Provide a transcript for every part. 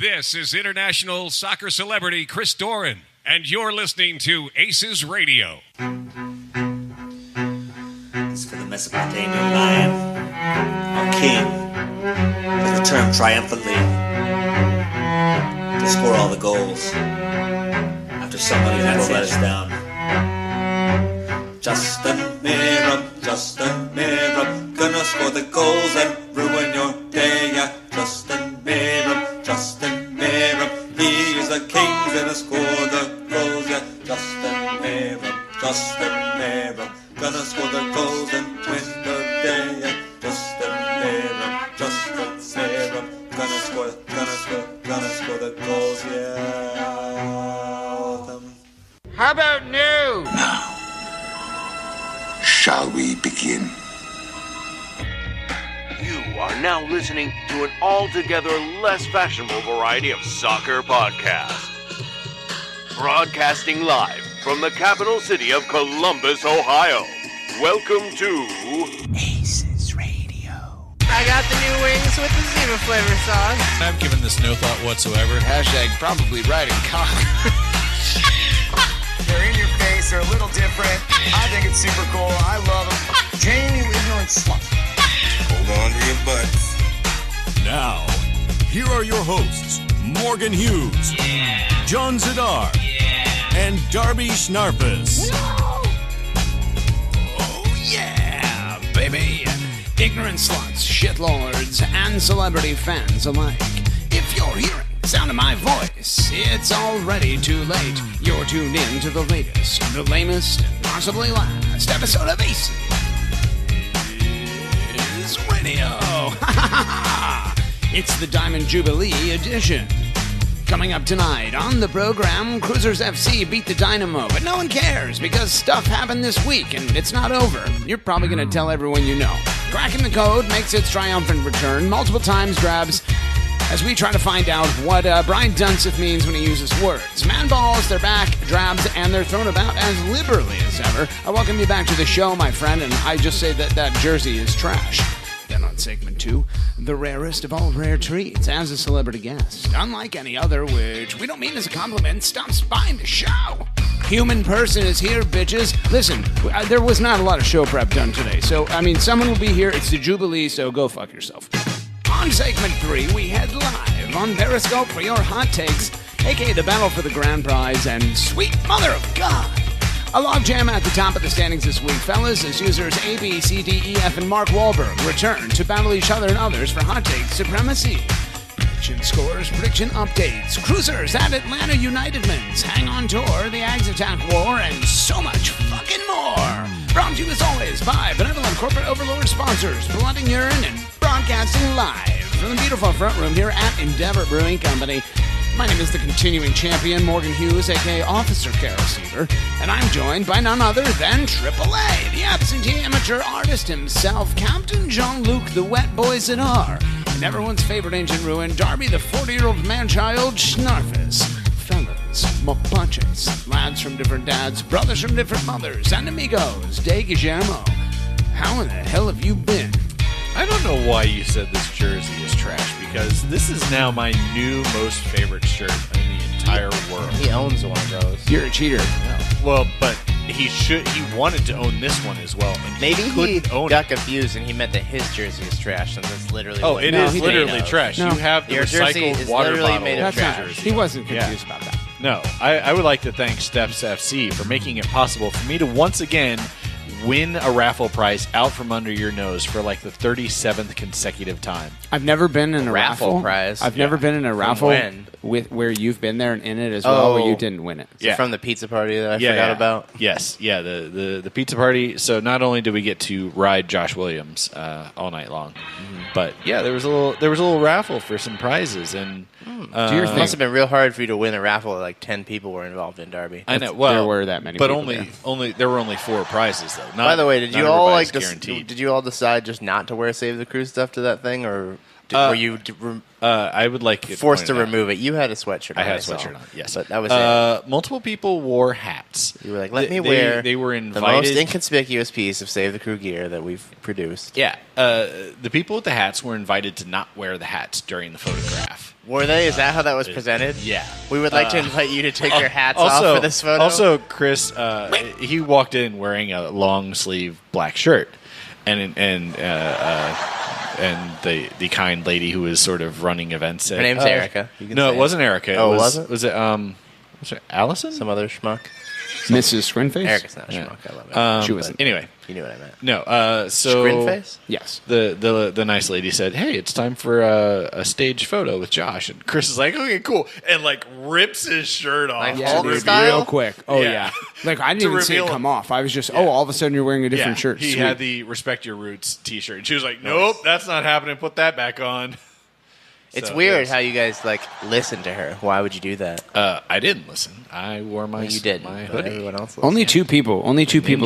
This is international soccer celebrity Chris Doran, and you're listening to ACES Radio. This is for the Mesopotamian lion, our king, has returned triumphantly to score all the goals after somebody had to let us down. Just a mirror, gonna score the goals and ruin your day. Yeah, just a mirror, he is the king, gonna score the goals. Yeah, just a mirror, gonna score the goals and win the day. Yeah, just a mirror, gonna score the goals. Yeah. How about new? Now, shall we begin? You are now listening to an altogether less fashionable variety of soccer podcast. Broadcasting live from the capital city of Columbus, Ohio. Welcome to ACES Radio. I got the new wings with the zebra flavor sauce. I've given this no thought whatsoever. Hashtag probably right in cock. They're in your face, they're a little different. I think it's super cool. I love them. Jamie, you ignorant slut. Hold on to your butts. Now, here are your hosts, Morgan Hughes, John Zidar, and Darby Schnarpus. Oh, yeah, baby. Ignorant sluts, shitlords, and celebrity fans alike. If you're hearing the sound of my voice, it's already too late. You're tuned in to the latest, the lamest, and possibly last episode of ACES Radio. It's the Diamond Jubilee edition. Coming up tonight on the program, Cruisers FC beat the Dynamo, but no one cares because stuff happened this week and it's not over. You're probably going to tell everyone you know. Cracking the Code makes its triumphant return, multiple times grabs, as we try to find out what Brian Dunseth means when he uses words. Man balls, they're back, drabs, and they're thrown about as liberally as ever. I welcome you back to the show, my friend, and I just say that jersey is trash. Then on segment 2, the rarest of all rare treats, as a celebrity guest, unlike any other, which we don't mean as a compliment, stops by the show. Human person is here, bitches. Listen, there was not a lot of show prep done today, so, someone will be here. It's the Jubilee, so go fuck yourself. On segment 3, we head live on Periscope for your hot takes, aka the battle for the grand prize, and sweet mother of God. A logjam at the top of the standings this week, fellas, as users A, B, C, D, E, F, and Mark Wahlberg return to battle each other and others for hot take supremacy. Prediction scores, prediction updates, Cruisers at Atlanta United Men's, Hang on Tour, the Ags Attack War, and so much fucking more. Brought to you as always by benevolent corporate overlord sponsors, Blood and Urine, and broadcasting live from the beautiful front room here at Endeavor Brewing Company. My name is the continuing champion, Morgan Hughes, a.k.a. Officer Carol Seaver, and I'm joined by none other than AAA, the absentee amateur artist himself, Captain Jean-Luc, the wet boy Zidar, and everyone's favorite engine ruin, Darby, the 40-year-old man-child Schnarfus. Fellas, mapaches, lads from different dads, brothers from different mothers, and amigos, de Guillermo. How in the hell have you been? I don't know why you said this jersey is trash, because this is now my new most favorite shirt in the entire world. He owns one of those. You're a cheater. No. Well, but he wanted to own this one as well. And Maybe he got it. confused and he meant that his jersey is trash, and that's literally it is literally trash. No. You have the Your jersey recycled is water literally bottle. made of That's trash. He wasn't confused about that. No, I would like to thank Steps FC for making it possible for me to once again win a raffle prize out from under your nose for like the 37th consecutive time. I've never been in a raffle prize. I've never been in a raffle when? with where you've been there and in it as well, where Oh. you didn't win it. Is it from the pizza party that I forgot about? Yes, yeah, the pizza party. So not only did we get to ride Josh Williams all night long, but yeah, there was a little raffle for some prizes, and It must have been real hard for you to win a raffle that like 10 people were involved in, Darby. I know. Well, there were that many, but people there were only 4 prizes though. By the way, did you all guaranteed. did you all decide just not to wear Save the Crew stuff to that thing, or Were you I would like it forced to pointed out. remove it? You had a sweatshirt on. I had a saw. sweatshirt on, yes. But that was it. Multiple people wore hats. You were like, let me wear They were the invited. most inconspicuous piece of Save the Crew gear that we've produced. Yeah. The people with the hats were invited to not wear the hats during the photograph. Were they? Is that how that was presented? Yeah. We would like to invite you to take your hats off for this photo. Also, Chris, he walked in wearing a long sleeve black shirt, and the kind lady who was sort of running events said, her name's Erica. No, it wasn't Erica. Oh, it wasn't? Was it Allison? Some other schmuck. Mrs. Scrinface? Erica's not a schmuck. I love it. She wasn't. Anyway. You knew what I meant. No, so Scrinface? Yes. The nice lady said, "Hey, it's time for a stage photo with Josh." And Chris is like, "Okay, cool," and like rips his shirt off. Like Yeah, Hulk dude, style? real quick. Oh, Yeah. yeah. Like, I didn't To even see it reveal come him. off. I was just, all of a sudden you're wearing a different Yeah, shirt. He Sweet. had the "Respect Your Roots" T-shirt, and she was like, "Nope, that's not happening. Put that back on." It's So, weird yes. how you guys like listen to her. Why would you do that? I didn't listen. I wore my You did. my But hoodie. everyone else Only listened. two people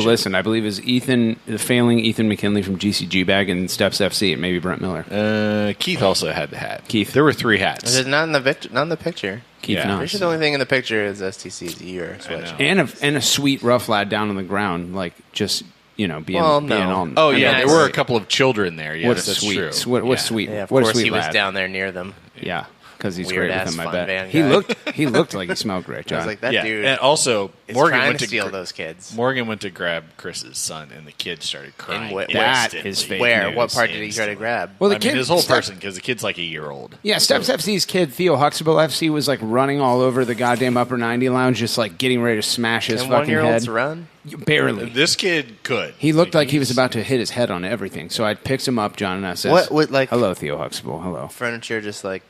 Ninja. listened. I believe is the failing Ethan McKinley from GCG Bag and Steps FC and maybe Brent Miller. Keith also had the hat. Keith. There were 3 hats. Is it not in the picture? Keith Yeah. Knox. Pretty sure the only thing in the picture is STC's your sweatshirt. And a sweet rough lad down on the ground, like just being being all. Oh I mean, yeah, that's- there were a couple of children there. Yes, what a that's sweet, true. what Yeah. sweet, Yeah, of what a course sweet he was lad. down there near them. Yeah, because he's Weird great with ass him. I fun bet van he guy. looked like he smelled great, I was John. like, that Yeah, dude and also is Morgan trying went to to steal those kids. Morgan went to grab Chris's son, and the kid started crying. That instantly. is fake Where? news. What part did he try to grab? Well, the I kid, mean, his whole Step- person, because the kid's like a year old. Yeah, Steps FC's kid Theo Huxtable FC was like running all over the goddamn Upper 90 lounge, just like getting ready to smash his Can fucking head. 1-year-olds run? Barely. This kid could. He looked like he was about to hit his head on everything. So I picked him up, John, and I said, What, like- hello, Theo Huxtable. Hello. Furniture just like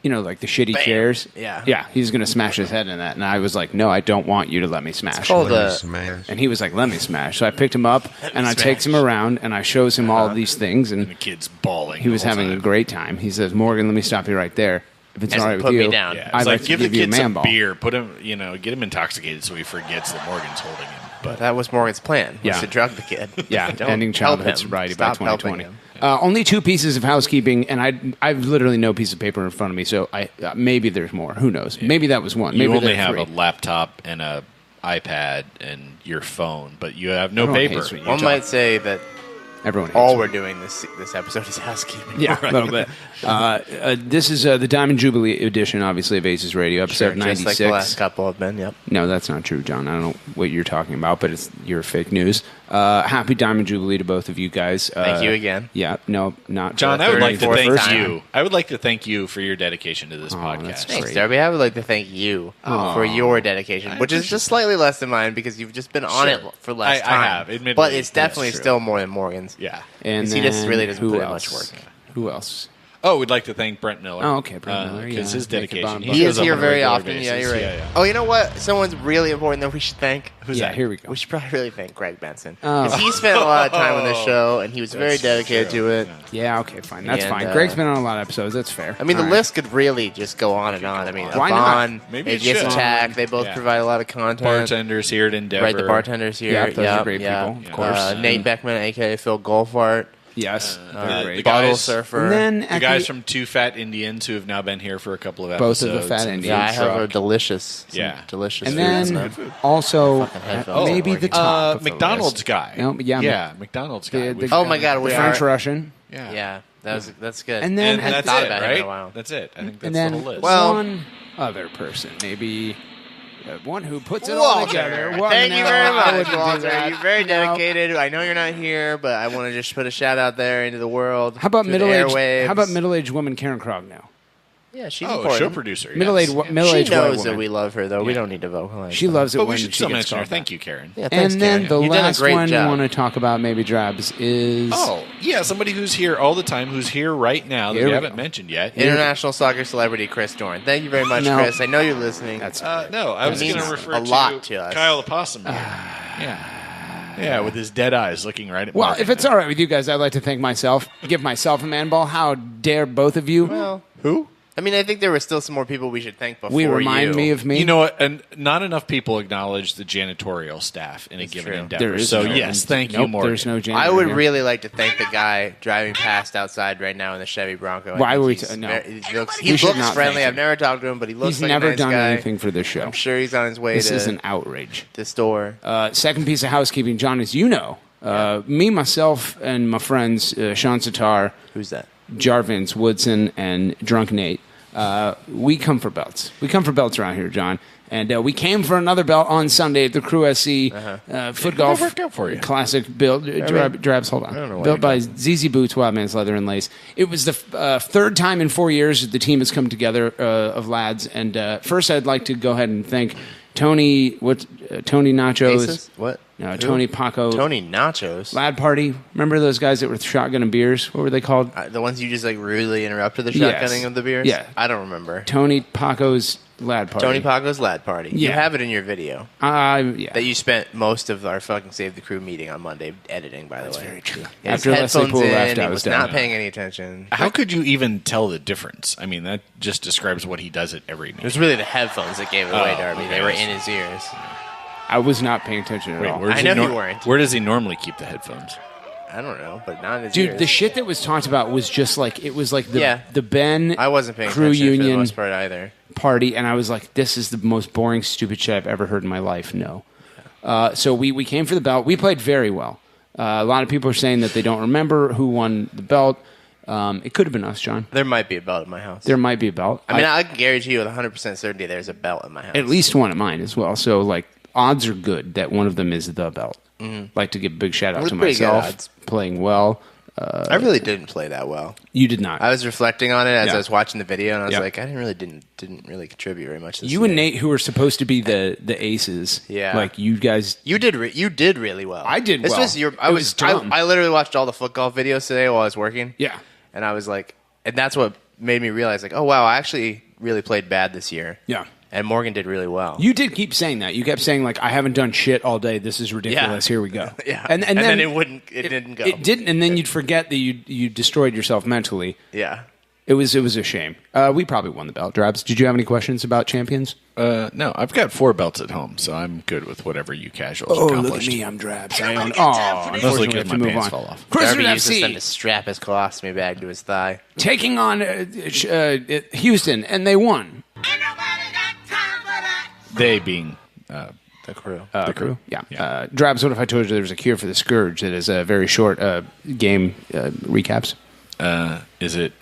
You know, like the shitty Bam. chairs. Yeah. Yeah, he's going to smash his head in that. And I was like, no, I don't want you to let me smash. called And he was like, let me smash. So I picked him up, and I takes him around, and I shows him all of these things, And and the kid's bawling. he was the whole having a time. great time. He says, Morgan, let me stop you right there. If it's Hasn't all right with put me you, down. Yeah, I'd it's like like to give the you a kid man some ball. beer, put him, get him intoxicated so he forgets that Morgan's holding him. But that was Morgan's plan. Was Yeah. to drug the kid. Yeah, Don't ending help childhood him. sobriety by Stop helping 2020. him. Only 2 pieces of housekeeping, and I've literally no piece of paper in front of me, so maybe there's more. Who knows? Maybe that was one. you Maybe only there have are a 3. laptop and a iPad and your phone, but you have no Everyone paper. hates what you One talk- might say that Everyone hates all it. we're doing this episode is housekeeping. Yeah, a little bit. This is the Diamond Jubilee edition, obviously, of ACES Radio, episode Sure, 96. just like the last couple have been. Yep. No, that's not true, John. I don't know what you're talking about, but it's your fake news. Happy Diamond Jubilee to both of you guys. Thank you again. Yeah, no, not John, For I the would like to 34th thank time. you. I would like to thank you for your dedication to this that's podcast. Thanks, Great. Darby. I would like to thank you for your dedication, which is just slightly less than mine because you've just been on it for less I time. have, admittedly. but it's definitely That's true. still more than Morgan's. Yeah. And Because he just then really doesn't who put in else? much work. Who else? Oh, we'd like to thank Brent Miller. Oh, okay, Brent Miller, Because yeah. his Make the bottom dedication. He shows is up here on a very regular often. basis. Yeah, you're right. Yeah. Oh, you know what? Someone's really important that we should thank. Who's Yeah, that? here we go. We should probably really thank Greg Benson. Oh. Because he spent a lot of time on this show, and he was very That's dedicated true. to it. Yeah, okay, fine. That's And, fine. Greg's been on a lot of episodes. That's fair. I mean, the All right. list could really just go on and on. I mean, Why not? Avon, Maybe it Aegis should. Attack, they both Yeah. provide a lot of content. Bartenders here at Endeavor. Right, the bartenders here. Yeah, those are Yep, great yeah. people, of course. Nate Beckman, a.k.a. Phil Goldfart. Yes, they're great. the Bottle guys- Surfer. And then The at guys from Two Fat Indians who have now been here for a couple of Both episodes. of the Fat and Indians. yeah, I have a Truck. delicious, Yeah. delicious and food. then also Fucking headphones maybe aren't the working. top of the McDonald's list. guy. No, yeah, McDonald's guy. the- We've Oh got- my God, the we French are. Russian, Yeah. That's good. and then And that's thought it, about him in a right? while. That's it. I think that's and the then whole list. Well- one other person, maybe one who puts it all together. Well, Thank you no, very I much, wouldn't do Walter. that. You're very No. dedicated. I know you're not here, but I want to just put a shout out there into the world. How about through the middle-aged? airwaves. How about middle-aged woman Karen Crognow? Yeah, she's oh, important. show producer. yes. Middle-aged, Yeah. She middle-aged white knows woman. that we love her, though. We Yeah. don't need to vocalize. She that. loves it But when we should she still gets mention her. called Thank back. you, Karen. Yeah, thanks, And then Karen. the You've done a last great one job. I want to talk about, maybe Drabs, is Oh, yeah, somebody who's here all the time, who's here right now that Here we we haven't go. mentioned yet. International soccer celebrity Chris Dorn. Thank you very much, No. Chris. I know you're listening. That's No, I It was going means to refer a lot to us. Kyle the Possum here. Yeah. Yeah, with his dead eyes looking right at well. Morgan. If it's all right with you guys, I'd like to thank myself, give myself a man ball. How dare both of you? Well, Who? I mean, I think there were still some more people we should thank before We remind me of me. You know what? And not enough people acknowledge the janitorial staff in a given true. endeavor. There is So no- yes, thank you, Nope, Morgan. there's no janitor I would here. really like to thank the guy driving past outside right now in the Chevy Bronco. I Why think were we he's no. very- he looks, We should looks not friendly. thank him. I've never talked to him, but he looks He's like never a nice done guy. anything for this show. I'm sure he's on his way This to is an outrage. the store. Second piece of housekeeping, John, as you know, me, myself, and my friends, Sean Sitar, Who's that? Jarvins, Woodson, and Drunk Nate, we come for belts. We come for belts around here, John. And we came for another belt on Sunday at the Crew SC Foot Golf worked out for you. Classic build. Drabs, hold on. don't know why Built by ZZ Boots, Wildman's Leather and Lace. It was the third time in 4 years that the team has come together of lads. And first, I'd like to go ahead and thank Tony. Tony Nachos? ACES? What? No, Who? Tony Paco. Tony Nachos. Lad Party. Remember those guys that were shotgunning beers? What were they called? The ones you just like rudely interrupted the Yes. shotgunning of the beers? Yeah. I don't remember. Tony Paco's Lad Party. Tony Paco's Lad Party. You Yeah. have it in your video. Yeah. That you spent most of our fucking Save the Crew meeting on Monday editing, by the way. very true. He had After his Leslie headphones Poole in, left, I he was was down. not paying any attention. How could you even tell the difference? I mean, that just describes what he does at every It meeting. was really the headphones that gave it away, Darby. okay. They were in his ears. I was not paying attention at all. where does I he know you weren't. Where does he normally keep the headphones? I don't know, but not in his Dude, ears. the shit that was talked about was just like, it was like the, Yeah. the Ben I wasn't paying Crew attention for the Union most part either. party, and I was like, this is the most boring, stupid shit I've ever heard in my life. No. So we came for the belt. We played very well. A lot of people are saying that they don't remember who won the belt. It could have been us, John. There might be a belt at my house. There might be a belt. I mean, I can guarantee you with 100% certainty there's a belt at my house. At least one at mine as well. So, like, odds are good that one of them is the belt. Like to give a big shout out With to pretty good myself. odds. Playing well. I really didn't play that well. You did not. I was reflecting on it as Yeah. I was watching the video, and I was Yeah. like, I didn't really contribute very much. This You year. and Nate, who were supposed to be the aces, Yeah. like you guys. You did really well. I did this well. Was your, I It was was dumb. I literally watched all the foot golf videos today while I was working. Yeah. And I was like, and that's what made me realize, like, oh wow, I actually really played bad this year. Yeah. And Morgan did really well. You did keep saying that. You kept saying, like, I haven't done shit all day. This is ridiculous. Yeah. Here we go. Yeah. And And then then it didn't go. It didn't, and then you'd forget that you destroyed yourself mentally. Yeah. It was a shame. We probably won the belt. Drabs, did you have any questions about champions? No, I've got 4 belts at home, so I'm good with whatever you casuals accomplished. I'm Drabs. I own. Mostly Unfortunately, we because have my to move pants on. fell off. Cruiser Darby uses them FC to strap his colostomy bag to his thigh. taking on Houston, and they won. They being The Crew. The Crew? Yeah. Drabs, what if I told you there was a cure for the Scourge that is a very short game recaps? is it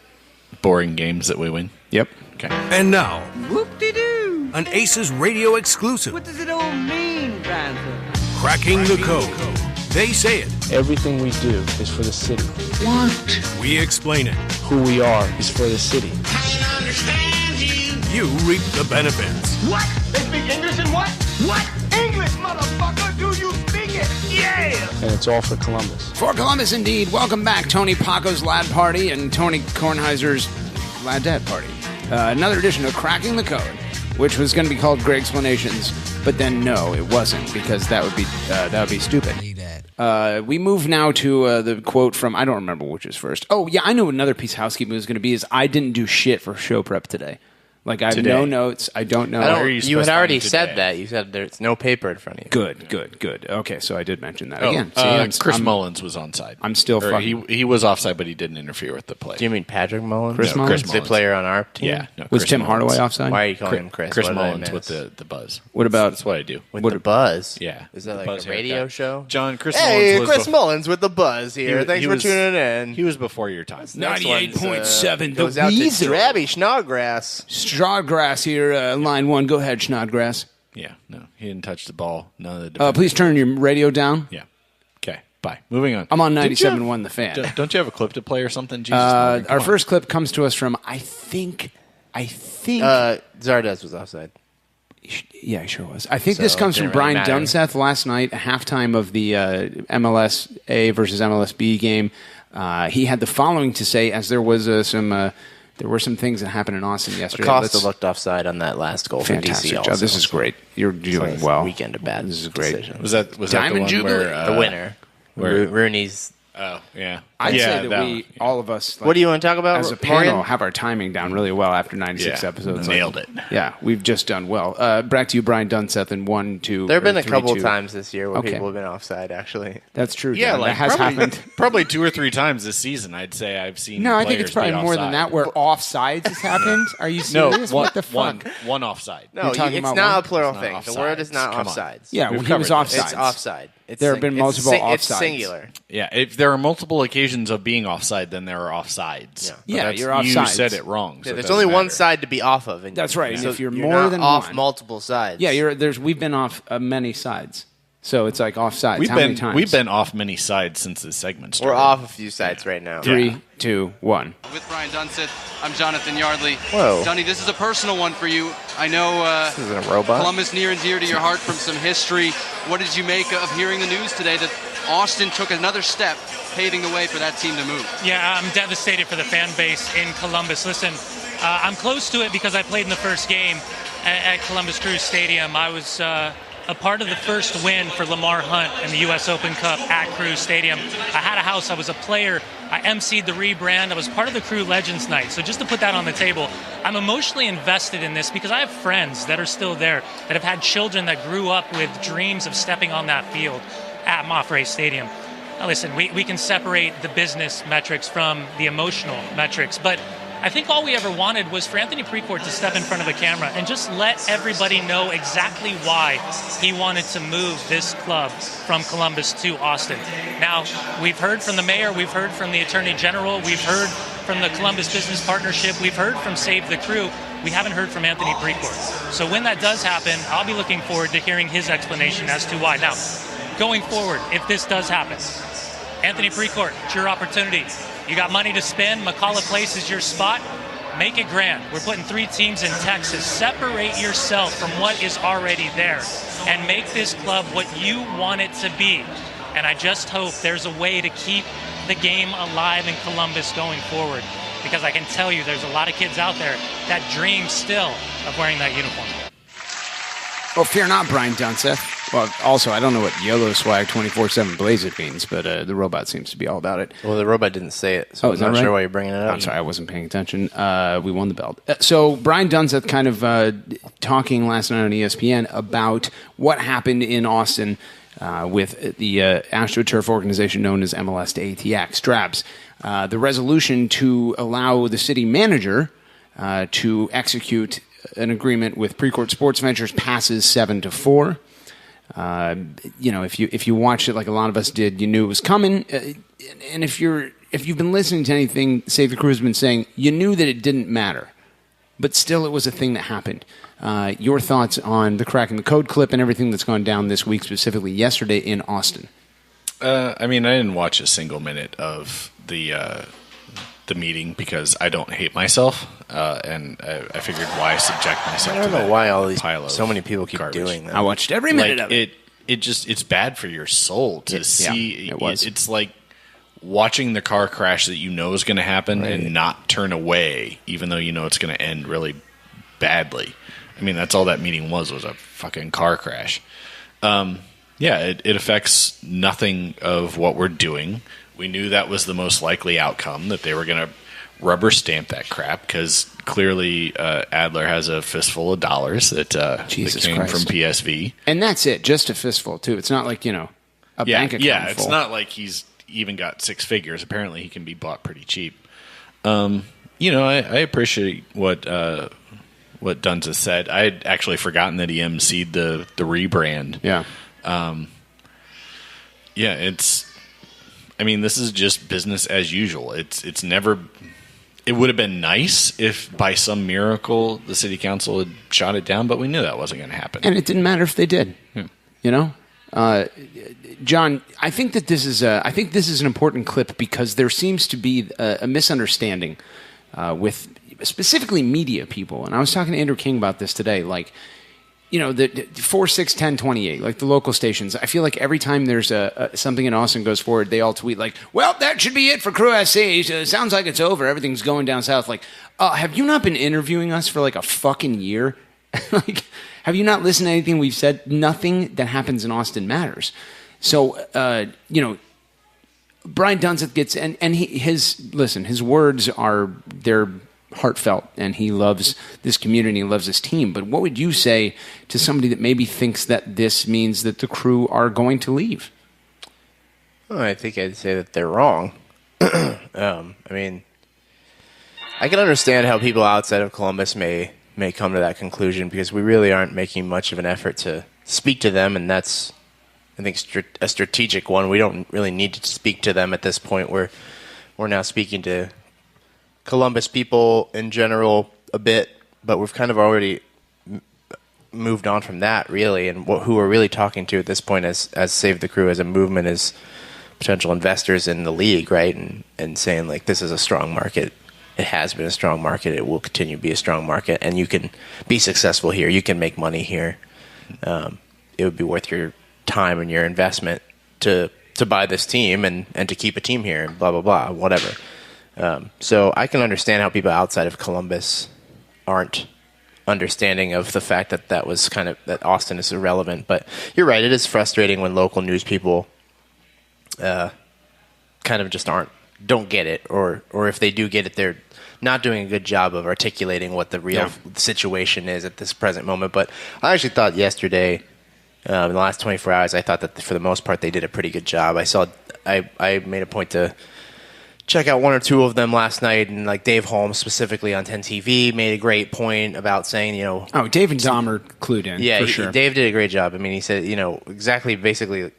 boring games that we win? Yep. Okay. And now, Whoop-de-doo. an ACES radio exclusive, What does it all mean, Grandpa? Cracking the Code. They say it, Everything we do is for the city. we explain it. Who we are is for the city. You reap the benefits. What? They speak English and what? What? English, motherfucker! Do you speak it? Yeah! And it's all for Columbus. For Columbus, indeed. Welcome back, Tony Paco's Lad Party and Tony Kornheiser's Lad Dad Party. Another edition of Cracking the Code, which was going to be called Great Explanations, but then no, it wasn't, because that would be stupid. We move now to the quote from, I don't remember which is first. Oh, yeah, I know another piece of housekeeping was going to be is I didn't do shit for show prep today. Like, I have Today. no notes. I don't know. You had already said that. You said there's no paper in front of you. Good. Okay, so I did mention that again. See, Chris Mullins was onside. I'm still Or fucking... He was offside, but he didn't interfere with the play. Do you mean Patrick Mullins? Chris No, Mullins? The player on our team? Yeah. No, Was Chris Tim Mullins. Hardaway offside? Why are you calling him Chris? Chris What did I Mullins miss? with the buzz. What about... That's what I do. With the buzz? Yeah. Is that The like buzz a radio haircut. show? John, Chris Hey, Mullins was Chris Mullins with the buzz here. Thanks for tuning in. He was before your time. Next one's, 98.7, goes the out to Weasel. Drabby Snodgrass. Snodgrass here, line one. Go ahead, Snodgrass. Yeah, no, he didn't touch the ball. None of the defenders. Please turn your radio down. Yeah. Okay, bye. Moving on. I'm on Didn't you have- 97.1 The Fan. Don't you have a clip to play or something? Jesus, Morgan, come Our on. first clip comes to us from, I think... Zardes was offside. Yeah, he sure was. I think this So, comes from didn't really Brian matter. Dunseth last night, halftime of the MLS A versus MLS B game. He had the following to say, as there was there were some things that happened in Austin yesterday. Acosta looked offside on that last goal for Fantastic DC job. also. This is great. You're doing It's well. Weekend of bad This is great. decisions. Was that Diamond the one Jubilee. where The winner. where- Rooney's Oh, yeah. I'd yeah, say that all of us, what do you want to talk about, as a panel, Morgan? have our timing down really well after 96 episodes. Nailed it. Yeah, we've just done well. Back to you, Brian Dunseth, in 1, 2. There have been a 3, couple 2. times this year where Okay. people have been offside, actually. That's true. Yeah, John. like that has happened. Probably 2 or 3 times this season. I'd say I've seen. No, I think it's players probably be more than offside. that where offsides has happened. Are you No, serious? What the fuck? one offside. No, You're talking it's about not one? a plural It's not thing. The word is not offsides. Come on. offsides. Yeah, We've well, he was covered this. offsides. It's offside. There have been multiple It's offsides. singular. Yeah, if there are multiple occasions of being offside, then there are offsides. Yeah. But Yeah, that's- you're You offsides. said it wrong. Yeah, so it there's doesn't only one matter. side to be off of. And That's right, and if you're more not than off one- multiple sides. Yeah, we've been off many sides. So it's like offsides. We've How many been times? we've been off many sides since this segment started. We're off a few sides right now. 3, 2, 1. With Brian Dunseth, I'm Jonathan Yardley. Whoa. Dunny, this is a personal one for you. I know This isn't a robot. Columbus near and dear to your heart from some history. What did you make of hearing the news today that Austin took another step paving the way for that team to move? Yeah, I'm devastated for the fan base in Columbus. Listen, I'm close to it because I played in the first game at Columbus Crew Stadium. I was a part of the first win for Lamar Hunt in the U.S. Open Cup at Crew Stadium. I had a house. I was a player. I emceed the rebrand. I was part of the Crew Legends Night. So just to put that on the table, I'm emotionally invested in this because I have friends that are still there that have had children that grew up with dreams of stepping on that field at Moffray Stadium. Now listen, we can separate the business metrics from the emotional metrics, but I think all we ever wanted was for Anthony Precourt to step in front of a camera and just let everybody know exactly why he wanted to move this club from Columbus to Austin. Now, we've heard from the mayor, we've heard from the attorney general, we've heard from the Columbus Business Partnership, we've heard from Save the Crew. We haven't heard from Anthony Precourt. So when that does happen, I'll be looking forward to hearing his explanation as to why. Now, going forward, if this does happen, Anthony Precourt, it's your opportunity. You got money to spend. McCullough Place is your spot. Make it grand. We're putting 3 teams in Texas. Separate yourself from what is already there and make this club what you want it to be. And I just hope there's a way to keep the game alive in Columbus going forward, because I can tell you there's a lot of kids out there that dream still of wearing that uniform. Well, fear not, Brian Dunseth. Well, also, I don't know what YOLO swag 24/7 blaze it means, but the robot seems to be all about it. Well, the robot didn't say it, so is I'm that not right? sure why you're bringing it up. I'm sorry, I wasn't paying attention. We won the belt. So Brian Dunseth kind of talking last night on ESPN about what happened in Austin with the AstroTurf organization known as MLS to ATX, Drabs. The resolution to allow the city manager to execute an agreement with Precourt Sports Ventures passes 7-4. If you watched it like a lot of us did, you knew it was coming. And if you've been listening to anything Save the Crew has been saying, you knew that it didn't matter. But still, it was a thing that happened. Your thoughts on the Cracking the Code clip and everything that's gone down this week, specifically yesterday in Austin? I didn't watch a single minute of the meeting because I don't hate myself, and I figured why subject myself. I don't to know that why all these pile of so many people keep garbage. doing that. I watched every minute of it. It's bad for your soul to see. it was. It's like watching the car crash that you know is going to happen and not turn away, even though you know it's going to end really badly. That's all that meeting was a fucking car crash. It affects nothing of what we're doing. We knew that was the most likely outcome, that they were going to rubber stamp that crap, because clearly Adler has a fistful of dollars that came from PSV. And that's it, just a fistful, too. It's not like, a bank account Yeah, it's full. not like he's even got 6 figures. Apparently he can be bought pretty cheap. I appreciate what Dunseth said. I had actually forgotten that he emceed the rebrand. Yeah. This is just business as usual. It's never. It would have been nice if by some miracle the city council had shot it down, but we knew that wasn't going to happen. And it didn't matter if they did. John, I think that this is an important clip because there seems to be a misunderstanding with specifically media people. And I was talking to Andrew King about this today. The 4, 6, 10, 28, like the local stations. I feel like every time there's something in Austin goes forward, they all tweet like, well, that should be it for Crew SC. Sounds like it's over. Everything's going down south. Have you not been interviewing us for like a fucking year? Have you not listened to anything we've said? Nothing that happens in Austin matters. So, Brian Dunseth gets and his words they're heartfelt, and he loves this community, he loves this team. But what would you say to somebody that maybe thinks that this means that the crew are going to leave? Well, I think I'd say that they're wrong. I mean, I can understand how people outside of Columbus may come to that conclusion, because we really aren't making much of an effort to speak to them, and that's, I think, a strategic one. We don't really need to speak to them at this point. We're now speaking to Columbus people in general a bit, but we've kind of already moved on from that, really. And who we're really talking to at this point as Save the Crew as a movement is potential investors in the league, right? And saying, like, this is a strong market. It has been a strong market. It will continue to be a strong market, and you can be successful here. You can make money here. It would be worth your time and your investment to buy this team and to keep a team here, and blah, blah, blah, whatever. So I can understand how people outside of Columbus aren't understanding of the fact that was kind of, that Austin is irrelevant. But you're right, it is frustrating when local news people kind of just don't get it, or if they do get it, they're not doing a good job of articulating what the real situation is at this present moment. But I actually thought yesterday, in the last 24 hours, I thought that for the most part they did a pretty good job. I made a point to check out one or two of them last night, and like Dave Holmes specifically on 10 TV made a great point about saying, Dave and Dom are clued in. Yeah, for sure. Dave did a great job. I mean, he said, basically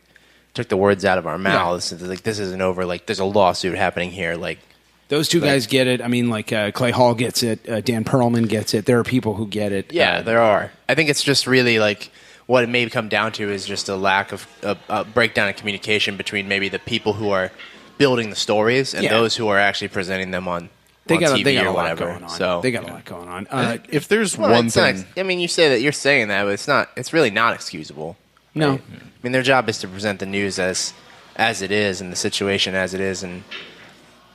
took the words out of our mouths. Yeah. Like, this isn't over. Like, there's a lawsuit happening here. Like, those two guys get it. I mean, like Clay Hall gets it. Dan Perlman gets it. There are people who get it. Yeah, there are. I think it's just really like what it may come down to is just a lack of a breakdown of communication between maybe the people who are building the stories and those who are actually presenting them on TV or whatever. So they got a lot going on. If there's one thing, I mean, you're saying that, but it's really not excusable. No, right? I mean, their job is to present the news as it is and the situation as it is, and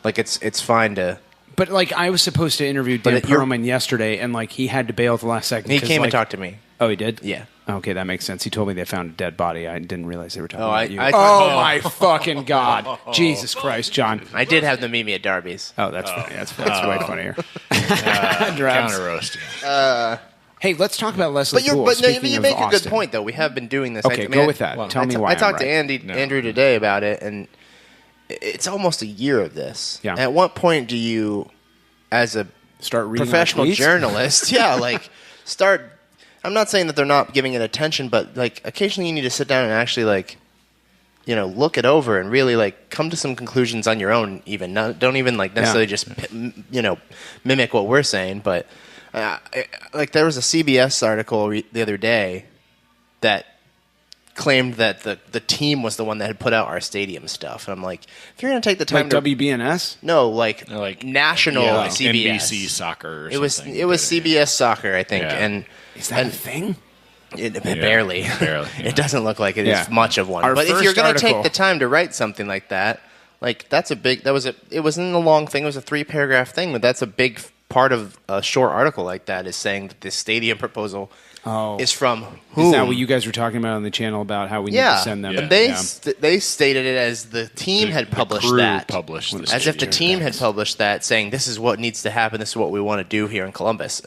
like it's fine to. But like, I was supposed to interview Dan Perlman yesterday, and like he had to bail at the last second. He came and talked to me. Oh, he did? Yeah. Okay, that makes sense. He told me they found a dead body. I didn't realize they were talking about you. My fucking God. Jesus Christ, John. I did have them meet me at Darby's. Oh, that's funny. That's way funnier. Counter roast. Hey, let's talk about Leslie Poole. But you make a good point, though. We have been doing this. Okay, go with that. Tell me why. I talked to Andrew today about it, and it's almost a year of this. Yeah. At what point do you, as a professional journalist, start... I'm not saying that they're not giving it attention, but like occasionally you need to sit down and actually look it over and really come to some conclusions on your own. Even don't even necessarily just mimic what we're saying. But there was a CBS article the other day that claimed that the team was the one that had put out our stadium stuff, and I'm like, if you're going to take the time to WBNS, no, national CBS, NBC Soccer. Or something. It was CBS Soccer, I think, and. Is that a thing? Barely. Yeah. It doesn't look like it is much of one. But if you're going to take the time to write something like that, that's a big. It was in the long thing. It was a 3-paragraph thing, but that's a big part of a short article like that is saying that this stadium proposal is from whom? Is that what you guys were talking about on the channel about how we need to send them? Yeah. They stated it as the team had published that. As if the team had published that, saying this is what needs to happen. This is what we want to do here in Columbus,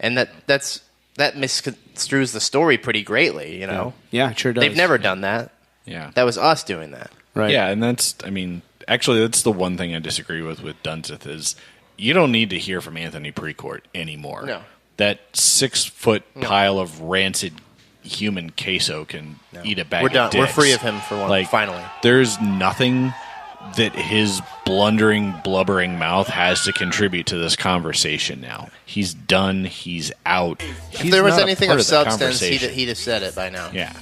and that misconstrues the story pretty greatly, Yeah, it sure does. They've never done that. Yeah. That was us doing that. Right. Yeah, and that's the one thing I disagree with Dunseth is you don't need to hear from Anthony Precourt anymore. No. That 6-foot pile of rancid human queso can eat a bag We're done. of dicks. We're free of him for one, finally. There's nothing that his blundering, blubbering mouth has to contribute to this conversation now. He's done. He's out. If there was anything of substance, he'd have said it by now. Yeah.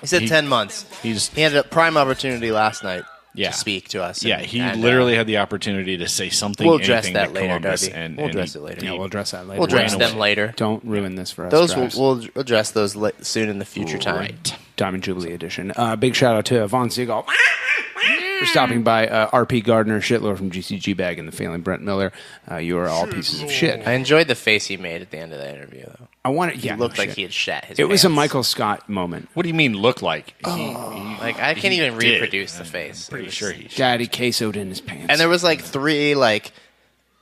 He said 10 months. He had a prime opportunity last night to speak to us. Yeah, he literally had the opportunity to say something. We'll address that later, Darby. We'll address it later. Yeah, we'll address that later. We'll address them later. Don't ruin this for us. We'll address those soon in the future time. Right. Diamond Jubilee edition. Big shout out to Von Siegel. for stopping by. R.P. Gardner, Shitlord from GCG Bag, and the failing Brent Miller. You are all pieces of shit. I enjoyed the face he made at the end of that interview, though. He looked like he had shat his It was a pants. Michael Scott moment. What do you mean look like? Like, I can't even did. reproduce the face. Pretty sure he Daddy quesoed in his pants. And there was like three, like,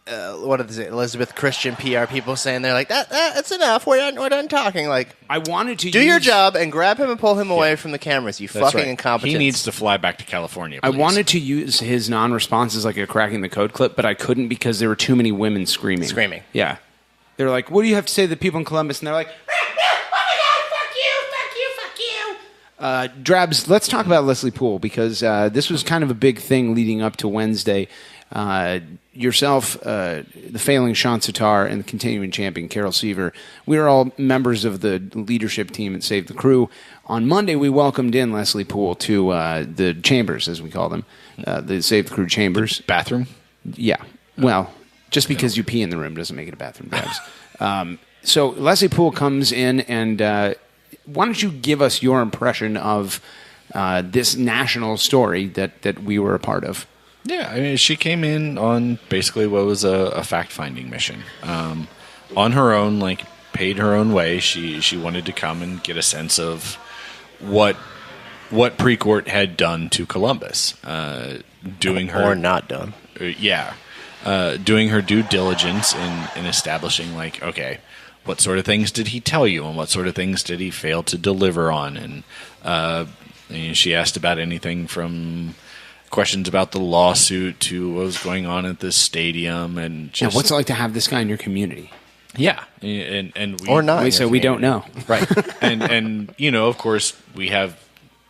what is it, Elizabeth Christian PR people saying, they're like, that's enough, we're done talking. Like, I wanted to do your job and grab him and pull him away from the cameras, you That's fucking right. incompetent. He needs to fly back to California. I Please. wanted to use his non-response as like a cracking the code clip, but I couldn't because there were too many women screaming. Yeah. They were like, what do you have to say to the people in Columbus? And they're like, Drabs, let's talk about Leslie Poole because this was kind of a big thing leading up to Wednesday. Yourself, the failing Sean Sitar, and the continuing champion Carol Seaver, we are all members of the leadership team at Save the Crew. On Monday, we welcomed in Leslie Poole to the chambers, as we call them, the Save the Crew chambers. Bathroom? Yeah. Well, just because you pee in the room doesn't make it a bathroom, Drabs. So Leslie Poole comes in, and why don't you give us your impression of this national story that we were a part of? Yeah, I mean, she came in on basically what was a fact-finding mission. On her own, like, paid her own way. She wanted to come and get a sense of what Precourt had done to Columbus. Doing her... Or not done. Doing her due diligence in establishing, like, okay, what sort of things did he tell you and what sort of things did he fail to deliver on? And she asked about anything from questions about the lawsuit to what was going on at this stadium and just... what's it like to have this guy in your community? Yeah, and we... Or not. We don't know. Right. and you know, of course, we have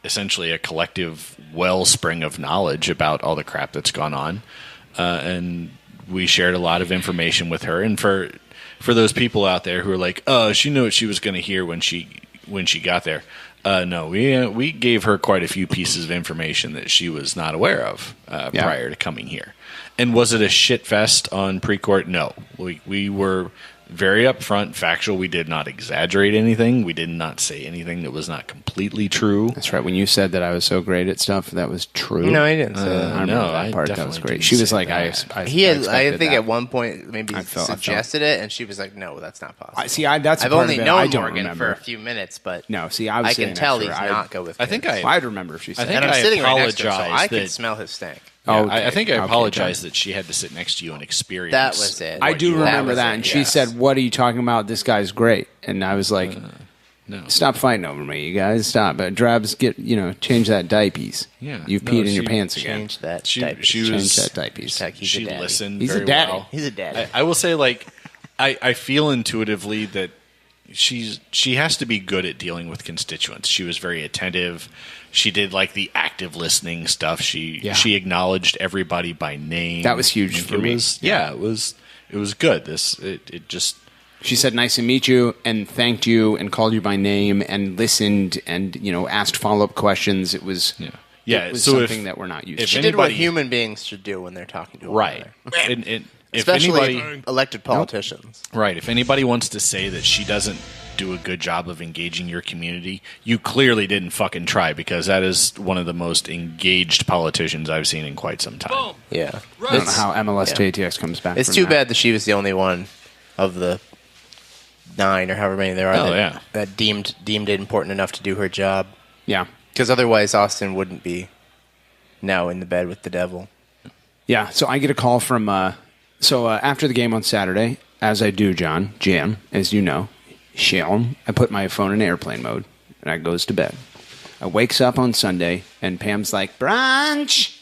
essentially a collective wellspring of knowledge about all the crap that's gone on. And we shared a lot of information with her. And for those people out there who are like, oh, she knew what she was going to hear when she got there. No, we gave her quite a few pieces of information that she was not aware of prior to coming here. And was it a shit fest on Precourt? No. We were very upfront, factual. We did not exaggerate anything. We did not say anything that was not completely true. That's right. When you said that I was so great at stuff, that was true. No, he didn't say that. I remember that part. That was great. She was like, I think at one point maybe suggested it, and she was like, no, that's not possible. I've only known Morgan for a few minutes, but no, see, I can tell he's not go with. I think I'd remember if she said. And I'm sitting right next to him, so I can smell his stank. Yeah, I think I apologized that she had to sit next to you and experience. That was it. I do remember that, and she said, "What are you talking about? This guy's great." And I was like, "No, stop fighting over me, you guys. Stop." But Drabs, change that diapers. Yeah, you've peed in your pants again. Change that. Change that diapers. She listened. He's very a daddy. Well. He's a daddy. I will say, like, I feel intuitively that she has to be good at dealing with constituents. She was very attentive. She did like the active listening stuff. She acknowledged everybody by name. That was huge for me. It was good. It just. She said, "Nice to meet you," and thanked you, and called you by name, and listened, and asked follow-up questions. It was it was something that we're not used to. She did what human beings should do when they're talking to one another. And especially elected politicians. Right. If anybody wants to say that she doesn't do a good job of engaging your community, you clearly didn't fucking try, because that is one of the most engaged politicians I've seen in quite some time. Yeah. I don't know how MLS JTX comes back. It's too bad that she was the only one of the 9 or however many there are that deemed it important enough to do her job. Yeah. Because otherwise Austin wouldn't be now in the bed with the devil. Yeah, so I get a call from... after the game on Saturday, as I do, Jam, as you know, I put my phone in airplane mode, and I goes to bed. I wakes up on Sunday, and Pam's like, brunch.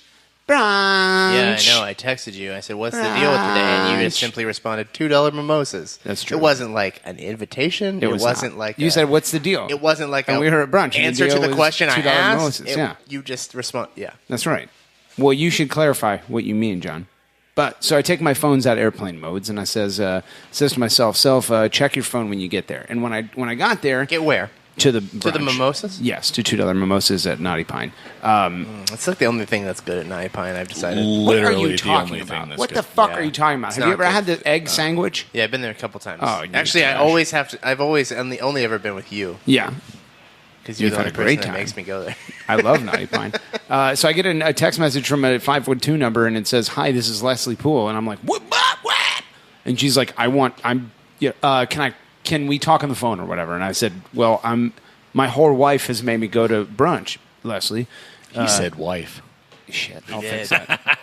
Yeah, I know. I texted you. I said, what's the deal with today? And you just simply responded, $2 mimosas. That's true. It wasn't like an invitation. It wasn't like you said, what's the deal? It wasn't like and we were at brunch. Answer to the question I asked. Mimosas. You just respond. Yeah. That's right. Well, you should clarify what you mean, John. But so I take my phones out of airplane modes, and I says to myself, check your phone when you get there. And when I got there, get where? To the brunch. To the mimosas? Yes, to $2 mimosas at Naughty Pine. It's like the only thing that's good at Naughty Pine, I've decided. Literally what are you talking about? What the fuck are you talking about? Have you ever had the egg sandwich? Yeah, I've been there a couple times. Oh, actually, I always have to. I've always only ever been with you. Yeah. Because you're You've the had only a great person that time. makes me go there. I love Naughty Pine. So I get a text message from a 512 number, and it says, "Hi, this is Leslie Poole," and I'm like, "What? And she's like, can we talk on the phone or whatever?" And I said, "Well, my whole wife has made me go to brunch, Leslie." He said wife. Shit, I'll fix that.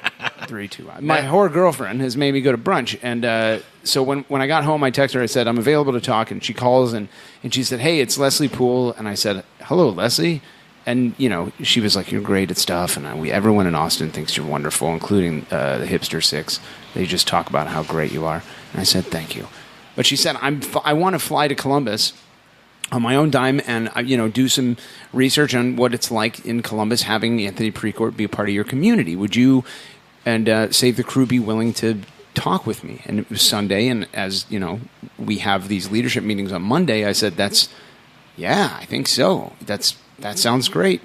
3, 2, 1. My whore girlfriend has made me go to brunch, and so when I got home, I texted her. I said, "I'm available to talk," and she calls and she said, "Hey, it's Leslie Poole," and I said, "Hello, Leslie," and she was like, "You're great at stuff," and everyone in Austin thinks you're wonderful, including the Hipster Six. They just talk about how great you are, and I said, "Thank you," but she said, "I want to fly to Columbus on my own dime and do some research on what it's like in Columbus having Anthony Precourt be a part of your community. Would you and Save the Crew be willing to talk with me?" And it was Sunday, and as we have these leadership meetings on Monday, I said, I think so. That sounds great.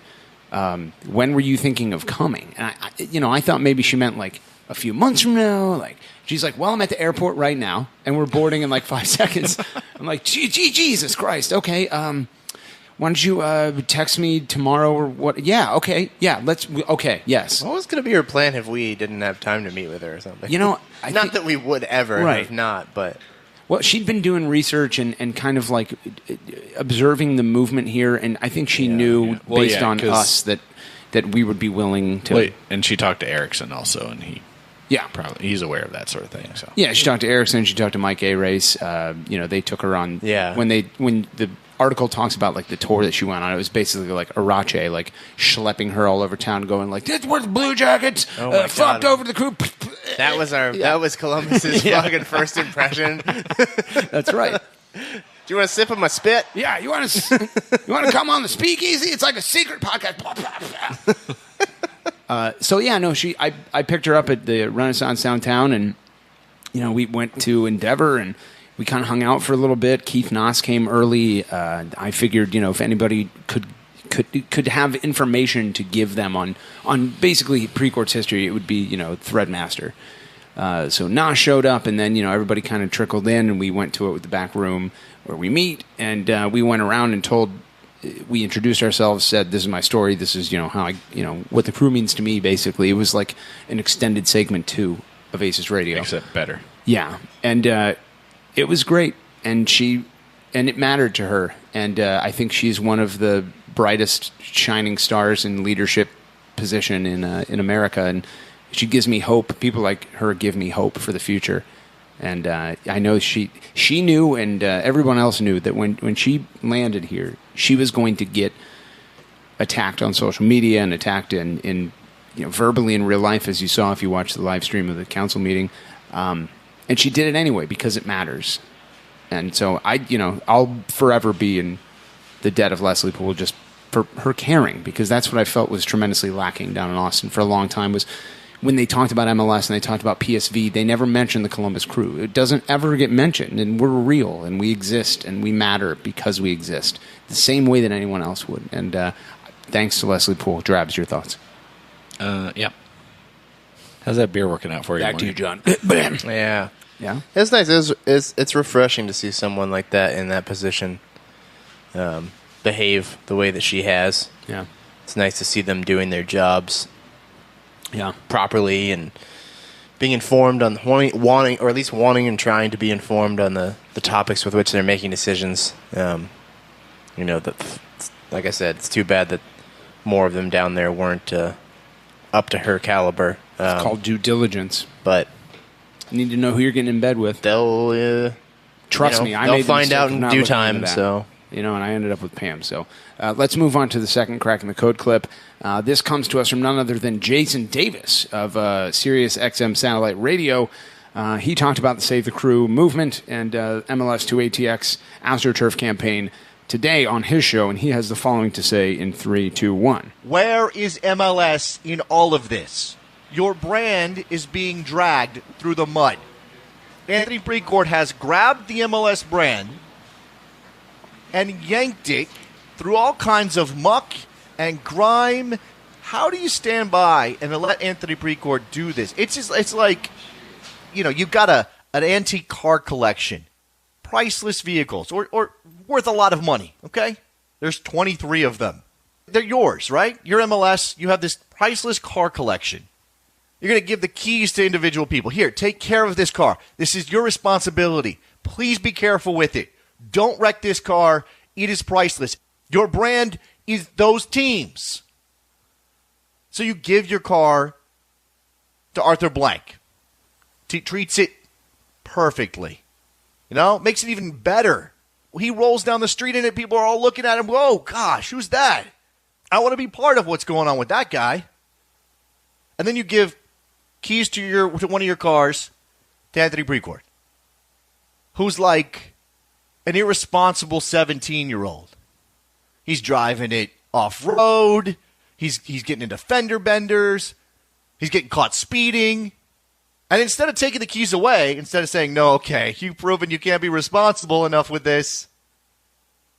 When were you thinking of coming? And I thought maybe she meant like a few months from now. Like, she's like, "Well, I'm at the airport right now, and we're boarding in like 5 seconds." I'm like, Jesus Christ. Okay. Why don't you text me tomorrow or what? Yeah. Okay. Yeah. Okay. Yes. What was going to be her plan if we didn't have time to meet with her or something? Not that we would ever have not, but. Well, she'd been doing research and kind of like observing the movement here, and I think she knew based on us that we would be willing to. Wait, and she talked to Erickson also, and he's aware of that sort of thing. So yeah, she talked to Erickson, she talked to Mike A. Race. They took her on. Yeah. When the article talks about like the tour that she went on, it was basically like Arache like schlepping her all over town, going like, "This was Blue Jackets, fucked over the crew." That was Columbus's fucking first impression. That's right. Do you want a sip of my spit? Yeah, you want to come on the Speakeasy? It's like a secret podcast. I picked her up at the Renaissance downtown, and we went to Endeavor, and we kind of hung out for a little bit. Keith Noss came early. I figured, if anybody could have information to give them on basically Precourt's history, it would be Threadmaster. So Noss showed up, and then everybody kind of trickled in, and we went to the back room where we meet, and we went around and we introduced ourselves, said, "This is my story. This is how I what the crew means to me." Basically, it was like an extended segment 2 of ACES Radio, except better. Yeah, and it was great, and it mattered to her, and I think she's one of the brightest shining stars in leadership position in America, and she gives me hope. People like her give me hope for the future, and I know she knew, and everyone else knew that when she landed here, she was going to get attacked on social media and attacked in verbally in real life, as you saw if you watched the live stream of the council meeting. And she did it anyway because it matters. And so I'll forever be in the debt of Leslie Poole just for her caring, because that's what I felt was tremendously lacking down in Austin for a long time, was when they talked about MLS and they talked about PSV, they never mentioned the Columbus Crew. It doesn't ever get mentioned, and we're real, and we exist, and we matter because we exist, the same way that anyone else would. And thanks to Leslie Poole. Drabs, your thoughts? Yeah. How's that beer working out for you? Back to you, John. Yeah. Yeah? It's nice. It's refreshing to see someone like that in that position behave the way that she has. Yeah. It's nice to see them doing their jobs properly and being informed on wanting and trying to be informed on the topics with which they're making decisions. Like I said, it's too bad that more of them down there weren't up to her caliber. It's called due diligence. But you need to know who you're getting in bed with. They'll trust me. They'll find out in due time. So and I ended up with Pam. So let's move on to the second Crack in the Code clip. This comes to us from none other than Jason Davis of Sirius XM Satellite Radio. He talked about the Save the Crew movement and MLS 2ATX AstroTurf campaign today on his show, and he has the following to say in 3, 2, 1. Where is MLS in all of this? Your brand is being dragged through the mud. Anthony Precourt has grabbed the MLS brand and yanked it through all kinds of muck and grime. How do you stand by and let Anthony Precourt do this? It's like, you've got an antique car collection, priceless vehicles, or worth a lot of money, okay? There's 23 of them. They're yours, right? Your MLS, you have this priceless car collection. You're going to give the keys to individual people. Here, take care of this car. This is your responsibility. Please be careful with it. Don't wreck this car. It is priceless. Your brand is those teams. So you give your car to Arthur Blank. Treats it perfectly. Makes it even better. He rolls down the street in it. People are all looking at him. Whoa, gosh, who's that? I want to be part of what's going on with that guy. And then you give keys to one of your cars to Anthony Precourt, who's like an irresponsible 17-year-old. He's driving it off-road. He's getting into fender benders. He's getting caught speeding. And instead of taking the keys away, instead of saying, no, okay, you've proven you can't be responsible enough with this,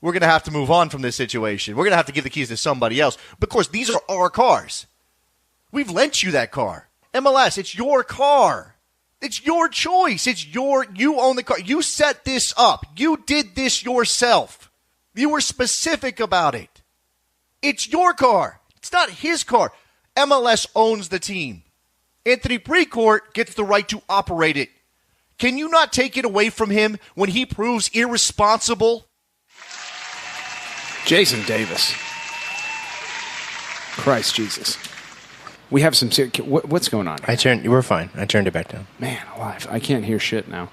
we're going to have to move on from this situation. We're going to have to give the keys to somebody else. But of course, these are our cars. We've lent you that car. MLS, it's your car. It's your choice. You own the car. You set this up. You did this yourself. You were specific about it. It's your car. It's not his car. MLS owns the team. Anthony Precourt gets the right to operate it. Can you not take it away from him when he proves irresponsible? Jason Davis. Christ Jesus. We have some... What's going on here? We're fine. I turned it back down. Man alive. I can't hear shit now.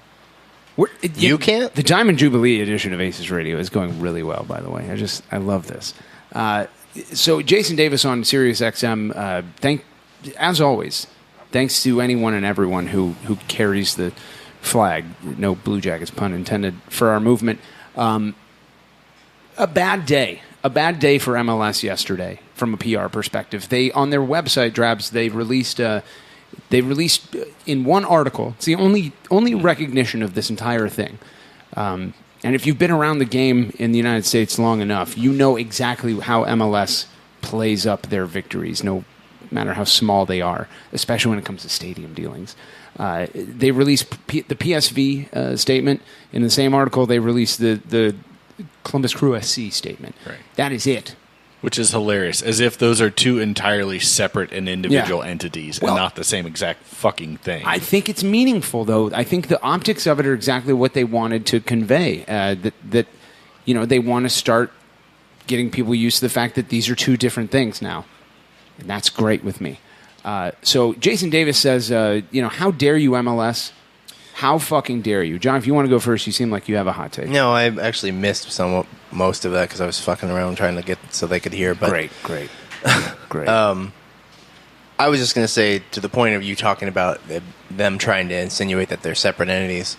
You can't? The Diamond Jubilee edition of ACES Radio is going really well, by the way. I love this. So Jason Davis on Sirius XM, as always, thanks to anyone and everyone who carries the flag, no Blue Jackets pun intended, for our movement. A bad day for MLS yesterday from a PR perspective. They, on their website, Drabs, they released in one article, it's the only recognition of this entire thing. And if you've been around the game in the United States long enough, you know exactly how MLS plays up their victories, no matter how small they are, especially when it comes to stadium dealings. They released the PSV statement. In the same article, they released the Columbus Crew SC statement. Right. That is it. Which is hilarious, as if those are two entirely separate and individual entities and not the same exact fucking thing. I think it's meaningful, though. I think the optics of it are exactly what they wanted to convey. That they want to start getting people used to the fact that these are two different things now. And that's great with me. So Jason Davis says, how dare you, MLS? How fucking dare you? John, if you want to go first, you seem like you have a hot take. No, I actually missed most of that because I was fucking around trying to get so they could hear. But Great. I was just going to say, to the point of you talking about them trying to insinuate that they're separate entities,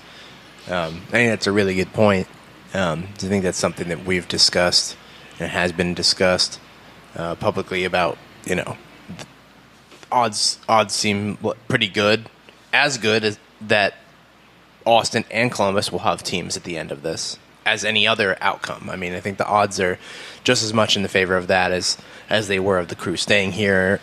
I think that's a really good point. I think that's something that we've discussed and has been discussed publicly about, odds seem pretty good, as good as that Austin and Columbus will have teams at the end of this as any other outcome. I mean, I think the odds are just as much in the favor of that as they were of the Crew staying here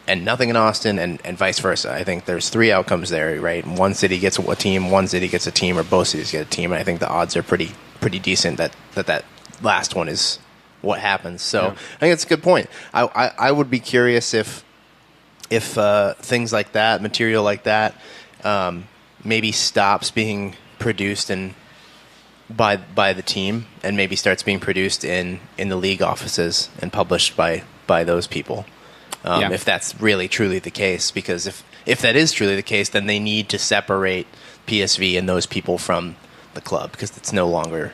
and nothing in Austin and vice versa. I think there's three outcomes there, right? One city gets a team, one city gets a team, or both cities get a team. And I think the odds are pretty decent that last one is what happens. So I think that's a good point. I would be curious if things like that, material like that, maybe stops being produced by the team and maybe starts being produced in the league offices and published by those people. If that's really truly the case, because if that is truly the case, then they need to separate PSV and those people from the club because it's no longer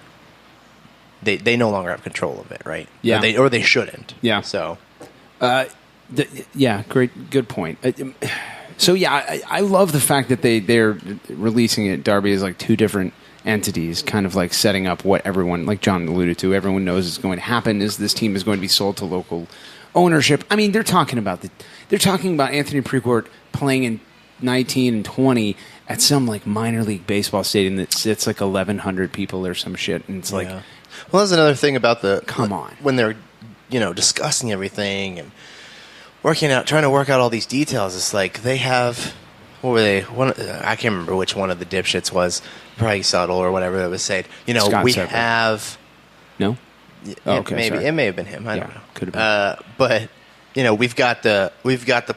they no longer have control of it, right? Yeah, or they shouldn't. Yeah. So, good point. So I love the fact that they're releasing it, Darby, as like two different entities, kind of like setting up what everyone, like John alluded to, everyone knows is going to happen is this team is going to be sold to local ownership. I mean, they're talking about Anthony Precourt playing in 19 and 20 at some like minor league baseball stadium that sits like 1,100 people or some shit, and it's like, well, that's another thing about come on, when they're discussing everything and trying to work out all these details. It's like they have, what were they? I can't remember which one of the dipshits was, probably Subtle or whatever that was said. Scott we Separate. have. No. maybe sorry. it may have been him. I don't know. Could have been. But we've got the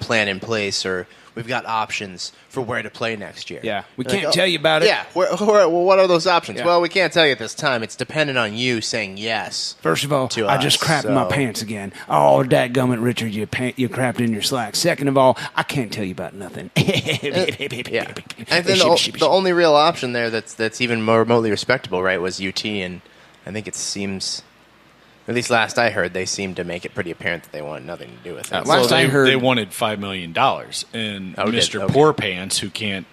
plan in place, or we've got options for where to play next year. Yeah, we They're can't tell you about it. Yeah, well, what are those options? Yeah. Well, we can't tell you at this time. It's dependent on you saying yes. First of all, I just crapped in my pants again. Oh, dadgummit, Richard, you crapped in your slacks. Second of all, I can't tell you about nothing. Yeah. And then the only real option there that's even more remotely respectable, right, was UT, and I think it seems, at least last I heard, they seemed to make it pretty apparent that they wanted nothing to do with it. Last I heard, they wanted $5 million, and Mr. Poor Pants, who can't,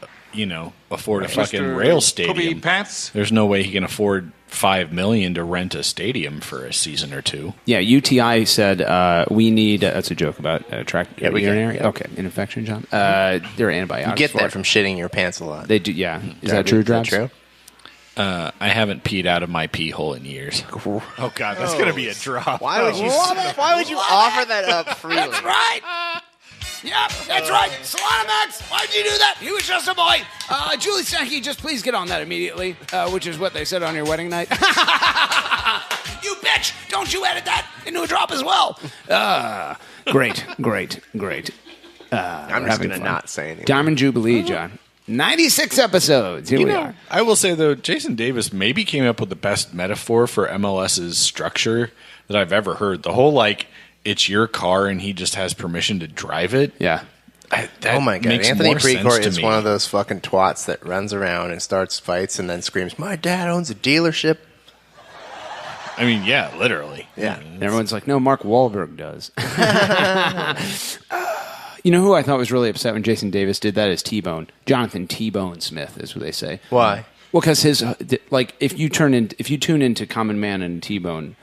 afford a fucking rail stadium. Pants? There's no way he can afford $5 million to rent a stadium for a season or two. Yeah, UTI said we need. That's a joke about tract urinary. Yeah. Okay, an infection, John. There are antibiotics. You get for that it. from shitting your pants a lot. They do. Yeah, is that true, Drops? True? I haven't peed out of my pee hole in years. Oh God, that's gonna be a drop. Why would you offer that up freely? That's right. Yep, that's right. Solana why'd you do that? He was just a boy. Julie Sankey, just please get on that immediately, which is what they said on your wedding night. You bitch! Don't you edit that into a drop as well. Great. I'm just going to not say anything. Diamond Jubilee, John. 96 episodes. Here we are. I will say, though, Jason Davis maybe came up with the best metaphor for MLS's structure that I've ever heard. The whole, it's your car and he just has permission to drive it. Yeah. Oh my God. Anthony more sense Precourt to is me. one of those fucking twats that runs around and starts fights and then screams, "My dad owns a dealership." I mean, yeah, literally. Yeah. And everyone's like, no, Mark Wahlberg does. You know who I thought was really upset when Jason Davis did that is T-Bone. Jonathan T-Bone Smith is what they say. Why? Well, because his if you tune into Common Man and T-Bone,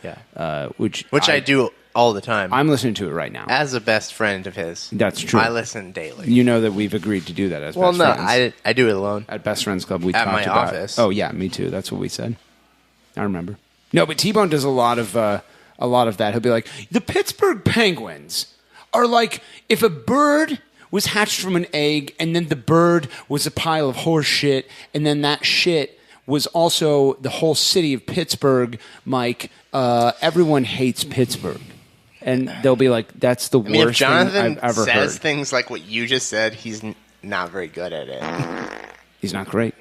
which I do all the time. I'm listening to it right now As a best friend of his. That's true. I listen daily. You know that we've agreed to do that as best friends. I do it alone. At Best Friends Club, we At talked my about office. Oh yeah, me too. That's what we said. I remember. No, but T-Bone does a lot of that. He'll be like, the Pittsburgh Penguins are like if a bird was hatched from an egg, and then the bird was a pile of horse shit, and then that shit was also the whole city of Pittsburgh, Mike. Everyone hates Pittsburgh. And they'll be like, that's the worst if Jonathan thing I've ever says heard. things like what you just said, he's not very good at it. He's not great.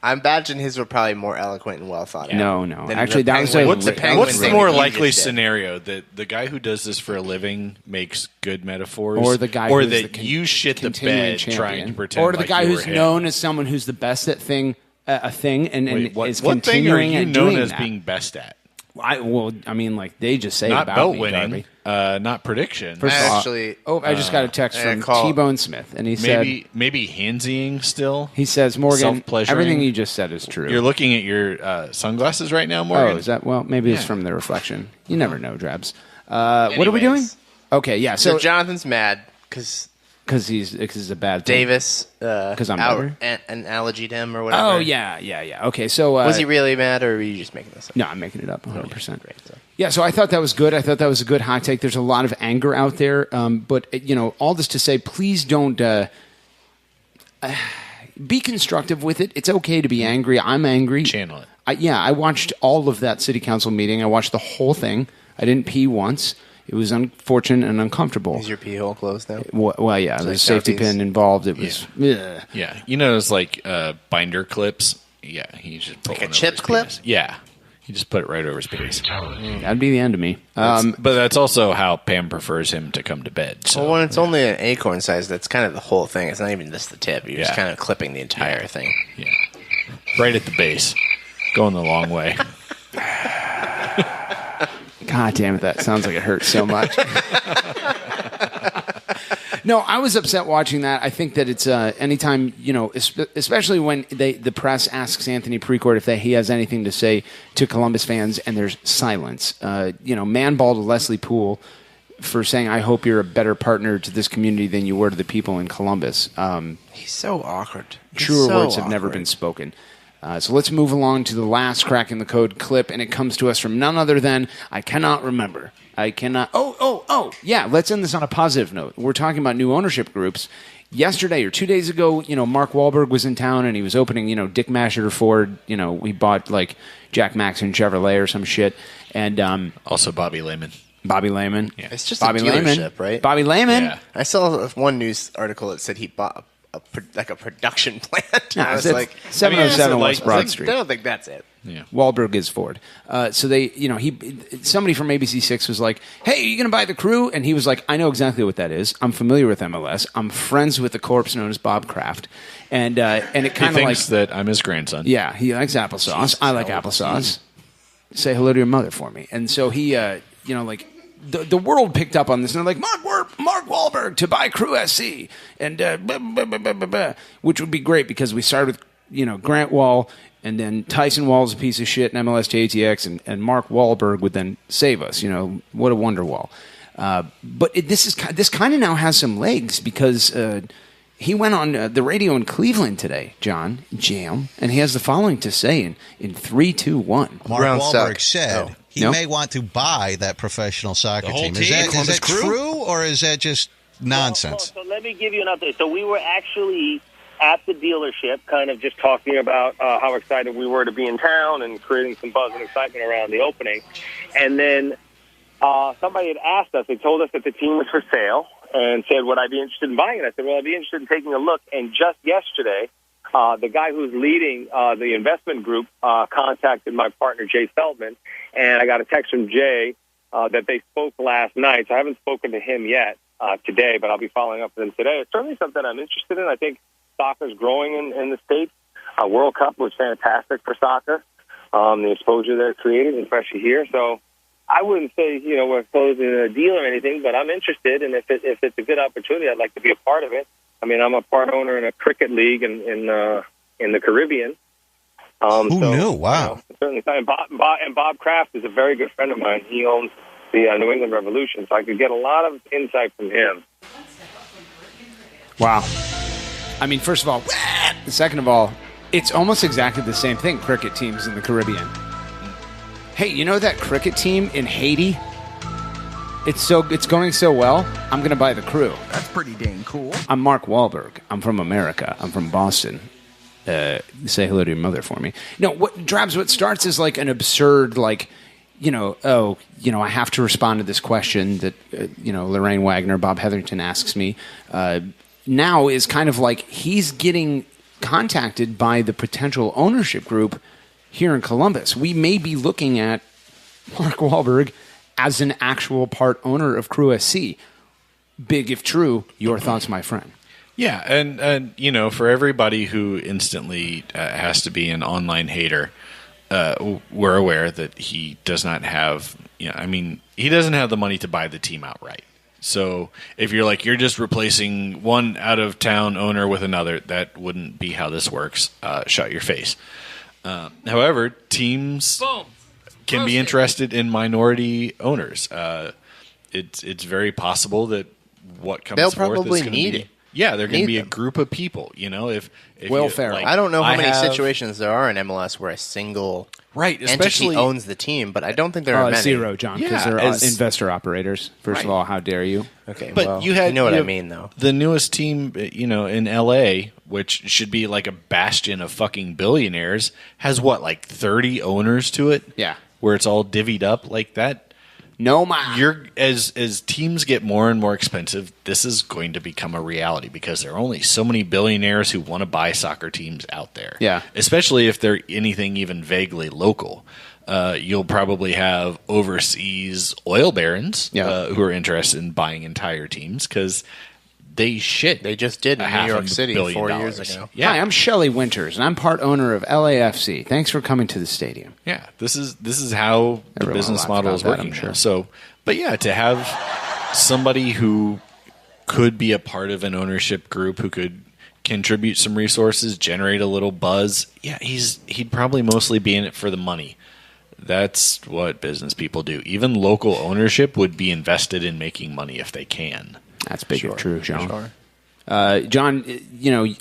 I imagine his were probably more eloquent and well thought out. No. than Actually, the that was Penguin- a- the Penguin What's the thing more that you likely just did. scenario? That the guy who does this for a living makes good metaphors? Or the guy or who's that the you shit the continuing bed champion. trying to pretend or the like guy you who's were him? known as someone who's the best at a thing and Wait, what, is what thing are continuing you and known doing as that. being best at? They just say Not about belt me, winning, Darby. not prediction. First of all, I just got a text from T-Bone Smith, and he said maybe handsying still. He says, Morgan, Self-pleasuring? everything you just said is true. You're looking at your sunglasses right now, Morgan. Oh, is that? Well, maybe it's from the reflection. You never know, Drabs. What are we doing? Okay, yeah. So Jonathan's mad because he's a bad thing. Davis because I'm better. Analogied him or whatever. Oh yeah. Okay, so was he really mad or were you just making this up? No, I'm making it up 100%. Great. Yeah, so I thought that was good. I thought that was a good hot take. There's a lot of anger out there, but all this to say, please don't be constructive with it. It's okay to be angry. I'm angry. Channel it. I watched all of that city council meeting. I watched the whole thing. I didn't pee once. It was unfortunate and uncomfortable. Is your pee hole closed now? Well, yeah. There's a safety pin involved. It was... Yeah. It's like binder clips. Yeah, he just put like a one chip over his clip? penis. Yeah. He just put it right over his penis. That'd be the end of me. But that's also how Pam prefers him to come to bed. So. Well, when it's only an acorn size, that's kind of the whole thing. It's not even just the tip. You're just kind of clipping the entire thing. Yeah. Right at the base. Going the long way. God damn it, that sounds like it hurts so much. No, I was upset watching that. I think that it's anytime, especially when the press asks Anthony Precourt if he has anything to say to Columbus fans and there's silence. Man-ball to Leslie Poole for saying, I hope you're a better partner to this community than you were to the people in Columbus. He's so awkward. Truer words have never been spoken. So let's move along to the last Cracking the Code clip, and it comes to us from none other than I cannot remember. Yeah, let's end this on a positive note. We're talking about new ownership groups. Yesterday or 2 days ago, Mark Wahlberg was in town, and he was opening, Dick Masheter Ford. We bought, like, Jack Maxon Chevrolet or some shit. And also Bobby Lehman. Bobby Lehman. Yeah. It's just Bobby a dealership, Lehman. right? Bobby Lehman. Yeah. I saw one news article that said he bought a production plant. No, I was it's like, 707 West Broad I Street. don't think that's it. Yeah. Wahlberg is Ford. So they, somebody from ABC6 was like, "Hey, are you going to buy the Crew?" And he was like, "I know exactly what that is. I'm familiar with MLS. I'm friends with the corpse known as Bob Kraft." And it kind of He like thinks that I'm his grandson. Yeah, he likes applesauce. I like applesauce. Say hello to your mother for me. And so he, the world picked up on this, and they're like, Mark Wahlberg to buy Crew SC, and which would be great because we started with Grant Wall, and then Tyson Wall's a piece of shit in MLS to ATX, and Mark Wahlberg would then save us. What a wonder wall. But this kind of now has some legs because he went on the radio in Cleveland today, John Jam, and he has the following to say in 3, 2, 1. Mark Wahlberg said he No? may want to buy that professional soccer The whole team. Is team? that Columbus Crew? true, or is that just nonsense? So let me give you an update. So we were actually at the dealership kind of just talking about how excited we were to be in town and creating some buzz and excitement around the opening. And then somebody had asked us, they told us that the team was for sale and said, would I be interested in buying it? I said, well, I'd be interested in taking a look. And just yesterday, the guy who's leading the investment group contacted my partner, Jay Feldman, and I got a text from Jay that they spoke last night. So I haven't spoken to him yet today, but I'll be following up with him today. It's certainly something I'm interested in. I think soccer's growing in the States. World Cup was fantastic for soccer, the exposure that it created, especially here. So I wouldn't say, we're closing a deal or anything, but I'm interested, and if it's a good opportunity, I'd like to be a part of it. I mean, I'm a part owner in a cricket league in the Caribbean. Who knew? Wow. Certainly. And Bob Kraft is a very good friend of mine. He owns the New England Revolution, so I could get a lot of insight from him. Wow. I mean, first of all, second of all, it's almost exactly the same thing, cricket teams in the Caribbean. Hey, you know that cricket team in Haiti? It's going so well, I'm going to buy the Crew. That's pretty dang cool. I'm Mark Wahlberg. I'm from America. I'm from Boston. Say hello to your mother for me. No, what starts is like an absurd, I have to respond to this question that, Lorraine Wagner, Bob Hetherington asks me. Now is kind of like he's getting contacted by the potential ownership group here in Columbus. We may be looking at Mark Wahlberg as an actual part owner of Crew SC. Big if true. Your thoughts, my friend? Yeah, and for everybody who instantly has to be an online hater, we're aware that he does not have, he doesn't have the money to buy the team outright. So if you're like, you're just replacing one out-of-town owner with another, that wouldn't be how this works. Shut your face. However, teams can be interested in minority owners. It's very possible that what comes They'll forth probably is going to need be... it. Yeah, they're going to be them. a group of people. If Will Ferrell. I don't know how many situations there are in MLS where a single especially entity owns the team, but I don't think there are many. Zero, John, because they're investor operators. First of all, how dare you? Okay, but well, you know what I mean, though. The newest team, in LA, which should be like a bastion of fucking billionaires, has 30 owners to it? Yeah. Where it's all divvied up like that. No, ma. As teams get more and more expensive, this is going to become a reality because there are only so many billionaires who want to buy soccer teams out there. Yeah. Especially if they're anything even vaguely local. You'll probably have overseas oil barons who are interested in buying entire teams because they just did in New York City 4 years ago. Yeah. Hi, I'm Shelley Winters, and I'm part owner of LAFC. Thanks for coming to the stadium. Yeah, this is how the business model is working. Sure. So, but yeah, to have somebody who could be a part of an ownership group who could contribute some resources, generate a little buzz. Yeah, he'd probably mostly be in it for the money. That's what business people do. Even local ownership would be invested in making money if they can. That's big and true, John. Sure. John,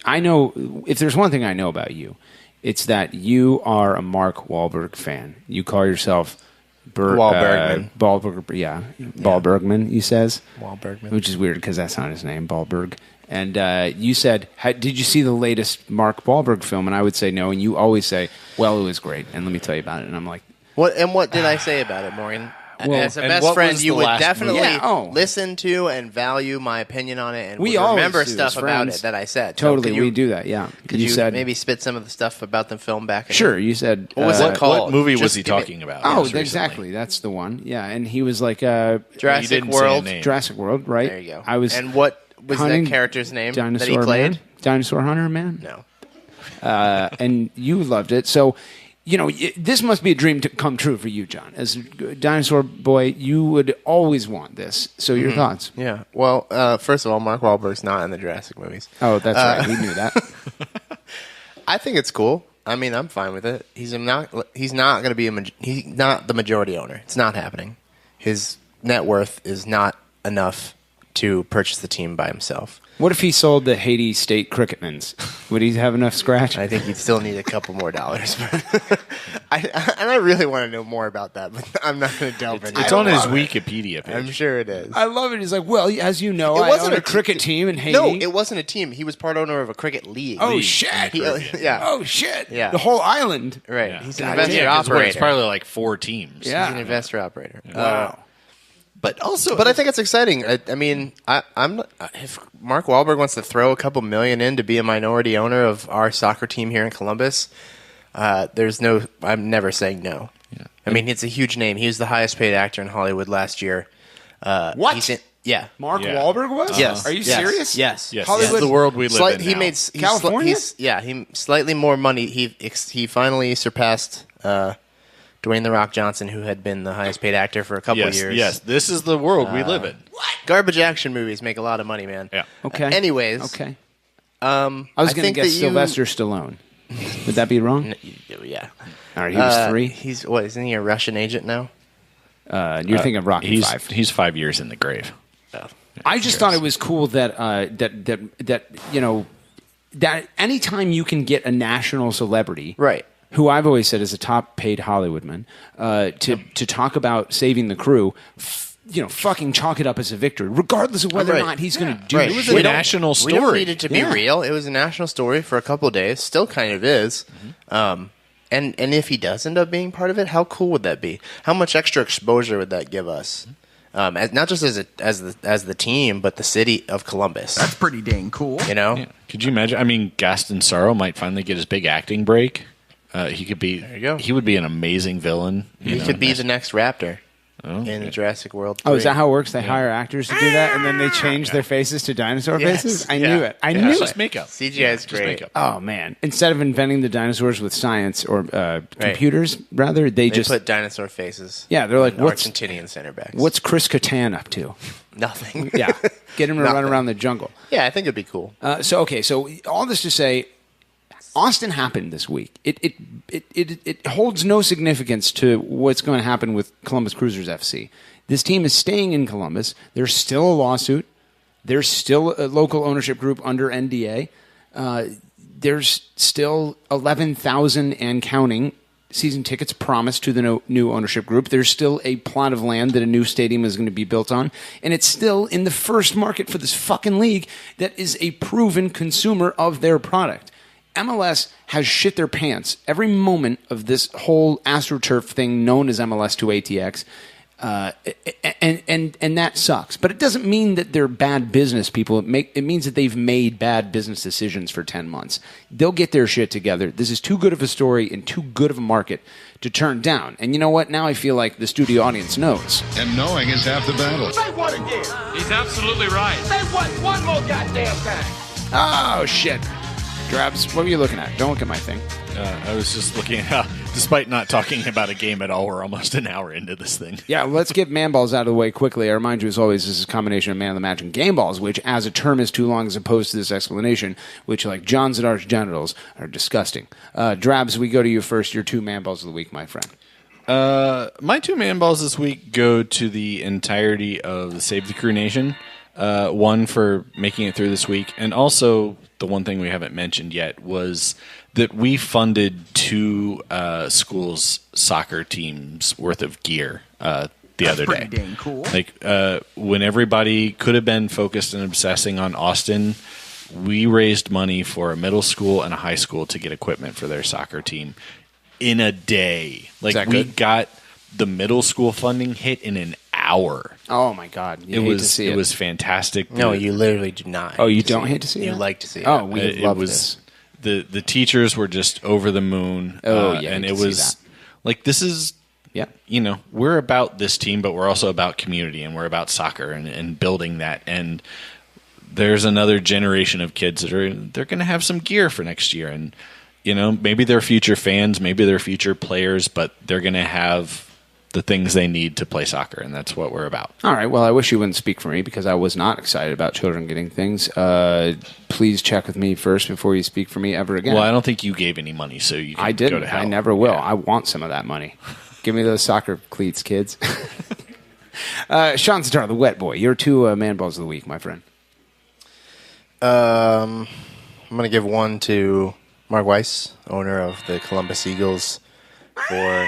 I know if there's one thing I know about you, it's that you are a Mark Wahlberg fan. You call yourself Wahlbergman. Wahlbergman, he says. Wahlbergman. Which is weird because that's not his name, Wahlberg. And you said, did you see the latest Mark Wahlberg film? And I would say no. And you always say, well, it was great. And let me tell you about it. And I'm like, What did I say about it, Morgan? Well, as a and best what friend, was you the would last definitely movie? Yeah, oh. listen to and value my opinion on it, and We would always remember do stuff as about friends. it that I said. So Totally, could you- we do that. Yeah. Could you said maybe spit some of the stuff about the film back? Sure. You said What was it called? What movie was Just he give me- talking about? Oh, most exactly. That's the one. Yeah, and he was like Jurassic didn't say a World. name. Jurassic World, right? There you go. I was. And what was hunting that character's name Dinosaur that he played? Man? Dinosaur Hunter Man. No. And you loved it. So, this must be a dream to come true for you, John. As a dinosaur boy, you would always want this. So, your thoughts? Yeah. Well, first of all, Mark Wahlberg's not in the Jurassic movies. Oh, that's right. We knew that. I think it's cool. I mean, I'm fine with it. He's not going to be he's not the majority owner. It's not happening. His net worth is not enough to purchase the team by himself. What if he sold the Haiti State Cricketmans? Would he have enough scratch? I think he'd still need a couple more dollars. I really want to know more about that, but I'm not going to delve into it. It's on his Wikipedia page. I'm sure it is. I love it. He's like, well, as you know, I own a cricket team in Haiti. No, it wasn't a team. He was part owner of a cricket league. Oh, shit. Yeah. Oh, shit. Yeah. The whole island. Right. Yeah. He's an God investor damn. operator. It's probably like 4 teams. Yeah. He's an investor operator. Wow. But I think it's exciting. I mean, if Mark Wahlberg wants to throw a couple million in to be a minority owner of our soccer team here in Columbus, I'm never saying no. Yeah. I mean, it's a huge name. He was the highest paid actor in Hollywood last year. What? Yeah. Mark Yeah. Wahlberg was? Yes. Are you Yes. serious? Yes. Yes, Hollywood- this is the world we live in He now. made California? he slightly more money. He finally surpassed Dwayne "The Rock" Johnson, who had been the highest paid actor for a couple of years. Yes, this is the world we live in. Garbage action movies make a lot of money, man. Yeah. Okay. Anyways, Okay. I I was going to think guess that Sylvester Stallone. Would that be wrong? Yeah. All right, he was 3. Isn't he a Russian agent now? You're thinking of Rocky 5. He's 5 years in the grave. Oh. I just thought it was cool that that anytime you can get a national celebrity, Right. who I've always said is a top paid Hollywoodman, to talk about saving the crew, fucking chalk it up as a victory, regardless of whether or not he's going to do Right. it. It was a national story. We don't need it to be Yeah. real. It was a national story for a couple of days. Still kind of is. And if he does end up being part of it, how cool would that be? How much extra exposure would that give us? Not just as the team, but the city of Columbus. That's pretty dang cool. Yeah. Could you imagine? I mean, Gaston Sorrow might finally get his big acting break. He could be. There you go. He would be an amazing villain. He could be the next Raptor in Jurassic World 3. Oh, is that how it works? They hire actors to do that, and then they change their faces to dinosaur Yes. faces? I Yeah. knew it. I Yeah, knew it's it. just makeup. CGI is great. makeup. Oh, man. Instead of inventing the dinosaurs with science or computers, rather, they They just... put dinosaur faces. Yeah, they're like, on what's Argentinian center backs? What's Chris Kattan up to? Nothing. Yeah. Get him to run Nothing. around the jungle. Yeah, I think it'd be cool. So all this to say, Austin happened this week. It holds no significance to what's going to happen with Columbus Cruisers FC. This team is staying in Columbus. There's still a lawsuit. There's still a local ownership group under NDA. There's still 11,000 and counting season tickets promised to the new ownership group. There's still a plot of land that a new stadium is going to be built on. And it's still in the first market for this fucking league that is a proven consumer of their product. MLS has shit their pants every moment of this whole AstroTurf thing known as MLS to ATX. And that sucks. But it doesn't mean that they're bad business people. It means that they've made bad business decisions for 10 months. They'll get their shit together. This is too good of a story and too good of a market to turn down. And you know what? Now I feel like the studio audience knows. And knowing is half the battle. Say what again? He's absolutely right. Say what one more goddamn time. Oh, shit. Drabs, what were you looking at? Don't look at my thing. I was just looking at despite not talking about a game at all, we're almost an hour into this thing. Yeah, let's get man balls out of the way quickly. I remind you, as always, this is a combination of man of the match and game balls, which, as a term, is too long as opposed to this explanation, which, like John Zadar's genitals, are disgusting. Drabs, we go to you first. Your 2 man balls of the week, my friend. My 2 man balls this week go to the entirety of the Save the Crew Nation. One for making it through this week, and also the one thing we haven't mentioned yet was that we funded 2 schools' soccer teams worth of gear the other day. Pretty dang cool. Like when everybody could have been focused and obsessing on Austin, we raised money for a middle school and a high school to get equipment for their soccer team. in a day. Like, that we good? got the middle school funding hit in an hour. Oh my God! It was fantastic. No, you literally do not. Oh, you don't hate to see it? You like to see it. Oh, we love was this. the teachers were just over the moon. Oh, yeah, and you it can was see like, this is, yeah, you know, we're about this team, but we're also about community, and we're about soccer and building that. And there's another generation of kids that they're going to have some gear for next year, and you know, maybe they're future fans, maybe they're future players, but they're going to have the things they need to play soccer, and that's what we're about. All right. Well, I wish you wouldn't speak for me because I was not excited about children getting things. Please check with me first before you speak for me ever again. Well, I don't think you gave any money, so you can I didn't. go to hell. I never will. I want some of that money. Give me those soccer cleats, kids. Sean Sitar, the wet boy. Your two man balls of the week, my friend. I'm going to give one to Mark Weiss, owner of the Columbus Eagles, for...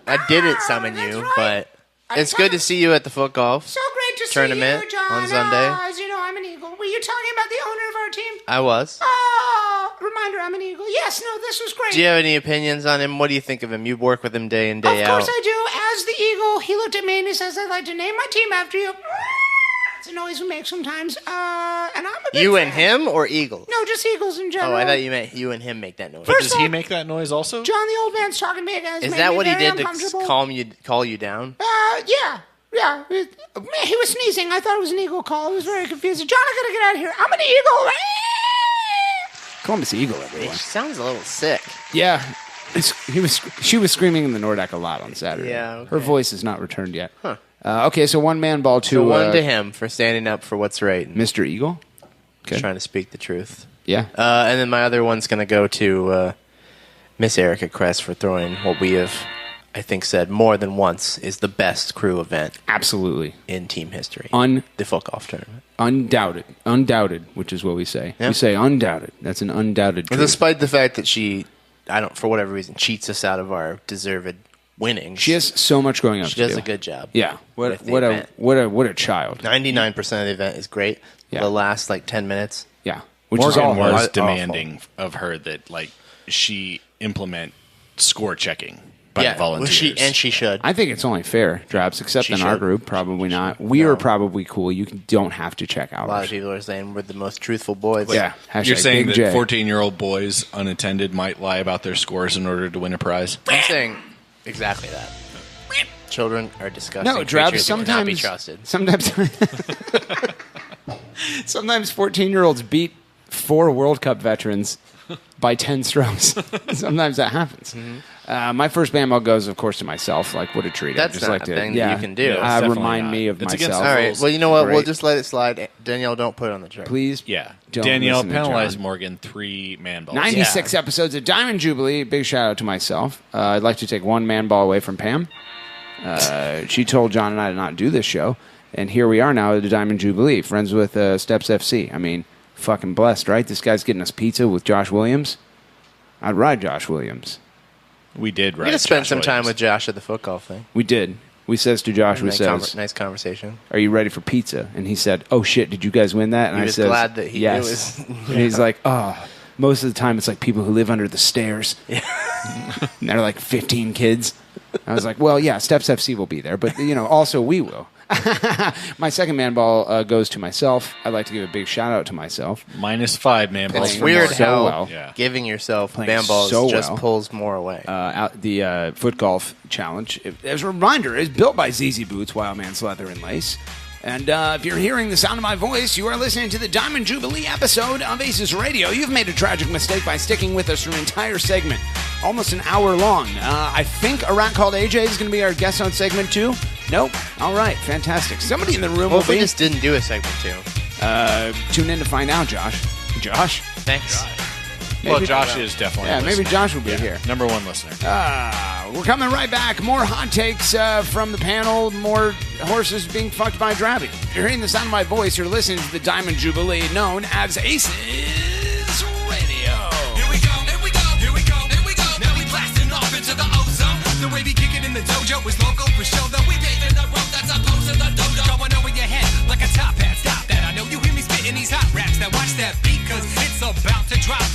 I didn't summon you, but it's good to see you at the foot golf tournament see you, John. on Sunday. As you know, I'm an Eagle. Were you talking about the owner of our team? I was. Reminder, I'm an Eagle. Yes, no, this was great. Do you have any opinions on him? What do you think of him? You work with him day in, day out. Of course I do. As the Eagle, he looked at me and he says, I'd like to name my team after you. It's a noise we make sometimes. And I'm a big You fan. and him or Eagles? No, just Eagles in general. Oh, I thought you meant you and him make that noise. But does he make that noise also? John, the old man's talking to me again. Is that what he did to call you down? Yeah. Yeah. He was sneezing. I thought it was an Eagle call. I was very confused. John, I gotta get out of here. I'm an Eagle. Columbus Eagle, everyone. She sounds a little sick. Yeah. She was screaming in the Nordeck a lot on Saturday. Yeah, okay. Her voice has not returned yet. Huh. Okay, so one man ball to... So one to him for standing up for what's right. Mr. Eagle? Okay. Trying to speak the truth. Yeah. And then my other one's going to go to Miss Erica Kress for throwing what we have, I think, said more than once is the best crew event. Absolutely. In team history. The foot golf tournament. Undoubted, which is what we say. Yep. We say undoubted. That's an undoubted truth. Despite the fact that she, for whatever reason, cheats us out of our deserved winnings. She has so much going on. She does a good job. Yeah. What a child. 99% of the event is great. Yeah. The last 10 minutes. Yeah. Morgan was demanding of her that she implement score checking by volunteers. She should. I think it's only fair, Drops, except in our group, probably not. We are probably cool. You don't have to check ours. A lot of people are saying we're the most truthful boys. Yeah. You're saying that 14-year-old boys unattended might lie about their scores in order to win a prize? I'm saying exactly that. Children are disgusting. No, Drabs, sometimes cannot be trusted. Sometimes 14-year-olds beat 4 World Cup veterans by 10 strokes. Sometimes that happens. Mm-hmm. My first band ball goes, of course, to myself. Like, what a treat. That's just not like a thing that you can do. Remind me of myself. All right. Well, you know what? We'll just let it slide. Danielle, don't put it on the chart. Please. Yeah. Don't Danielle, listen to penalize John. Morgan 3 man balls. 96 episodes of Diamond Jubilee. Big shout out to myself. I'd like to take 1 man ball away from Pam. She told John and I to not do this show. And here we are now at the Diamond Jubilee. Friends with Steps FC. I mean, fucking blessed, right? This guy's getting us pizza with Josh Williams. I'd ride Josh Williams. We did ride We just spent Josh some time Williams. with Josh at the foot golf thing. We did. We says to Josh, we says, nice conversation. "Are you ready for pizza?" And he said, "Oh shit, did you guys win that?" And He I was said, glad that he yes. it was. And he's like, "Oh, most of the time it's like people who live under the stairs." Yeah. And they're like 15 kids. I was like, "Well, yeah, Steps FC will be there, but also we will." My second man ball goes to myself. I'd like to give a big shout out to myself. -5 man balls. It's weird how well. giving yourself Playing band balls so just well. pulls more away. The foot golf challenge, as a reminder, is built by ZZ Boots, Wild Man's Leather and Lace. And if you're hearing the sound of my voice, you are listening to the Diamond Jubilee episode of ACES Radio. You've made a tragic mistake by sticking with us for an entire segment, almost an hour long. I think a rat called AJ is going to be our guest on segment 2. Nope. All right. Fantastic. Somebody in the room will if we be. just didn't do a segment 2. Tune in to find out, Josh. Josh? Thanks. Well, Josh is definitely Yeah, a maybe listener. Josh will be here. Number 1 listener. We're coming right back. More hot takes from the panel. More horses being fucked by Drabby. If you're hearing the sound of my voice, you're listening to the Diamond Jubilee, known as ACES Radio. Here we go, here we go, here we go, here we go. Now we blasting off into the ozone. The way we kick it in the dojo is local for show. Though we paving the road that's opposed to the dojo. Going over your head like a top hat. Stop that. I know you hear me spitting these hot raps. Now watch that beat, cause it's about to drop.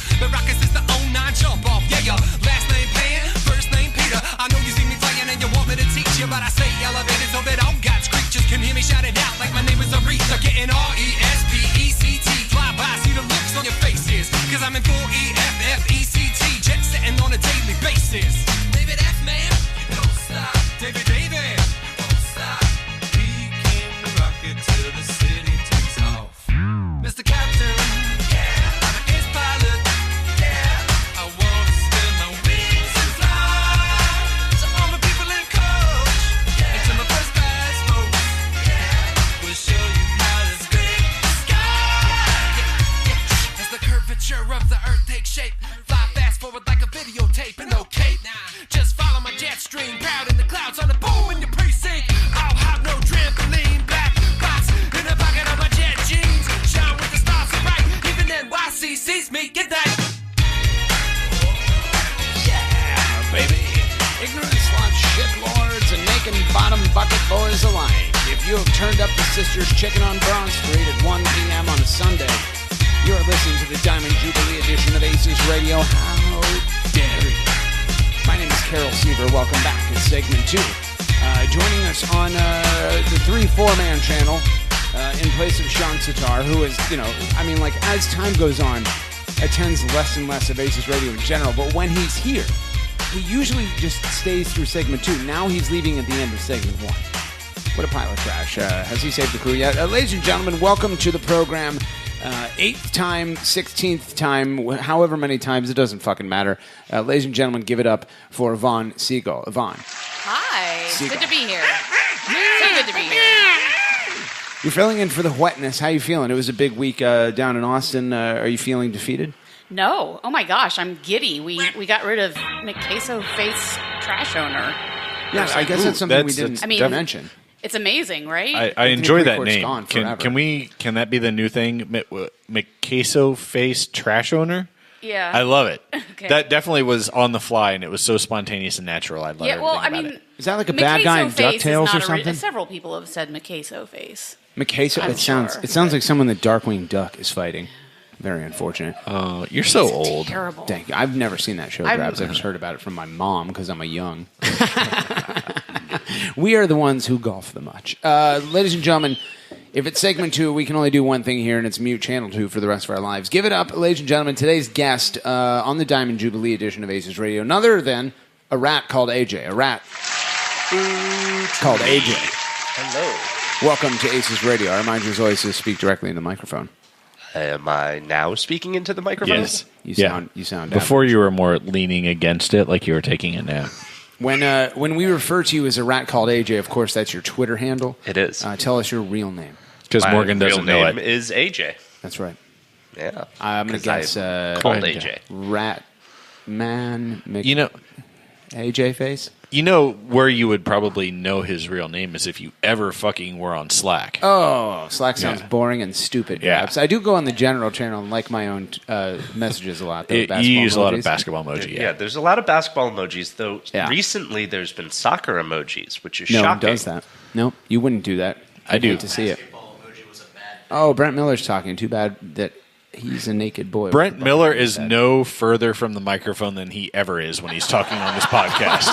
ignorant sluts, shitlords, and naked bottom bucket boys alike. If you have turned up the Sisters Chicken on Broad Street at 1 p.m. on a Sunday, you're listening to the Diamond Jubilee edition of ACES Radio. How dare you? My name is Carol Seaver. Welcome back to segment 2. Joining us on the 3-4-man channel in place of Sean Sitar, who is, as time goes on, attends less and less of ACES Radio in general. But when he's here, he usually just stays through segment 2. Now he's leaving at the end of segment 1. What a pilot crash. Has he saved the crew yet? Ladies and gentlemen, welcome to the program. 8th time, 16th time, however many times, it doesn't fucking matter. Ladies and gentlemen, give it up for Yvonne Siegel. Yvonne. Hi. Siegel. Good to be here. So good to be here. You're filling in for the wetness. How you feeling? It was a big week down in Austin. Are you feeling defeated? No. Oh my gosh, I'm giddy. We got rid of McCaso Face Trash Owner. Yeah, I guess that's something we didn't mention. It's amazing, right? I enjoy that Record's name. gone Can that be the new thing? McCaso Face Trash Owner? Yeah. I love it. Okay. That definitely was on the fly, and it was so spontaneous and natural. I love everything about it. Is that like a bad guy in DuckTales or something? Several people have said McCaso Face. McCaso? It sounds like someone that Darkwing Duck is fighting. Very unfortunate. Oh, you're so old. Terrible. Thank you. I've never seen that show, Grabs. I've just heard about it from my mom because I'm a young. We are the ones who golf the much. Ladies and gentlemen, if it's segment 2, we can only do one thing here, and it's mute channel 2 for the rest of our lives. Give it up, ladies and gentlemen. Today's guest on the Diamond Jubilee edition of ACES Radio, none other than a rat called AJ. A rat called AJ. Hello. Welcome to ACES Radio. I remind you, as always, to speak directly in the microphone. Am I now speaking into the microphone? Yes. You sound Before you were more leaning against it, like you were taking a nap. When we refer to you as a rat called AJ, of course, that's your Twitter handle. It is. Tell us your real name. Because Morgan doesn't know it. My real name is AJ. That's right. Yeah. I'm going to guess called AJ. Rat Man AJ face? You know where you would probably know his real name is if you ever fucking were on Slack. Oh, Slack sounds boring and stupid. Yeah. Perhaps. I do go on the general channel and like my own messages a lot. You use a lot of basketball emojis. Yeah, there's a lot of basketball emojis, though recently there's been soccer emojis, which is shocking. No one does that. No, you wouldn't do that. I do. Hate to see it. Oh, Brent Miller's talking. Too bad that he's a naked boy. Brent Miller is no further from the microphone than he ever is when he's talking on this podcast.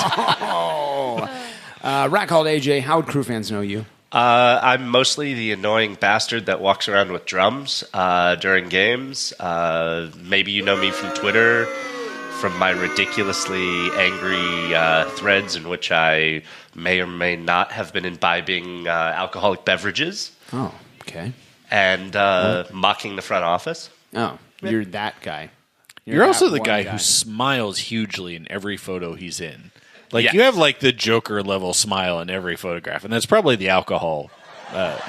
Rat called AJ. How would crew fans know you? I'm mostly the annoying bastard that walks around with drums during games. Maybe you know me from Twitter, from my ridiculously angry threads in which I may or may not have been imbibing alcoholic beverages. Oh, okay. And mocking the front office. Oh, you're that guy. You're also the guy who smiles hugely in every photo he's in. Like, you have, like, the Joker level smile in every photograph, and that's probably the alcohol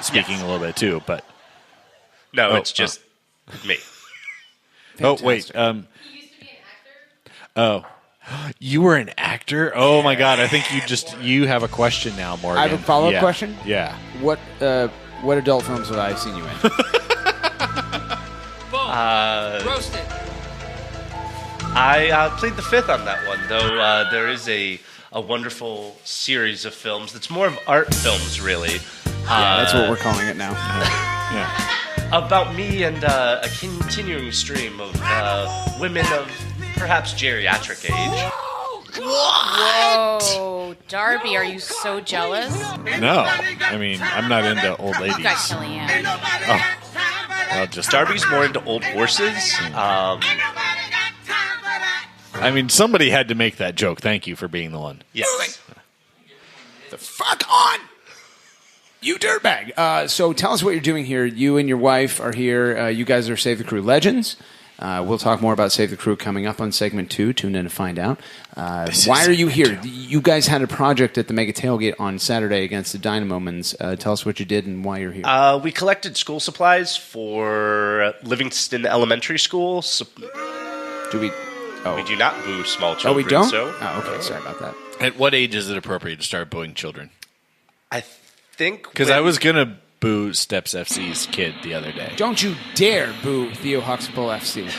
speaking a little bit, too, but... No, it's just me. Oh, wait. Oh. You were an actor? Oh, my God. I think you have a question now, Morgan. I have a follow-up question? Yeah. What adult films have I seen you in? Boom. Roasted. I plead the fifth on that one, though there is a wonderful series of films that's more of art films, really. Yeah, that's what we're calling it now. Yeah. About me and a continuing stream of women of perhaps geriatric age. Whoa, Darby, are you so jealous? No. I mean, I'm not into old ladies. You got Kellyanne. Oh. Well, just Darby's more into old horses. I mean, somebody had to make that joke. Thank you for being the one. Yes. The fuck on! You dirtbag. So tell us what you're doing here. You and your wife are here. You guys are Save the Crew legends. We'll talk more about Save the Crew coming up on segment 2. Tune in to find out. Why are you here? You guys had a project at the Mega Tailgate on Saturday against the Dynamomans. Tell us what you did and why you're here. We collected school supplies for Livingston Elementary School. We do not boo small children. Oh, we don't? So. Oh, okay. Sorry about that. At what age is it appropriate to start booing children? I think... Because I was going to boo Steps FC's kid the other day. Don't you dare boo Theo Huxtable FC.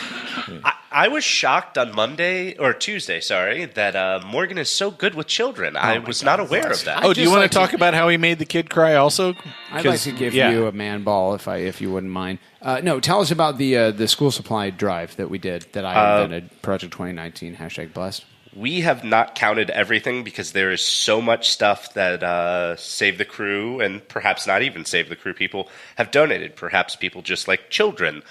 I was shocked on Monday or Tuesday, that Morgan is so good with children. I was not aware of that. Oh, do you want to talk about how he made the kid cry also? I'd like to give you a man ball if you wouldn't mind. No, tell us about the school supply drive that we did that I invented, Project 2019, #blessed. We have not counted everything because there is so much stuff that Save the Crew and perhaps not even Save the Crew people have donated. Perhaps people just like children.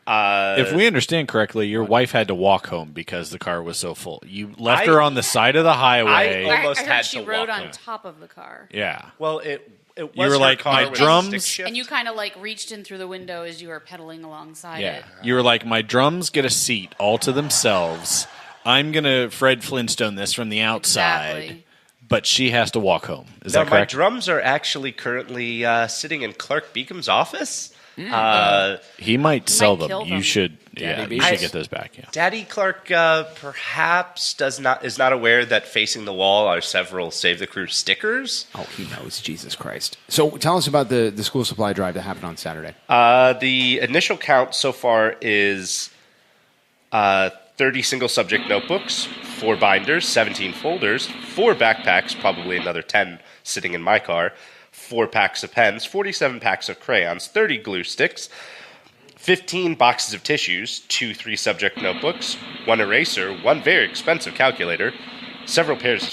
If we understand correctly, your wife had to walk home because the car was so full. You left her on the side of the highway. I almost I heard had she to rode walk on home. top of the car. Yeah. Well, it was You were her like, car my with a drums- stick shift. And you kind of like reached in through the window as you were pedaling alongside Yeah. it. You were like, my drums get a seat all to themselves. I'm going to Fred Flintstone this from the outside. Exactly. But she has to walk home. Is Now, that correct? my drums are actually currently sitting in Clark Beacom's office. He might sell might kill them. You them. should, you should get those back. Yeah. Daddy Clark perhaps is not aware that facing the wall are several Save the Crew stickers. Oh, he knows. Jesus Christ. So tell us about the school supply drive that happened on Saturday. The initial count so far is 30 single-subject notebooks, 4 binders, 17 folders, 4 backpacks, probably another 10 sitting in my car, 4 packs of pens, 47 packs of crayons, 30 glue sticks, 15 boxes of tissues, 2 3-subject notebooks, 1 eraser, 1 very expensive calculator, several pairs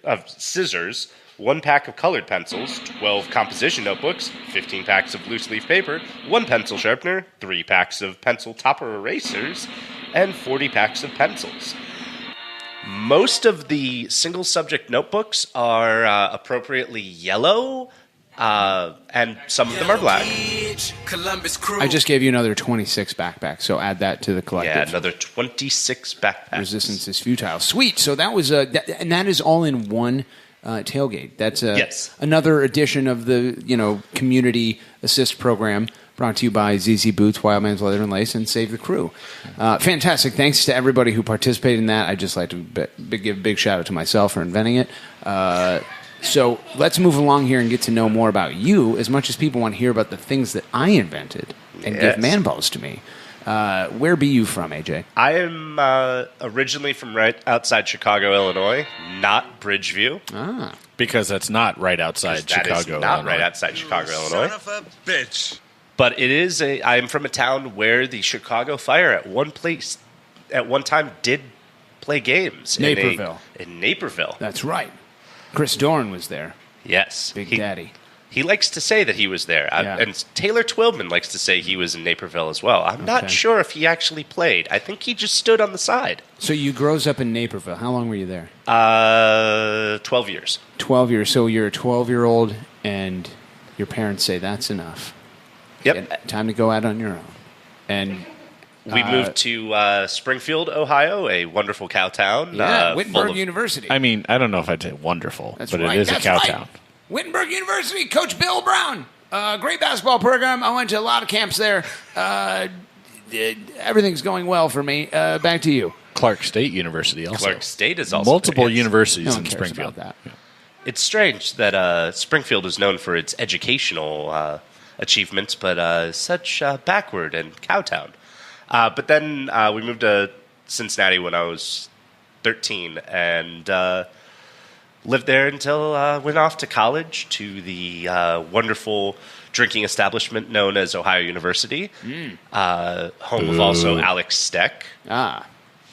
of scissors, 1 pack of colored pencils, 12 composition notebooks, 15 packs of loose-leaf paper, 1 pencil sharpener, 3 packs of pencil topper erasers, and 40 packs of pencils. Most of the single-subject notebooks are appropriately yellow, and some of them are black. I just gave you another 26 backpacks, so add that to the collective. Yeah, another 26 backpacks. Resistance is futile. Sweet. So that was and that is all in one tailgate. That's Yes. another edition of the community assist program brought to you by ZZ Boots, Wildman's Leather and Lace, and Save the Crew. Fantastic. Thanks to everybody who participated in that. I'd just like to give a big shout out to myself for inventing it. So let's move along here and get to know more about you, as much as people want to hear about the things that I invented and give man balls to me. Where be you from, AJ? I am originally from right outside Chicago, Illinois, not Bridgeview. Because that's not right outside Chicago, That is not Illinois. right outside Chicago, Illinois. Son of a bitch. But it is I am from a town where the Chicago Fire at one time did play games. Naperville. In Naperville. That's right. Chris Dorn was there. Yes. Big Daddy. He likes to say that he was there. Yeah. And Taylor Twilman likes to say he was in Naperville as well. I'm not sure if he actually played. I think he just stood on the side. So you grows up in Naperville. How long were you there? 12 years. 12 years. So you're a 12-year-old, and your parents say that's enough. Yep. Time to go out on your own. And we moved to Springfield, Ohio, a wonderful cow town. Wittenberg University. I mean, I don't know if I'd say wonderful, That's but right. it is That's a cow right. town. Wittenberg University, Coach Bill Brown. Great basketball program. I went to a lot of camps there. Everything's going well for me. Back to you. Clark State University also. Clark State is also multiple yes. universities No one in cares Springfield. about that. It's strange that Springfield is known for its educational achievements, but such backward and cowtown. But then we moved to Cincinnati when I was 13 and lived there until went off to college to the wonderful drinking establishment known as Ohio University, home of also Alex Steck.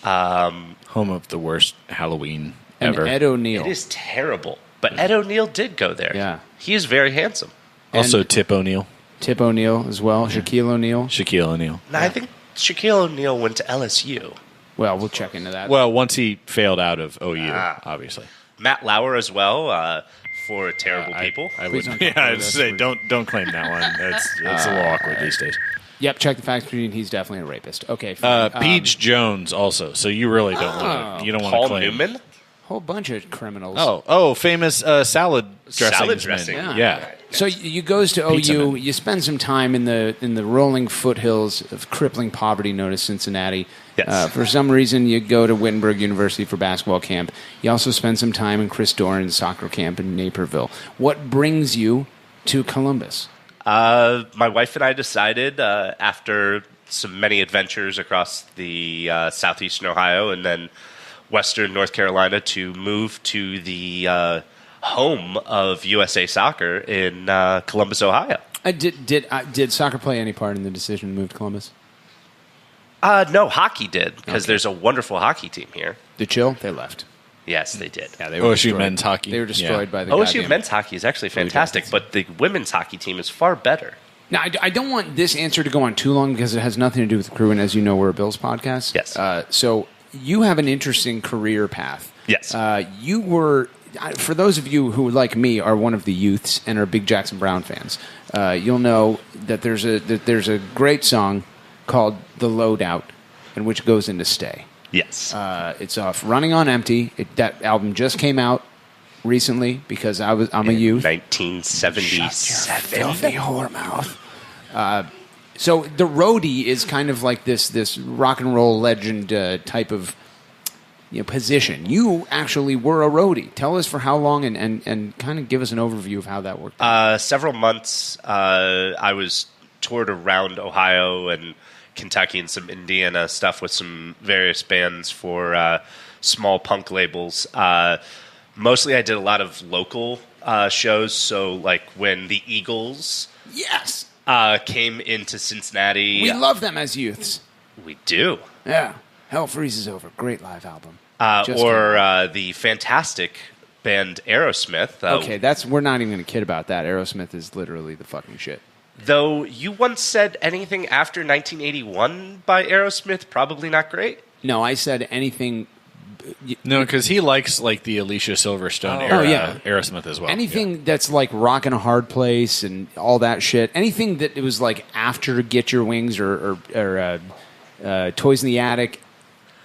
Home of the worst Halloween And ever. Ed O'Neill. It is terrible. But Ed O'Neill did go there. Yeah. He is very handsome. Also And Tip O'Neill. Tip O'Neill as well. Shaquille O'Neal. Shaquille O'Neal. Now, I think Shaquille O'Neal went to LSU. Well, we'll check into that. Well, once he failed out of OU, obviously. Matt Lauer as well, for terrible people. I Please would. don't Yeah, talk about I'd this. say don't claim that one. It's a little awkward these days. Yep, check the facts machine. He's definitely a rapist. Okay. fine. Peach Jones also. So you really don't want to. You don't want to Paul claim. Newman? Whole bunch of criminals. Famous salad dressing. Salad dressing. Yeah. So you goes to Pizza OU. Man. You spend some time in the rolling foothills of crippling poverty known as Cincinnati. Yes. For some reason, you go to Wittenberg University for basketball camp. You also spend some time in Chris Doran's soccer camp in Naperville. What brings you to Columbus? My wife and I decided after some many adventures across the southeastern Ohio and then western North Carolina to move to the home of USA Soccer in Columbus, Ohio. Did soccer play any part in the decision to move to Columbus? No, hockey did, because there's a wonderful hockey team here. The Chill? They left. Yes, they did. Yeah, they were OSU men's hockey. They were destroyed by the OSU goddamn men's hockey is actually fantastic, but the women's hockey team is far better. Now, I don't want this answer to go on too long because it has nothing to do with the crew, and as you know, we're a Bills podcast. Yes. So you have an interesting career path. Yes. You were, for those of you who, like me, are one of the youths and are big Jackson Brown fans, you'll know that there's a great song called "The Loadout," in which goes into "Stay." Yes. It's off "Running on Empty." That album just came out recently because I'm a youth. 1977. Filthy whore mouth. So the roadie is kind of like this rock and roll legend type of position. You actually were a roadie. Tell us for how long and kind of give us an overview of how that worked. Several months. I was toured around Ohio and Kentucky and some Indiana stuff with some various bands for small punk labels. Mostly I did a lot of local shows. So like when the Eagles came into Cincinnati. We love them as youths. We do. Yeah. Hell Freezes Over. Great live album. The fantastic band Aerosmith. Okay, we're not even going to kid about that. Aerosmith is literally the fucking shit. Though you once said anything after 1981 by Aerosmith, probably not great. No, I said anything. No, because he likes like the Alicia Silverstone era Aerosmith as well. Anything that's like Rockin' a Hard Place and all that shit. Anything that it was like after Get Your Wings or Toys in the Attic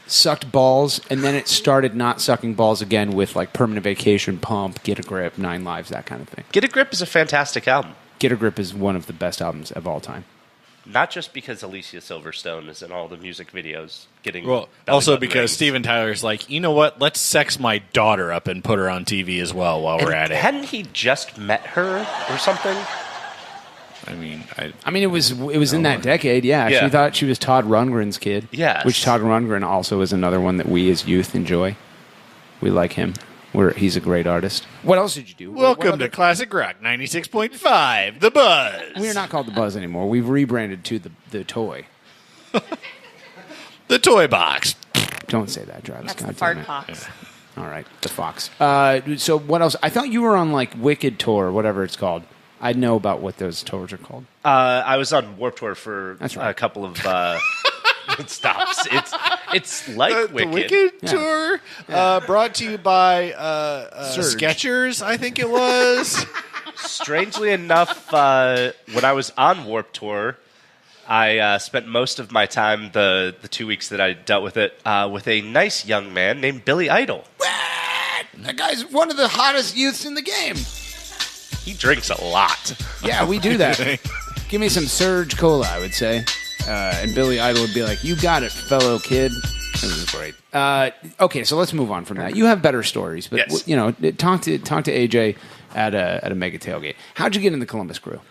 sucked balls, and then it started not sucking balls again with like Permanent Vacation, Pump, Get a Grip, Nine Lives, that kind of thing. Get a Grip is a fantastic album. Get a Grip is one of the best albums of all time. Not just because Alicia Silverstone is in all the music videos also because Steven Tyler's like, you know what? Let's sex my daughter up and put her on TV as well while we're at it. Hadn't he just met her or something? I mean, it was in that decade. Yeah, she thought she was Todd Rundgren's kid. Yes. Which Todd Rundgren also is another one that we as youth enjoy. We like him. He's a great artist. What else did you do? Welcome to Classic Rock 96.5, The Buzz. We're not called The Buzz anymore. We've rebranded to the Toy. The Toy Box. Don't say that, Travis. That's the fart box. Yeah. All right, the Fox. So what else? I thought you were on like Wicked Tour, whatever it's called. I know about what those tours are called. I was on Warped Tour for a couple of stops. It's like Wicked. The Wicked Tour, brought to you by Skechers, I think it was. Strangely enough, when I was on Warped Tour, I spent most of my time, the 2 weeks that I dealt with it, with a nice young man named Billy Idol. That guy's one of the hottest youths in the game. He drinks a lot. Yeah, we do that. Give me some Surge Cola, I would say. And Billy Idol would be like, you got it, fellow kid. This is great. Okay, so let's move on from that. You have better stories, but yes. Talk to AJ at a mega tailgate. How'd you get in the Columbus Crew?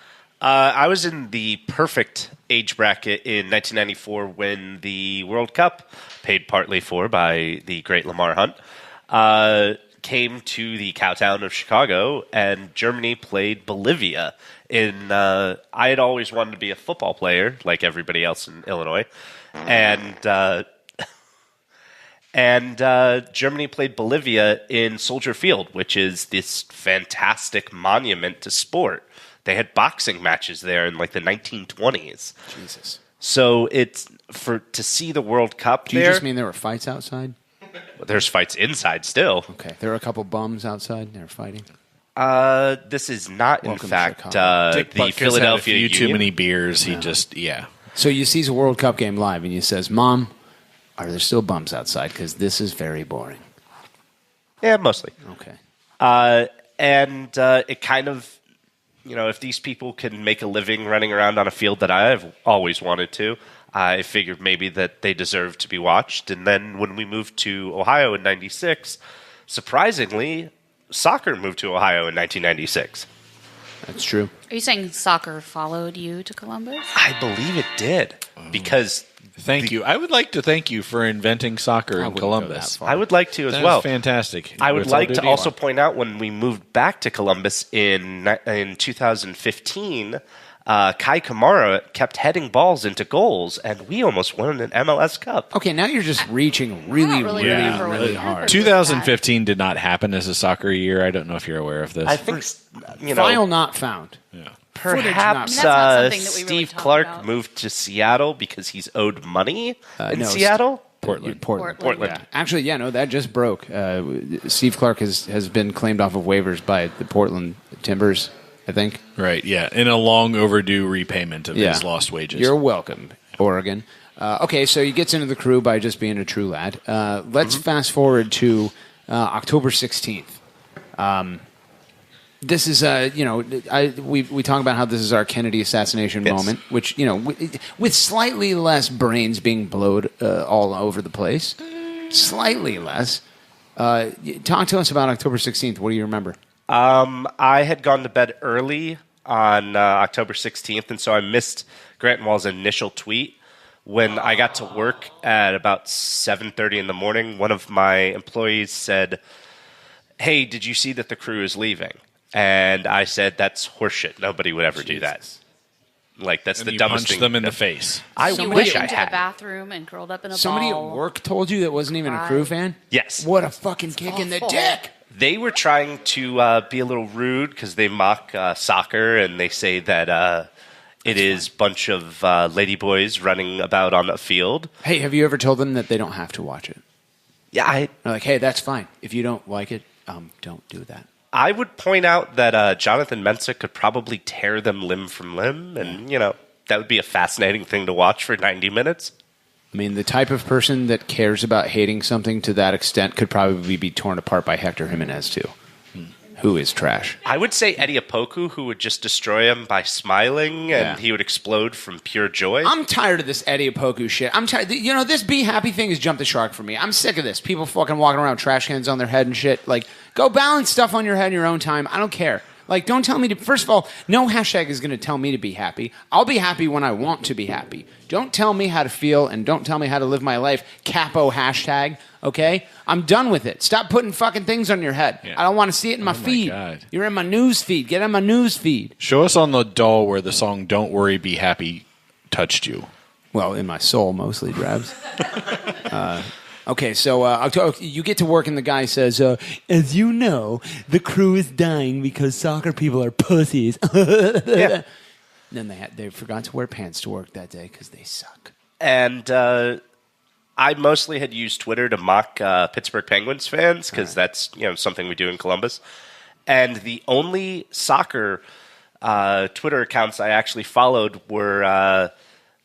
I was in the perfect age bracket in 1994 when the World Cup, paid partly for by the great Lamar Hunt, came to the cowtown of Chicago, and Germany played Bolivia. I had always wanted to be a football player, like everybody else in Illinois, and Germany played Bolivia in Soldier Field, which is this fantastic monument to sport. They had boxing matches there in like the 1920s. Jesus. So to see the World Cup Do you just mean there were fights outside? There's fights inside still. Okay. There were a couple bums outside. They were fighting. This is not, Welcome in fact, Dick the Butkus Philadelphia had a few Union. too many beers. He So you sees a World Cup game live, and he says, "Mom, are there still bums outside? Because this is very boring." Yeah, mostly. Okay. It kind of, if these people can make a living running around on a field that I've always wanted to, I figured maybe that they deserve to be watched. And then when we moved to Ohio in 96, surprisingly, soccer moved to Ohio in 1996. That's true. Are you saying soccer followed you to Columbus? I believe it did. because Thank you. I would like to thank you for inventing soccer in Columbus. I would like to as That well. is fantastic. I would With all like due to also deal. point out when we moved back to Columbus in 2015, Kai Kamara kept heading balls into goals, and we almost won an MLS Cup. Okay, now you're just reaching really hard. 2015 did not happen as a soccer year. I don't know if you're aware of this. I think, File not found. Yeah. Perhaps That's not something that we really Steve talk Clark about. moved to Seattle because he's owed money in no, Seattle. Portland. Portland. Yeah. Actually, yeah, no, that just broke. Steve Clark has been claimed off of waivers by the Portland Timbers, I think. Right, yeah. In a long overdue repayment of his lost wages. You're welcome, Oregon. Okay, so he gets into the crew by just being a true lad. Let's fast forward to October 16th. This is, we talk about how this is our Kennedy assassination moment, which, with slightly less brains being blowed all over the place. Slightly less. Talk to us about October 16th. What do you remember? I had gone to bed early on October 16th, and so I missed Grant Wall's initial tweet. When I got to work at about 7:30 in the morning, one of my employees said, "Hey, did you see that the crew is leaving?" And I said, "That's horseshit. Nobody would ever do that. Like, that's And the you dumbest punched thing." them in the face. I You wish went I into had. the bathroom and curled up in a Somebody ball. at work told you that wasn't even a crew fan? Yes. What a fucking kick in the awful. dick! They were trying to be a little rude because they mock soccer and they say that it is a bunch of ladyboys running about on a field. Hey, have you ever told them that they don't have to watch it? Yeah, They're like, hey, that's fine. If you don't like it, don't do that. I would point out that Jonathan Mensah could probably tear them limb from limb, and that would be a fascinating thing to watch for 90 minutes. I mean, the type of person that cares about hating something to that extent could probably be torn apart by Hector Jimenez, too. Who is trash. I would say Eddie Opoku, who would just destroy him by smiling, and he would explode from pure joy. I'm tired of this Eddie Opoku shit. I'm tired. This be happy thing has jumped the shark for me. I'm sick of this. People fucking walking around with trash cans on their head and shit. Like, go balance stuff on your head in your own time. I don't care. Like, don't tell me to... First of all, no hashtag is going to tell me to be happy. I'll be happy when I want to be happy. Don't tell me how to feel and don't tell me how to live my life. Capo hashtag, okay? I'm done with it. Stop putting fucking things on your head. Yeah. I don't want to see it in my feed. God. You're in my news feed. Get in my news feed. Show us on the doll where the song Don't Worry, Be Happy touched you. Well, in my soul, mostly, Drabs. Okay, so you get to work and the guy says, as you know, the crew is dying because soccer people are pussies. Yeah. Then they forgot to wear pants to work that day because they suck. And I mostly had used Twitter to mock Pittsburgh Penguins fans because that's something we do in Columbus. And the only soccer Twitter accounts I actually followed were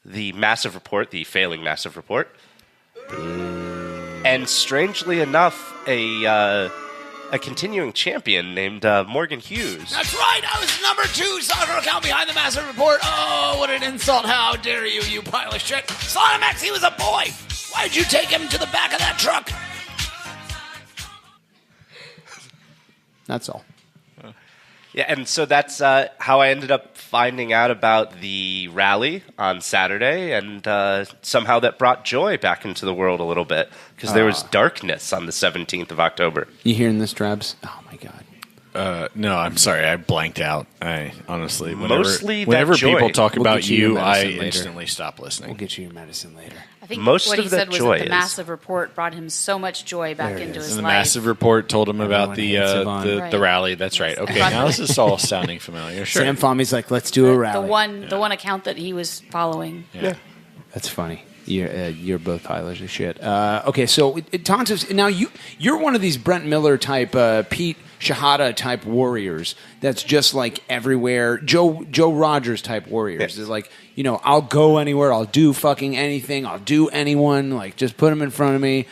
the Massive Report, the failing Massive Report. And strangely enough, a continuing champion named Morgan Hughes. That's right. I was number 2 soccer account behind the Massive Report. Oh, what an insult. How dare you, you pile of shit. Sonimax, he was a boy. Why'd you take him to the back of that truck? That's all. Yeah, and so that's how I ended up finding out about the rally on Saturday, and somehow that brought joy back into the world a little bit, because there was darkness on the 17th of October. You hearing this, Drabs? Oh, my God. No, I'm sorry. I blanked out. I honestly, Mostly whenever that joy. people talk We'll about get you your I medicine later. instantly stop listening. We'll get you your medicine later. I think Most what of he that said was joy that the is- Massive Report brought him so much joy back into his And the life. Massive Report told him about the hates Yvonne. the rally. That's right. Okay, now this is all sounding familiar. Sure. Sam Fahmy's like, let's do a The rally. one account that he was following. Yeah. That's funny. You're both pilers of shit. Okay, so talk to us now. You're one of these Brent Miller type, Pete Shahada type warriors. That's just like everywhere. Joe Rogers type warriors. Yes. It's like, I'll go anywhere. I'll do fucking anything. I'll do anyone. Like, just put them in front of me.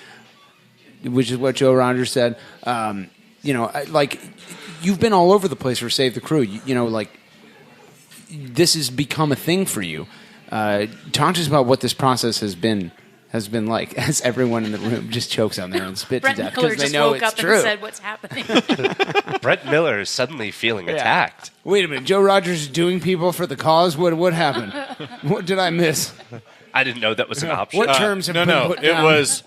Which is what Joe Rogers said. Like, you've been all over the place for Save the Crew. Like, this has become a thing for you. Talk to us about what this process has been like, as everyone in the room just chokes on their own spit Brent to death Miller because they just know woke it's up true. and said, "What's happening?" Brett Miller is suddenly feeling attacked. Wait a minute, Joe Rogers is doing people for the cause. What happened? What did I miss? I didn't know that was an option. What terms have been put down? It was.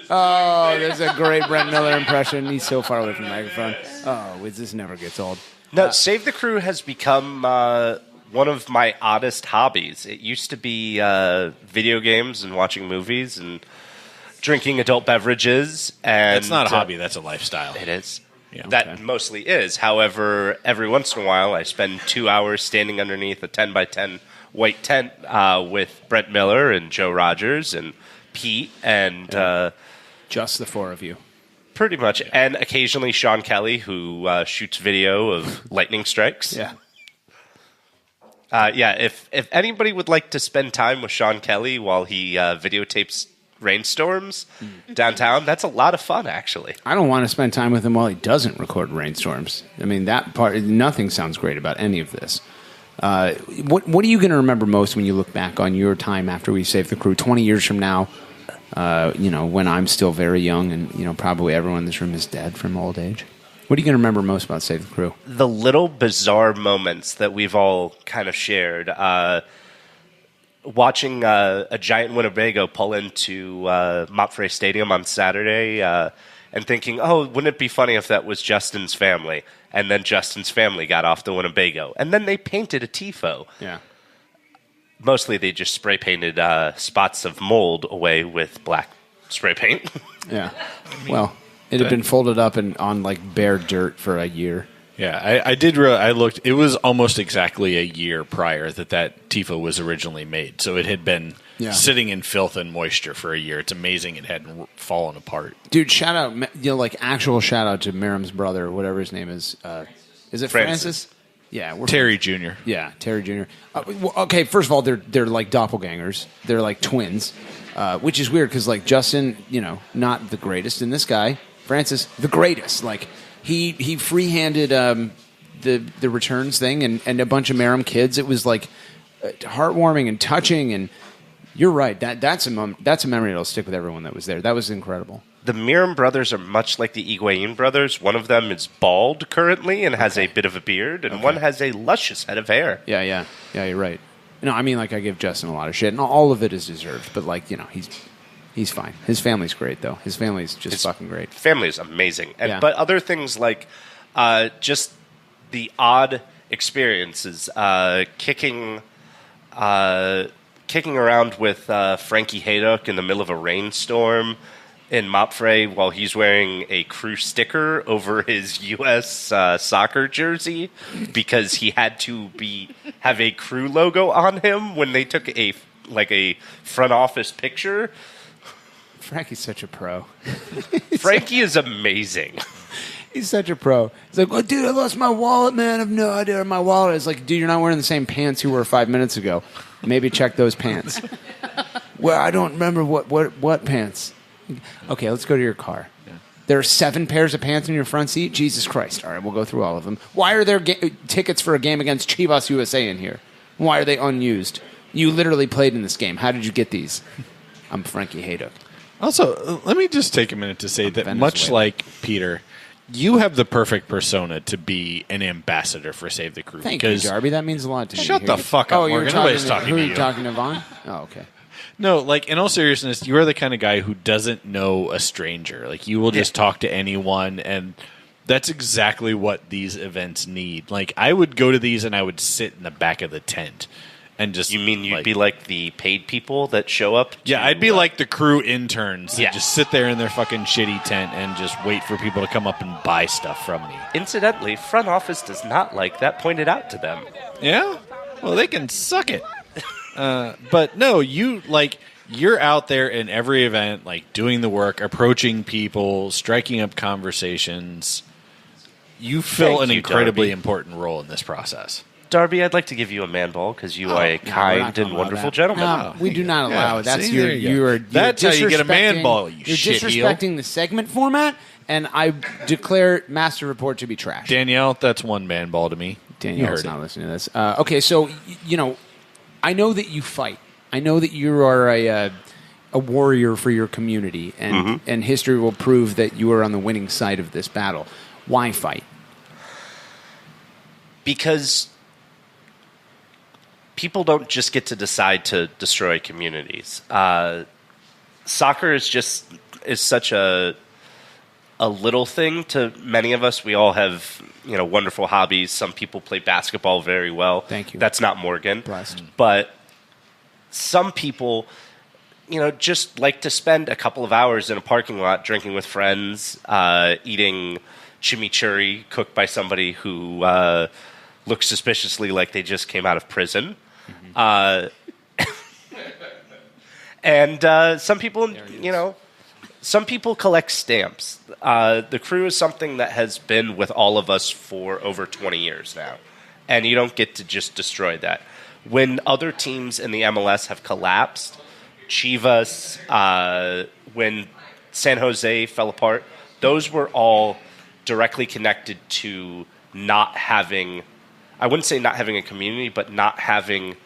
Oh, there's a great Brent Miller impression. He's so far away from the microphone. Oh, this never gets old. No, Save the Crew has become one of my oddest hobbies. It used to be video games and watching movies and drinking adult beverages. And That's not a hobby. That's a lifestyle. It is. Yeah. That mostly is. However, every once in a while, I spend 2 hours standing underneath a 10x10 white tent with Brent Miller and Joe Rogers and Pete and just the four of you. Pretty much. And occasionally Sean Kelly, who shoots video of lightning strikes. Yeah. If anybody would like to spend time with Sean Kelly while he videotapes rainstorms downtown, that's a lot of fun, actually. I don't want to spend time with him while he doesn't record rainstorms. I mean, that part, nothing sounds great about any of this. What are you going to remember most when you look back on your time after we saved the crew 20 years from now? When I'm still very young and, probably everyone in this room is dead from old age. What are you going to remember most about Save the Crew? The little bizarre moments that we've all kind of shared. Watching a giant Winnebago pull into Mopfre Stadium on Saturday and thinking, wouldn't it be funny if that was Justin's family? And then Justin's family got off the Winnebago. And then they painted a TIFO. Yeah. Mostly they just spray painted spots of mold away with black spray paint. Yeah. Well, it had been folded up and on like bare dirt for a year. Yeah, I did. I looked. It was almost exactly a year prior that TIFO was originally made. So it had been sitting in filth and moisture for a year. It's amazing it hadn't fallen apart. Dude, shout out, actual shout out to Miriam's brother, whatever his name is. Is it Francis? Yeah, Terry Jr. Yeah, Terry Jr. Okay, first of all, they're like doppelgangers. They're like twins, which is weird because like Justin, not the greatest, and this guy Francis, the greatest. Like he free-handed the returns thing and a bunch of Merrim kids. It was like heartwarming and touching. And you're right. That's a memory that'll stick with everyone that was there. That was incredible. The Merrim brothers are much like the Higuain brothers. One of them is bald currently and has a bit of a beard, and one has a luscious head of hair. Yeah, you're right. No, I mean, like, I give Justin a lot of shit, and all of it is deserved, but, like, he's fine. His family's great, though. His family's just fucking great. Family is amazing. But other things like just the odd experiences, kicking around with Frankie Haydock in the middle of a rainstorm in Mopfre while he's wearing a crew sticker over his U.S. soccer jersey because he had to have a crew logo on him when they took a front office picture. Frankie's such a pro. Frankie is amazing. He's such a pro. He's like, oh, dude, I lost my wallet, man. I have no idea where my wallet is. Like, dude, you're not wearing the same pants you were 5 minutes ago. Maybe check those pants. Well, I don't remember what pants. Okay, let's go to your car. Yeah. There are 7 pairs of pants in your front seat? Jesus Christ. All right, we'll go through all of them. Why are there tickets for a game against Chivas USA in here? Why are they unused? You literally played in this game. How did you get these? I'm Frankie Haydock. Also, let me just take a minute to say that much like Peter, you have the perfect persona to be an ambassador for Save the Crew. Thank you, Darby. That means a lot to me. Shut the fuck up, Morgan. Nobody's talking to you. Who are you talking to, Vaughn? Oh, okay. No, like, in all seriousness, you are the kind of guy who doesn't know a stranger. Like, you will just talk to anyone, and that's exactly what these events need. Like, I would go to these and I would sit in the back of the tent and just... You mean you'd be like the paid people that show up? Yeah, I'd be like the crew interns that just sit there in their fucking shitty tent and just wait for people to come up and buy stuff from me. Incidentally, front office does not like that pointed out to them. Yeah? Well, they can suck it. But no, you're out there in every event, like doing the work, approaching people, striking up conversations. You fill an incredibly important role in this process. Darby, I'd like to give you a man ball because you are a kind and wonderful gentleman. No, we do not allow it. That's you're That's how you get a man ball. You're disrespecting the segment format, and I declare Master Report to be trash. Danielle, that's one man ball to me. Danielle's not listening to this. Okay, so I know that you fight. I know that you are a warrior for your community, and history will prove that you are on the winning side of this battle. Why fight? Because people don't just get to decide to destroy communities. Soccer is such a little thing to many of us. We all have, wonderful hobbies. Some people play basketball very well. Thank you. That's not Morgan. Blessed. But some people, just like to spend a couple of hours in a parking lot drinking with friends, eating chimichurri cooked by somebody who looks suspiciously like they just came out of prison. And some people, some people collect stamps. The Crew is something that has been with all of us for over 20 years now. And you don't get to just destroy that. When other teams in the MLS have collapsed, Chivas, when San Jose fell apart, those were all directly connected to not having, I wouldn't say not having a community, but not having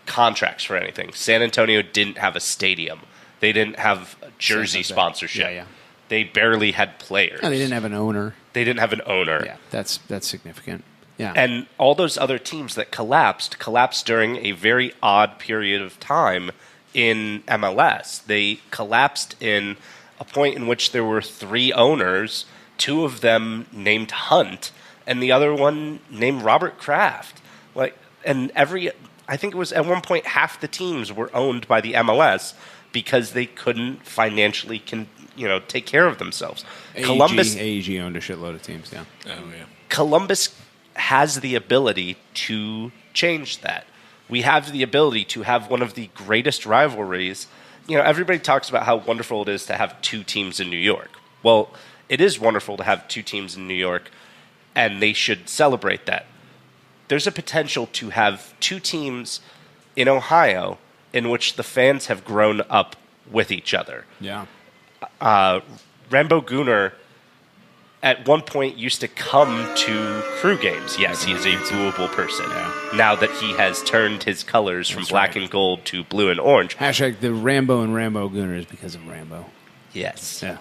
contracts for anything. San Antonio didn't have a stadium. They didn't have jersey sponsorship. Yeah. They barely had players. No, they didn't have an owner. Yeah, that's significant. Yeah. And all those other teams that collapsed during a very odd period of time in MLS. They collapsed in a point in which there were 3 owners, 2 of them named Hunt, and the other one named Robert Kraft. I think it was at one point half the teams were owned by the MLS because they couldn't financially take care of themselves. AEG owned a shitload of teams, yeah. Oh, yeah. Columbus has the ability to change that. We have the ability to have one of the greatest rivalries. Everybody talks about how wonderful it is to have 2 teams in New York. Well, it is wonderful to have 2 teams in New York, and they should celebrate that. There's a potential to have 2 teams in Ohio in which the fans have grown up with each other. Yeah. Rambo Gunnar at one point used to come to Crew games. Yes, he is a booable person. Yeah. Now that he has turned his colors from black and gold to blue and orange. Hashtag the Rambo and Rambo Gunnar is because of Rambo. Yes. Yeah.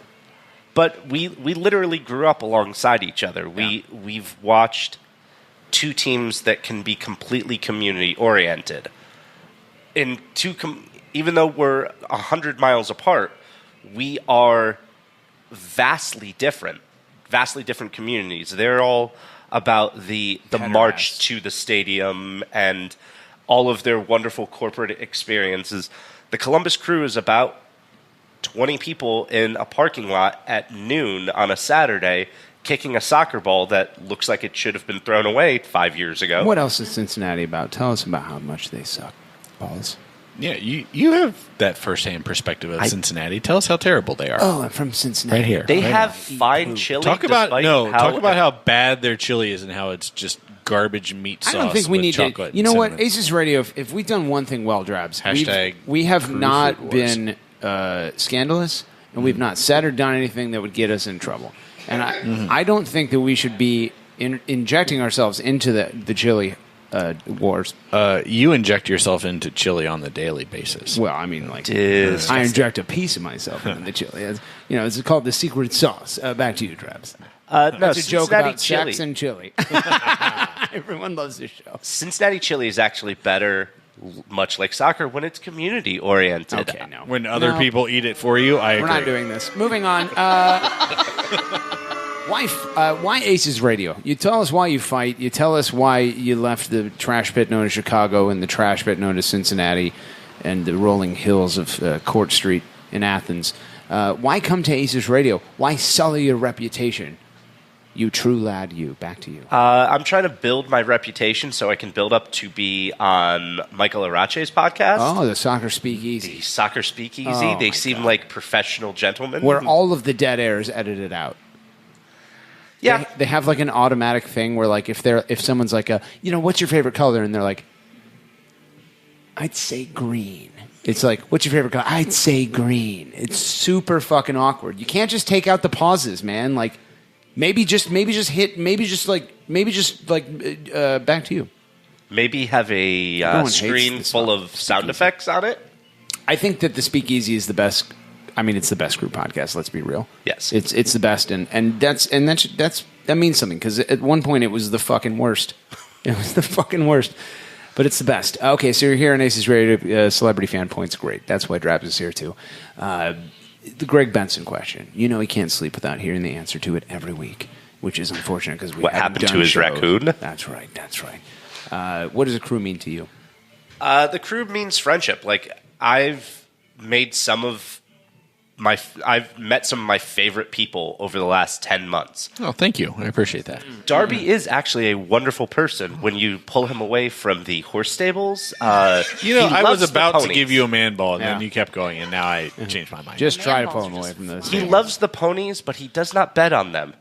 But we literally grew up alongside each other. Yeah. We've watched 2 teams that can be completely community oriented. Even though we're 100 miles apart, we are vastly different communities. They're all about the march to the stadium and all of their wonderful corporate experiences. The Columbus Crew is about 20 people in a parking lot at noon on a Saturday kicking a soccer ball that looks like it should have been thrown away 5 years ago. What else is Cincinnati about? Tell us about how much they suck balls. Yeah, you have that first-hand perspective of Cincinnati. Tell us how terrible they are. Oh, I'm from Cincinnati. Right here. They have fine chili. Talk about how bad their chili is and how it's just garbage meat sauce. I don't think we with need chocolate. to. You know what? ACES Radio. If we've done one thing well, Drabs. We have not been scandalous, and we've not said or done anything that would get us in trouble. And I don't think that we should be injecting ourselves into the chili wars. You inject yourself into chili on the daily basis. Well, I mean, like I inject a piece of myself into the chili. It's called the secret sauce. Back to you, Travis. That's a joke about chili. sex and chili. Everyone loves this show. Cincinnati chili is actually better, much like soccer, when it's community oriented. Okay, no. When other people eat it for you, I agree. We're not doing this. Moving on. Why ACES Radio? You tell us why you fight. You tell us why you left the trash pit known as Chicago and the trash pit known as Cincinnati and the rolling hills of Court Street in Athens. Why come to ACES Radio? Why sully your reputation? You true lad, you. Back to you. I'm trying to build my reputation so I can build up to be on Michael Arache's podcast. Oh, the Soccer Speakeasy. The Soccer Speakeasy. Oh, they seem like professional gentlemen. Where all of the dead air is edited out. Yeah. They have like an automatic thing where like if someone's like, what's your favorite color? And they're like, I'd say green. It's like, what's your favorite color? I'd say green. It's super fucking awkward. You can't just take out the pauses, man. Like, maybe just back to you. Maybe have a screen full of sound effects on it. I think that the Speakeasy is the best. I mean, it's the best group podcast. Let's be real. Yes, it's the best, and that means something because at one point it was the fucking worst. It was the fucking worst. But it's the best. Okay, so you're here on ACES Radio. Celebrity Fan Point's great. That's why Drabs is here, too. The Greg Benson question. You know he can't sleep without hearing the answer to it every week, which is unfortunate because we What haven't happened done to his shows. raccoon? That's right. That's right. What does a crew mean to you? The crew means friendship. Like, I've met some of my favorite people over the last 10 months. Oh, thank you. I appreciate that. Darby is actually a wonderful person when you pull him away from the horse stables. I was the about to ponies. give you a man ball, and Yeah. then you kept going, and now I changed my mind. Just try to pull him away from those. He loves the ponies, but he does not bet on them.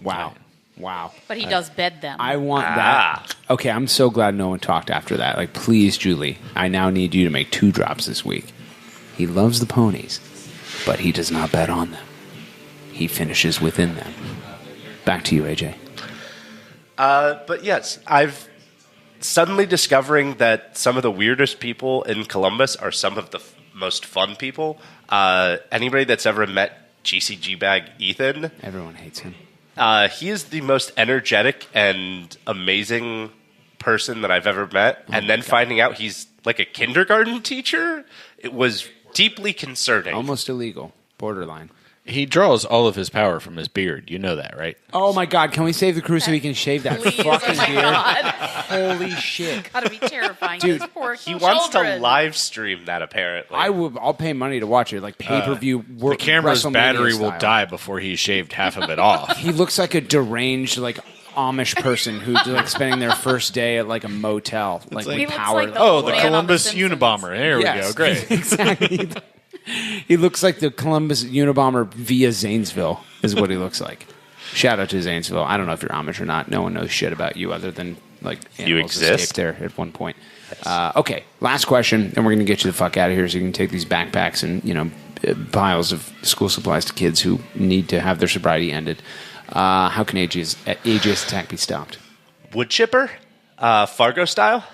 Wow. Wow. But he does bed them. I want that. Okay, I'm so glad no one talked after that. Like, please, Julie, I now need you to make 2 drops this week. He loves the ponies, but he does not bet on them. He finishes within them. Back to you, AJ. But yes, I've suddenly discovering that some of the weirdest people in Columbus are some of the most fun people. Anybody that's ever met GCG Bag Ethan, everyone hates him. He is the most energetic and amazing person that I've ever met. And then finding out he's like a kindergarten teacher, it was deeply concerning. Almost illegal. Borderline. He draws all of his power from his beard. You know that, right? Oh, my God. Can we save the crew so he can shave that fucking beard? God. Holy shit. Gotta be terrifying. Dude, Those poor He wants to children. live stream that, apparently. I'll pay money to watch it, like pay-per-view. The camera's WrestleMania battery will style. die before he's shaved half of it off. He looks like a deranged, like, Amish person who's like spending their first day at like a motel, like like- with He looks power. like the Oh, old the man on Columbus The Simpsons. Unabomber. There we Yes. go. Great. Exactly. He looks like the Columbus Unabomber via Zanesville is what he looks like. Shout out to Zanesville. I don't know if you're Amish or not. No one knows shit about you other than like You animals exist? escaped there at one point. Okay, last question, and we're going to get you the fuck out of here so you can take these backpacks and piles of school supplies to kids who need to have their sobriety ended. How can AG's attack be stopped? Wood chipper? Fargo style?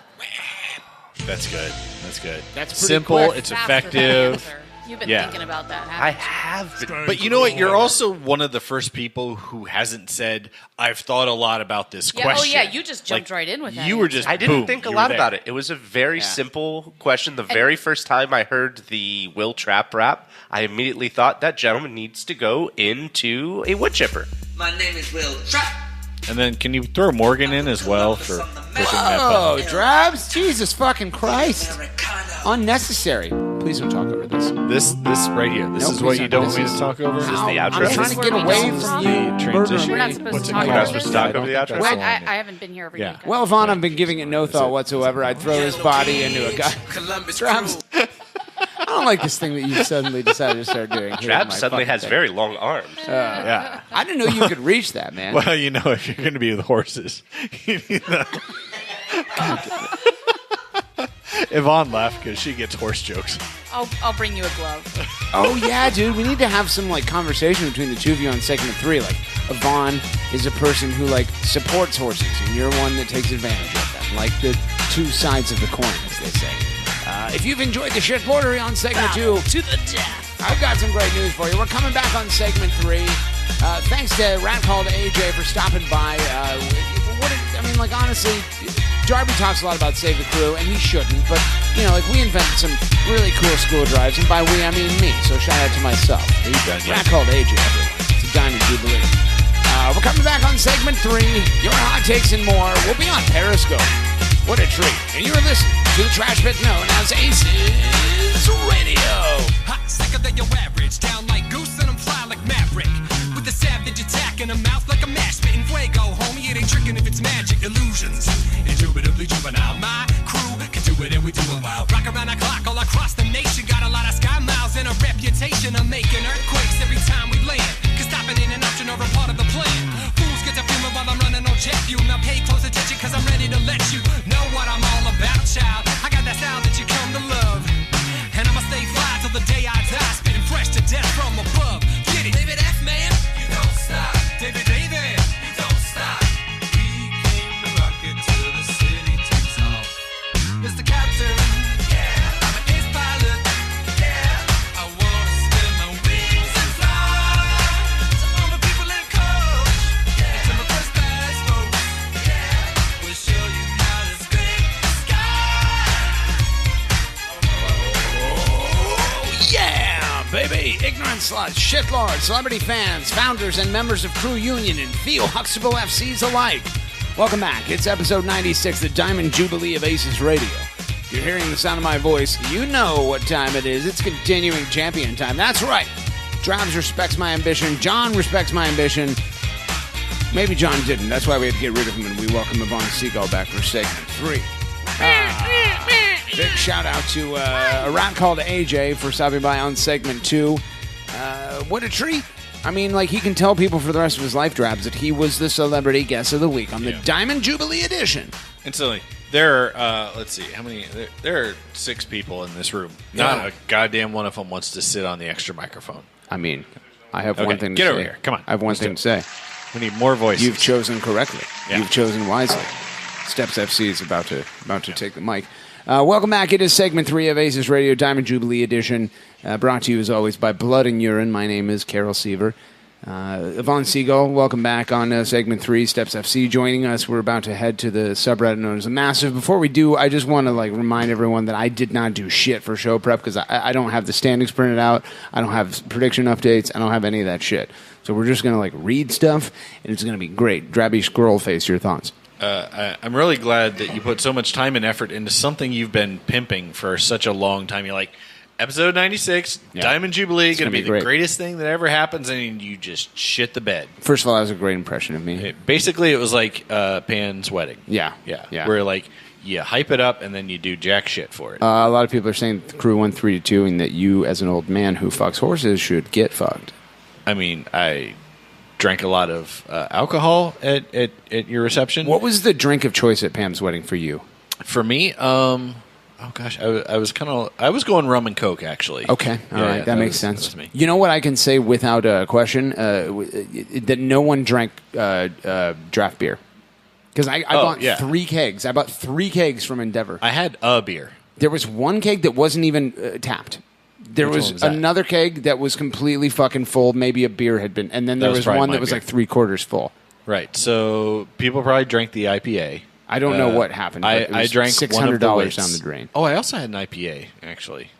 That's good. That's good. That's pretty simple. quick. It's Faster than effective. answer. You've been Yeah. thinking about that, I haven't you? have been. But you know what? You're also one of the first people who hasn't said, I've thought a lot about this Yeah, question. oh yeah, you just jumped right in with that. You were answer. just I didn't boom, think a you lot were about there. it. It was a very simple question. The very first time I heard the Will Trapp rap, I immediately thought that gentleman needs to go into a wood chipper. My name is Will Trapp. And then can you throw Morgan in as well for pushing that Oh, button? Drabs! Jesus fucking Christ! Unnecessary. Please don't talk over this. This right here. This No, is what please you don't. don't want me to talk over? This is the I'm outro. trying to get This is away where from we you. don't. murdering We're not me. supposed What's to it talk called? You're not about supposed this. to talk I don't over the think outro? that's I, the I haven't been here every Yeah. week. Well, Vaughn, I've been giving it no thought whatsoever. I'd throw this body into a guy. Columbus Drabs. I don't like this thing that you suddenly decided to start doing. Hitting Trapp my suddenly fucking has thing. very long arms. Yeah. I didn't know you could reach that, man. Well, if you're going to be with horses, you need that. Yvonne laughed because she gets horse jokes. I'll bring you a glove. Oh yeah, dude. We need to have some like conversation between the two of you on segment 3. Like, Yvonne is a person who like supports horses, and you're one that takes advantage of them. Like the two sides of the coin, as they say. If you've enjoyed the shit bordery on segment 2, To the death. I've got some great news for you. We're coming back on segment 3. Thanks to Rat Call to AJ for stopping by. Honestly, Darby talks a lot about Save the Crew, and he shouldn't, but, we invented some really cool school drives, and by we, I mean me, so shout out to myself. Rat Call to AJ, everyone. It's a Diamond Jubilee. We're coming back on segment 3. Your hot takes and more. We'll be on Periscope. What a treat. And you're listening to the trash pit known as ACES Radio. Hot, sicker than your average. Down like goose and I'm fly like Maverick. With a savage attack in a mouth like a mash spitting fuego. Homie, it ain't tricking if it's magic illusions. Indubitably juvenile. My crew can do it and we do it well. Rock around the clock all across the nation. Got a lot of sky miles and a reputation of making earthquakes every time we land. Cause stopping in an option or a part of the plan. Fools get to feeling while I'm running on jet fuel. Now pay close attention cause I'm ready to let you know what I'm all about, child. I got that style that you come to love. And I'ma stay fly till the day I die. Spitting fresh to death from above. Get it? David F, man. You don't stop. David, you don't stop. We came to rock it till the city takes off. Mr. Captain. sluts, shitlords, celebrity fans, founders, and members of Crew Union and Theo Huxtable FCs alike. Welcome back. It's episode 96, the Diamond Jubilee of ACES Radio. If you're hearing the sound of my voice, you know what time it is. It's continuing champion time. That's right. Drabs respects my ambition. John respects my ambition. Maybe John didn't. That's why we had to get rid of him, and we welcome Yvonne Seagull back for segment 3. Big shout out to a rat called AJ for stopping by on segment 2. What a treat. I mean, like, he can tell people for the rest of his life, Drabs, that he was the celebrity guest of the week on the Diamond Jubilee edition. Instantly. There are, let's see, how many? There are 6 people in this room. Not a goddamn one of them wants to sit on the extra microphone. I mean, I have one thing to say. Get over here. Come on. I have one thing to say. We need more voices. You've chosen correctly. Yeah. You've chosen wisely. Steps FC is about to take the mic. Welcome back. It is segment 3 of ACES Radio Diamond Jubilee Edition, brought to you as always by Blood and Urine. My name is Carol Seaver. Yvonne Seagull, welcome back on segment 3, Steps FC, joining us. We're about to head to the subreddit known as The Massive. Before we do, I just want to remind everyone that I did not do shit for show prep because I don't have the standings printed out. I don't have prediction updates. I don't have any of that shit. So we're just going to read stuff, and it's going to be great. Drabby Squirrel Face, your thoughts? I'm really glad that you put so much time and effort into something you've been pimping for such a long time. You're like, episode 96, Diamond Jubilee, going to be the greatest thing that ever happens, and you just shit the bed. First of all, that was a great impression of me. Basically, it was like Pan's wedding. Yeah. Where, you hype it up, and then you do jack shit for it. A lot of people are saying the crew won 3-2, and that you, as an old man who fucks horses, should get fucked. I mean, I drank a lot of alcohol at your reception. What was the drink of choice at Pam's wedding for you? For me, oh gosh, I was going rum and coke actually. Okay, all right, that makes sense. That was me. You know what I can say without a question that no one drank draft beer because I bought 3 kegs. I bought 3 kegs from Endeavor. I had a beer. There was one keg that wasn't even tapped. There was another keg that was completely fucking full. Maybe a beer had been, and then there was one that was like 3/4 full. Right. So people probably drank the IPA. I don't know what happened. I drank $600 down the drain. Oh, I also had an IPA actually.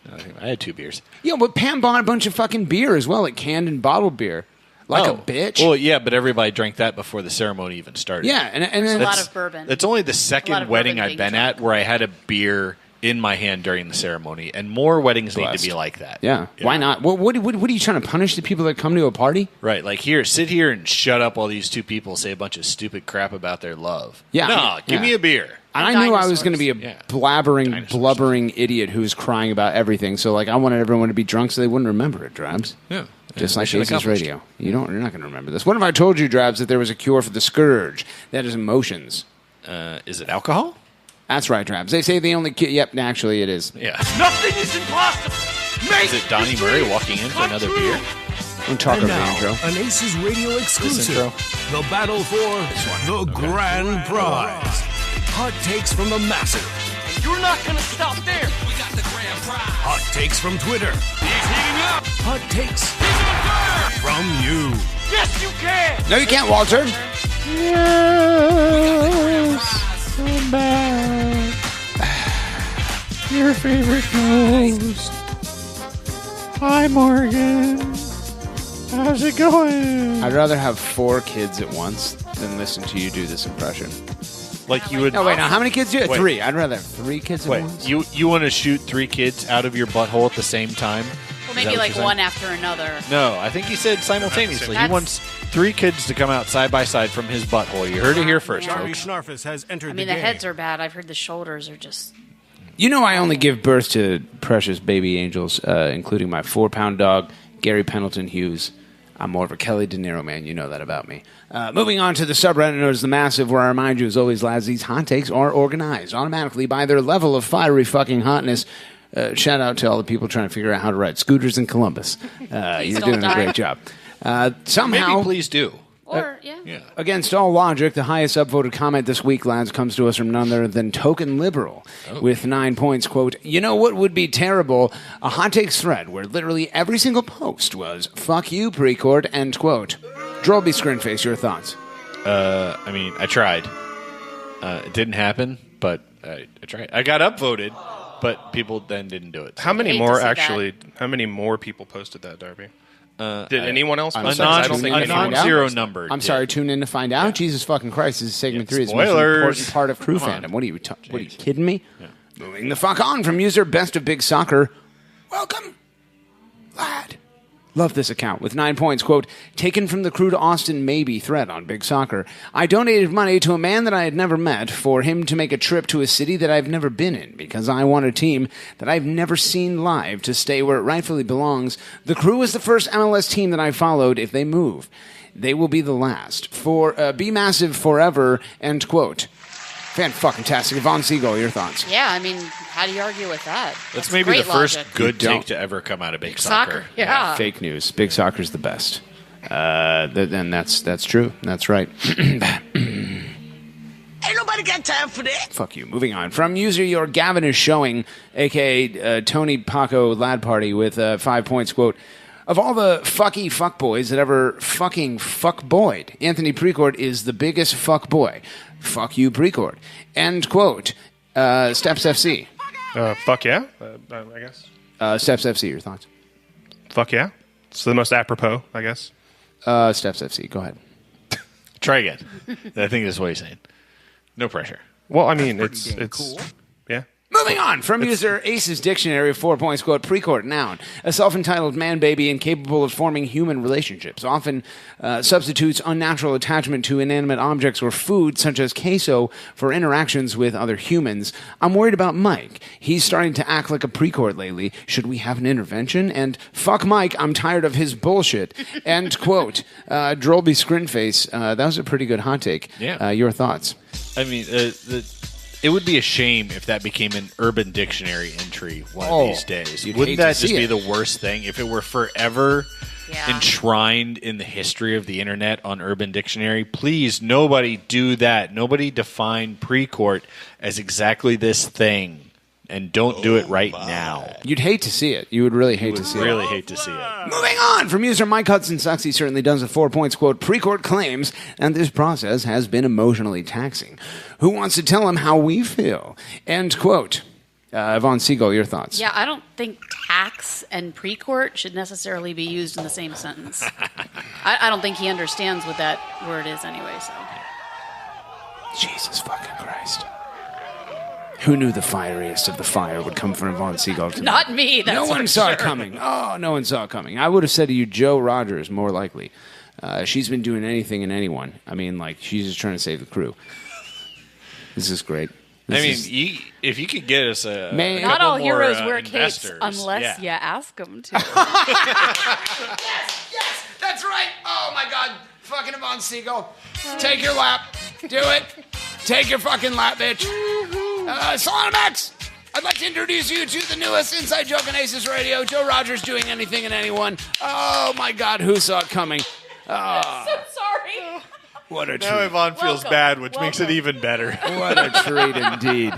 I had 2 beers. Yeah, but Pam bought a bunch of fucking beer as well, like canned and bottled beer, like a bitch. Well, yeah, but everybody drank that before the ceremony even started. Yeah, and then a lot of bourbon. It's only the second wedding I've been at where I had a beer in my hand during the ceremony, and more weddings need to be like that. Yeah. Why not? What are you trying to punish the people that come to a party? Right, like sit here and shut up while these 2 people say a bunch of stupid crap about their love. Yeah. No, give me a beer. And I knew I was going to be a blabbering, blubbering idiot who was crying about everything, so I wanted everyone to be drunk so they wouldn't remember it, Drabs. Yeah. Just like ACES Radio. You're not going to remember this. What if I told you, Drabs, that there was a cure for the scourge? That is emotions. Is it alcohol? That's right, Drabs. They say the only yep, actually it is. Yeah. Nothing is impossible. Is it Donnie Murray walking in for another beer? Don't talk about now, intro. An ACES Radio exclusive. The battle for the grand prize. Hot takes from the massive. You're not going to stop there. We got the grand prize. Hot takes from Twitter. He's heating up. Hot takes He's on fire. from you. Yes, you can. No, you can't, Walter. Yes. Come back. Your favorite host. Hi, Morgan. How's it going? I'd rather have 4 kids at once than listen to you do this impression. Like you would. No, wait. Now, how many kids do you have? 3. I'd rather have 3 kids at once. You want to shoot 3 kids out of your butthole at the same time? Well, maybe like one after another. No, I think he said simultaneously. He wants 3 kids to come out side by side from his butthole. You heard it here first, Darby folks. Schnarfus has entered the heads are bad. I've heard the shoulders are just... You know I only give birth to precious baby angels, including my 4-pound dog, Gary Pendleton Hughes. I'm more of a Kelly De Niro man. You know that about me. Moving on to the subreddit known as The Massive, where I remind you, as always, lads, these hot takes are organized automatically by their level of fiery fucking hotness. Shout out to all the people trying to figure out how to ride scooters in Columbus. You're doing a great job. Somehow, maybe please do. Or, yeah. Against all logic, the highest upvoted comment this week, lads, comes to us from none other than Token Liberal with 9 points. Quote, you know what would be terrible? A hot takes thread where literally every single post was, fuck you, Precourt, end quote. Drolby Scrinface, your thoughts? I mean, I tried. It didn't happen, but I tried. I got upvoted, but people then didn't do it. How many more, actually, how many more people posted that, Darby? Did anyone else? I'm post sorry, that? I don't think tune in to anyone find out. zero number. I'm sorry, tune in to find out. Jesus fucking Christ, this is segment 3. It's the most spoilers. important part of crew fandom. What are you kidding me? Yeah. Moving the fuck on from user Best of Big Soccer. Welcome, lad. Love this account with 9 points. Quote, taken from the crew to Austin maybe thread on Big Soccer. I donated money to a man that I had never met for him to make a trip to a city that I've never been in because I want a team that I've never seen live to stay where it rightfully belongs. The crew is the first MLS team that I followed. If they move, they will be the last. For be massive forever, end quote. Fan-fucking-tastic. Yvonne Siegel, your thoughts? Yeah, I mean, how do you argue with that? That's maybe the first good take to ever come out of Big Soccer. Yeah. Fake news. Big Soccer's the best. And that's true. That's right. Ain't nobody got time for that. Fuck you. Moving on. From user Your Gavin is Showing, a.k.a. Tony Paco Lad Party with 5 points, quote, of all the fucky fuckboys that ever fucking fuckboyed, Anthony Precourt is the biggest fuckboy. Fuck you, Precourt. End quote. Steps FC. Fuck yeah, I guess. Steps FC, your thoughts? Fuck yeah. It's the most apropos, I guess. Steps FC, go ahead. Try again. I think that's what he's saying. No pressure. Well, I mean, it's cool. Yeah. Moving on, from user ACES Dictionary of 4 points, quote, Precourt, noun, a self-entitled man-baby incapable of forming human relationships, often substitutes unnatural attachment to inanimate objects or food, such as queso, for interactions with other humans. I'm worried about Mike. He's starting to act like a Precourt lately. Should we have an intervention? And fuck Mike, I'm tired of his bullshit. End quote. Drolby Scrinface, that was a pretty good hot take. Yeah. Your thoughts? I mean, it would be a shame if that became an Urban Dictionary entry one of these days. Wouldn't that just be the worst thing? If it were forever enshrined in the history of the internet on Urban Dictionary, please, nobody do that. Nobody define Precourt as exactly this thing. And don't do it right now. You'd hate to see it. You would really hate to see it. Really hate to see it. Moving on, from user Mike Hudson sucks, he certainly does with 4 points, quote, Precourt claims, and this process has been emotionally taxing. Who wants to tell him how we feel? End quote. Yvonne Siegel, your thoughts? Yeah, I don't think tax and Precourt should necessarily be used in the same sentence. I don't think he understands what that word is anyway, so. Jesus fucking Christ. Who knew the fieriest of the fire would come from Yvonne Siegel tonight? Not me, that's No one saw it coming. Oh, no one saw it coming. I would have said to you, Joe Rogers, more likely. She's been doing anything and anyone. I mean, like, she's just trying to save the crew. This is great. If you could get us a not all heroes wear capes capes unless you ask them to. Yes, that's right. Oh, my God. Fucking Yvonne Siegel. Take your lap. Do it. Take your fucking lap, bitch. Solanax, I'd like to introduce you to the newest Inside Joke on ACES Radio. Joe Rogers doing anything and anyone. Oh, my God, who saw it coming? I'm so sorry. What a treat. Now Yvonne feels bad, which makes it even better. What a treat indeed.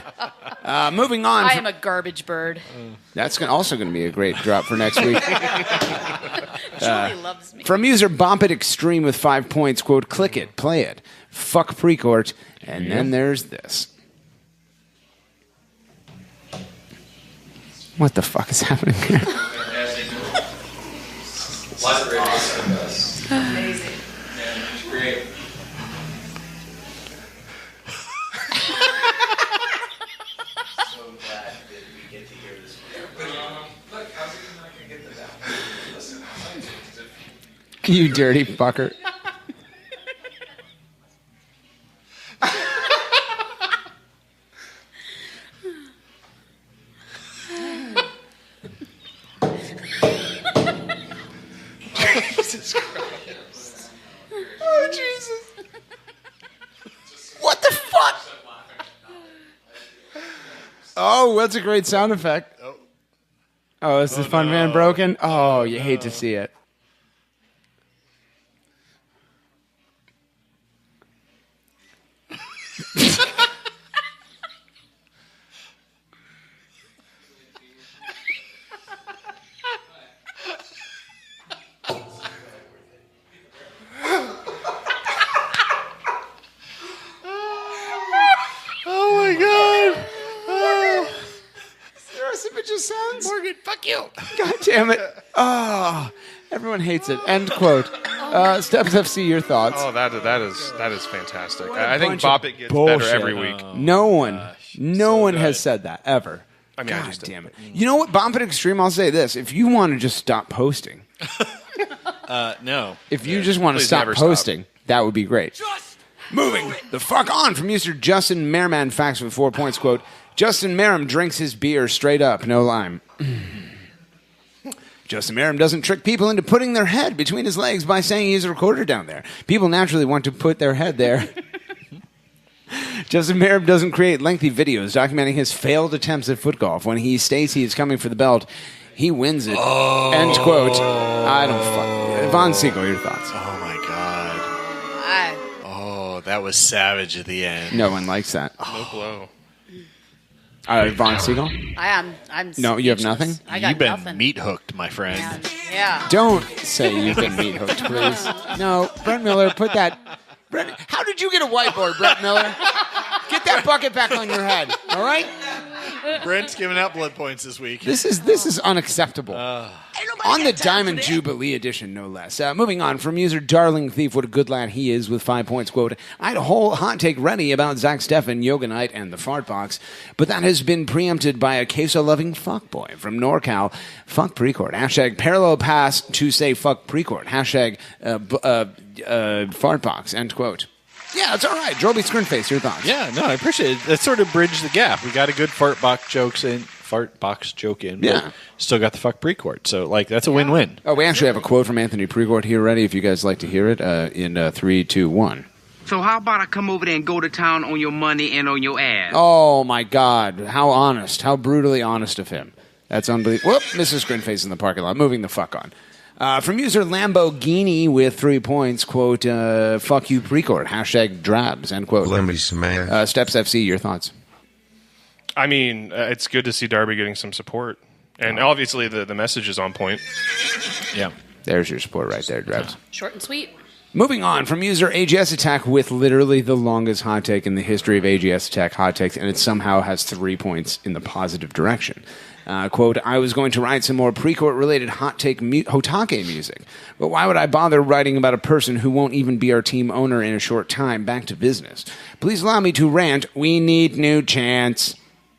Moving on. I am a garbage bird. That's also going to be a great drop for next week. Julie loves me. From user Bump It Extreme with 5 points, quote, click it, play it, fuck Precourt, and then there's this. What the fuck is happening here? Amazing. Great. So glad that we get to hear this. Look, how's it not going to get the down? Listen, You dirty fucker. Jesus Christ. Oh, Jesus. What the fuck? Oh, that's a great sound effect. Oh, is the fun van broken? Oh, you hate to see it. Oh my God. Oh. There are some bitches sounds. Morgan, fuck you. God damn it. Oh, Everyone hates it. End quote. Steps FC, your thoughts? Oh, that is fantastic. I think bunch of Boppet gets bullshit. better every week. No one has said that ever. I mean, I God just damn it. You know what, Bompet Extreme, I'll say this. If you want to just stop posting. No. If you just want to Please stop never stop. posting, that would be great. Moving the fuck on from user Justin Merriman, facts with 4 points, quote, Justin Merrim drinks his beer straight up, no lime. Justin Merrim doesn't trick people into putting their head between his legs by saying he's a recorder down there. People naturally want to put their head there. Justin Merrim doesn't create lengthy videos documenting his failed attempts at foot golf. When he states he is coming for the belt, he wins it. End quote. I don't fuck. Von Siegel, your thoughts? Oh my god. Oh, that was savage at the end. No one likes that. No blow. Von Siegel? I'm No, you have speechless. nothing? I got You've been nothing. meat hooked, my friend. Yeah. Don't say you've been meat hooked, please. No, Brent Miller, put that. Brent, how did you get a whiteboard, Brent Miller? Get that bucket back on your head, all right? Brent's giving out blood points this week. This is unacceptable. On the Diamond Jubilee edition, no less. Moving on from user Darling Thief, what a good lad he is, with 5 points, quote, I had a whole hot take ready about Zach Steffen, Yoga Knight, and the Fart Box, but that has been preempted by a queso-loving fuckboy from NorCal. Fuck Precourt. Hashtag parallel pass to say fuck Precourt. Hashtag Fart Box, end quote. Yeah, it's all right. Droby Screenface, your thoughts? Yeah, no, I appreciate it. That sort of bridged the gap. We got a good fart box joke in, but Yeah. still got the fuck pre-court. So, like, that's a win-win. Oh, we actually have a quote from Anthony Precourt here ready if you guys like to hear it in 3, 2, 1. So how about I come over there and go to town on your money and on your ass? Oh, my God. How honest. How brutally honest of him. That's unbelievable. Whoop, Mrs. Screenface in the parking lot. Moving the fuck on. From user Lamborghini with 3 points, quote, fuck you Precourt, hashtag drabs, end quote. Steps FC, your thoughts? I mean, it's good to see Darby getting some support. And obviously the message is on point. Yeah. There's your support right there, drabs. Short and sweet. Moving on from user AGS Attack with literally the longest hot take in the history of AGS Attack hot takes, and it somehow has 3 points in the positive direction. Quote, I was going to write some more Precourt related hot take Hotake music, but why would I bother writing about a person who won't even be our team owner in a short time? Back to business. Please allow me to rant. We need new chants.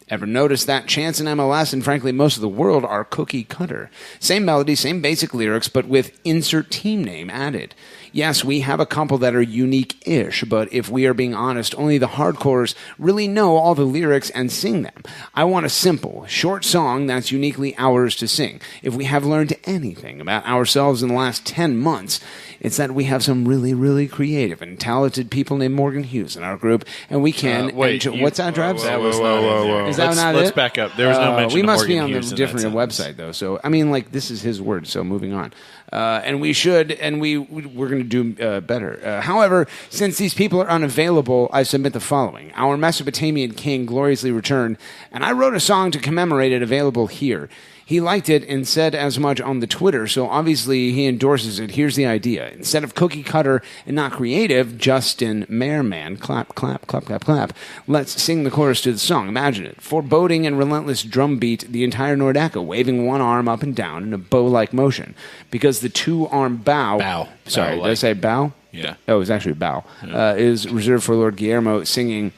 Ever notice that chants in MLS and frankly most of the world are cookie cutter? Same melody, same basic lyrics, but with insert team name added. Yes, we have a couple that are unique-ish, but if we are being honest, only the hardcores really know all the lyrics and sing them. I want a simple, short song that's uniquely ours to sing. If we have learned anything about ourselves in the last 10 months, it's that we have some really, really creative and talented people named Morgan Hughes in our group, and we can... what's that, Drabs? That was not in there. Is that not it? Let's back up. There was no mention we of must Morgan be on Hughes the in different that website, though. So, I mean, like, this is his word, so moving on. And we should, and we're going to do better. However, since these people are unavailable, I submit the following. Our Mesopotamian king gloriously returned, and I wrote a song to commemorate it available here. He liked it and said as much on the Twitter, so obviously he endorses it. Here's the idea. Instead of cookie cutter and not creative, Justin Merriman, clap, clap, clap, clap, clap, let's sing the chorus to the song. Imagine it. Foreboding and relentless drum beat, the entire Nordeca waving one arm up and down in a bow-like motion. Because the two-arm bow. Sorry, did I say bow? Yeah. Oh, it was actually bow. Is reserved for Lord Guillermo singing...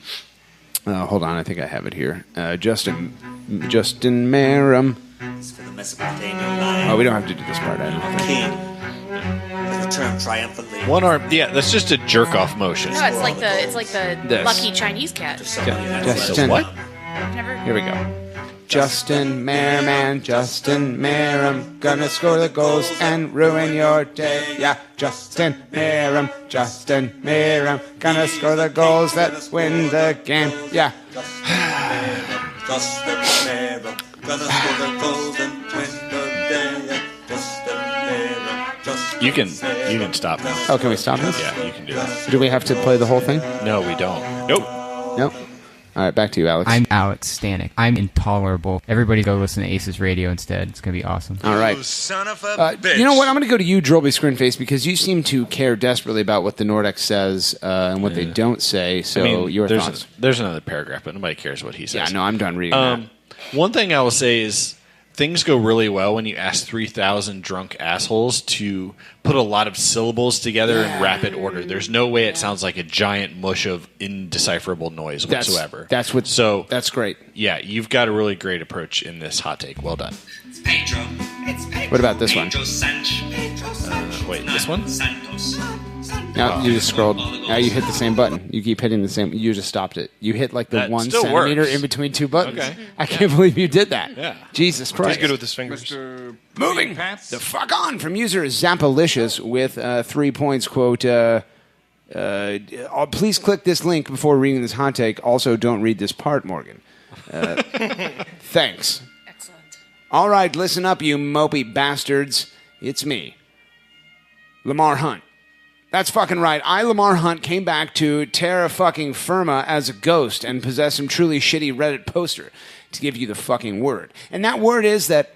hold on, I think I have it here. Justin Merrim. For the Mesopotamian lion. Oh, we don't have to do this part, I don't think. King has returned triumphantly. One arm, yeah, that's just a jerk-off motion. No, it's like the This. lucky Chinese cat. Justin. What? Never. Here we go. Justin Merriman, Justin Merrim, gonna score the goals and ruin your day. Yeah, Justin Merrim, gonna score the goals that win the game. Yeah. Justin Merrim, gonna score the goals and win the day. Justin Merrim, You can stop now. Oh, can we stop this? Yeah, you can do that. Do we have to play the whole thing? No, we don't. Nope. Nope. All right, back to you, Alex. I'm outstanding. I'm intolerable. Everybody go listen to ACES radio instead. It's going to be awesome. All right. Son of a bitch. You know what? I'm going to go to you, Drolby Screenface, because you seem to care desperately about what the Nordex says and what they don't say. So, I mean, your there's thoughts? There's another paragraph, but nobody cares what he says. Yeah, no, I'm done reading that. One thing I will say is things go really well when you ask 3,000 drunk assholes to put a lot of syllables together in rapid order. There's no way it sounds like a giant mush of indecipherable noise whatsoever. That's great. Yeah, you've got a really great approach in this hot take. Well done. Pedro. What about this one? Wait, this one? Now you just scrolled. Now you hit the same button. You keep hitting the same. You just stopped it. You hit like the That 1 still centimeter works. in between two buttons. Okay. I can't believe you did that. Yeah. Jesus Christ. He's good with his fingers. Moving the fuck on from user Zampalicious with 3 points. Quote, please click this link before reading this hot take. Also, don't read this part, Morgan. Thanks. Excellent. All right, listen up, you mopey bastards. It's me, Lamar Hunt. That's fucking right. I, Lamar Hunt, came back to terra fucking firma as a ghost and possess some truly shitty Reddit poster to give you the fucking word. And that word is that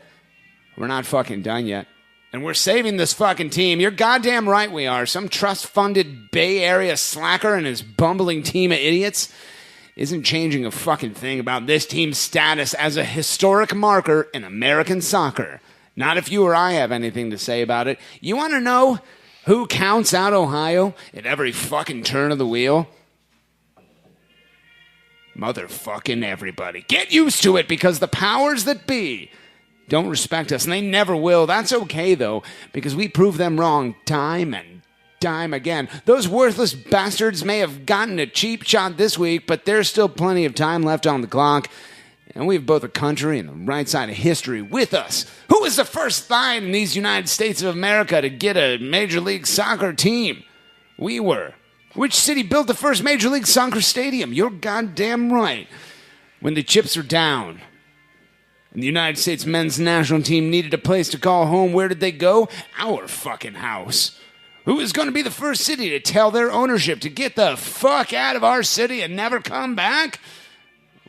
we're not fucking done yet. And we're saving this fucking team. You're goddamn right we are. Some trust-funded Bay Area slacker and his bumbling team of idiots isn't changing a fucking thing about this team's status as a historic marker in American soccer. Not if you or I have anything to say about it. You want to know who counts out Ohio at every fucking turn of the wheel? Motherfucking everybody. Get used to it, because the powers that be don't respect us, and they never will. That's okay, though, because we prove them wrong time and time again. Those worthless bastards may have gotten a cheap shot this week, but there's still plenty of time left on the clock. And we have both a country and the right side of history with us. Who was the first side in these United States of America to get a Major League Soccer team? We were. Which city built the first Major League Soccer stadium? You're goddamn right. When the chips are down and the United States men's national team needed a place to call home, where did they go? Our fucking house. Who is going to be the first city to tell their ownership to get the fuck out of our city and never come back?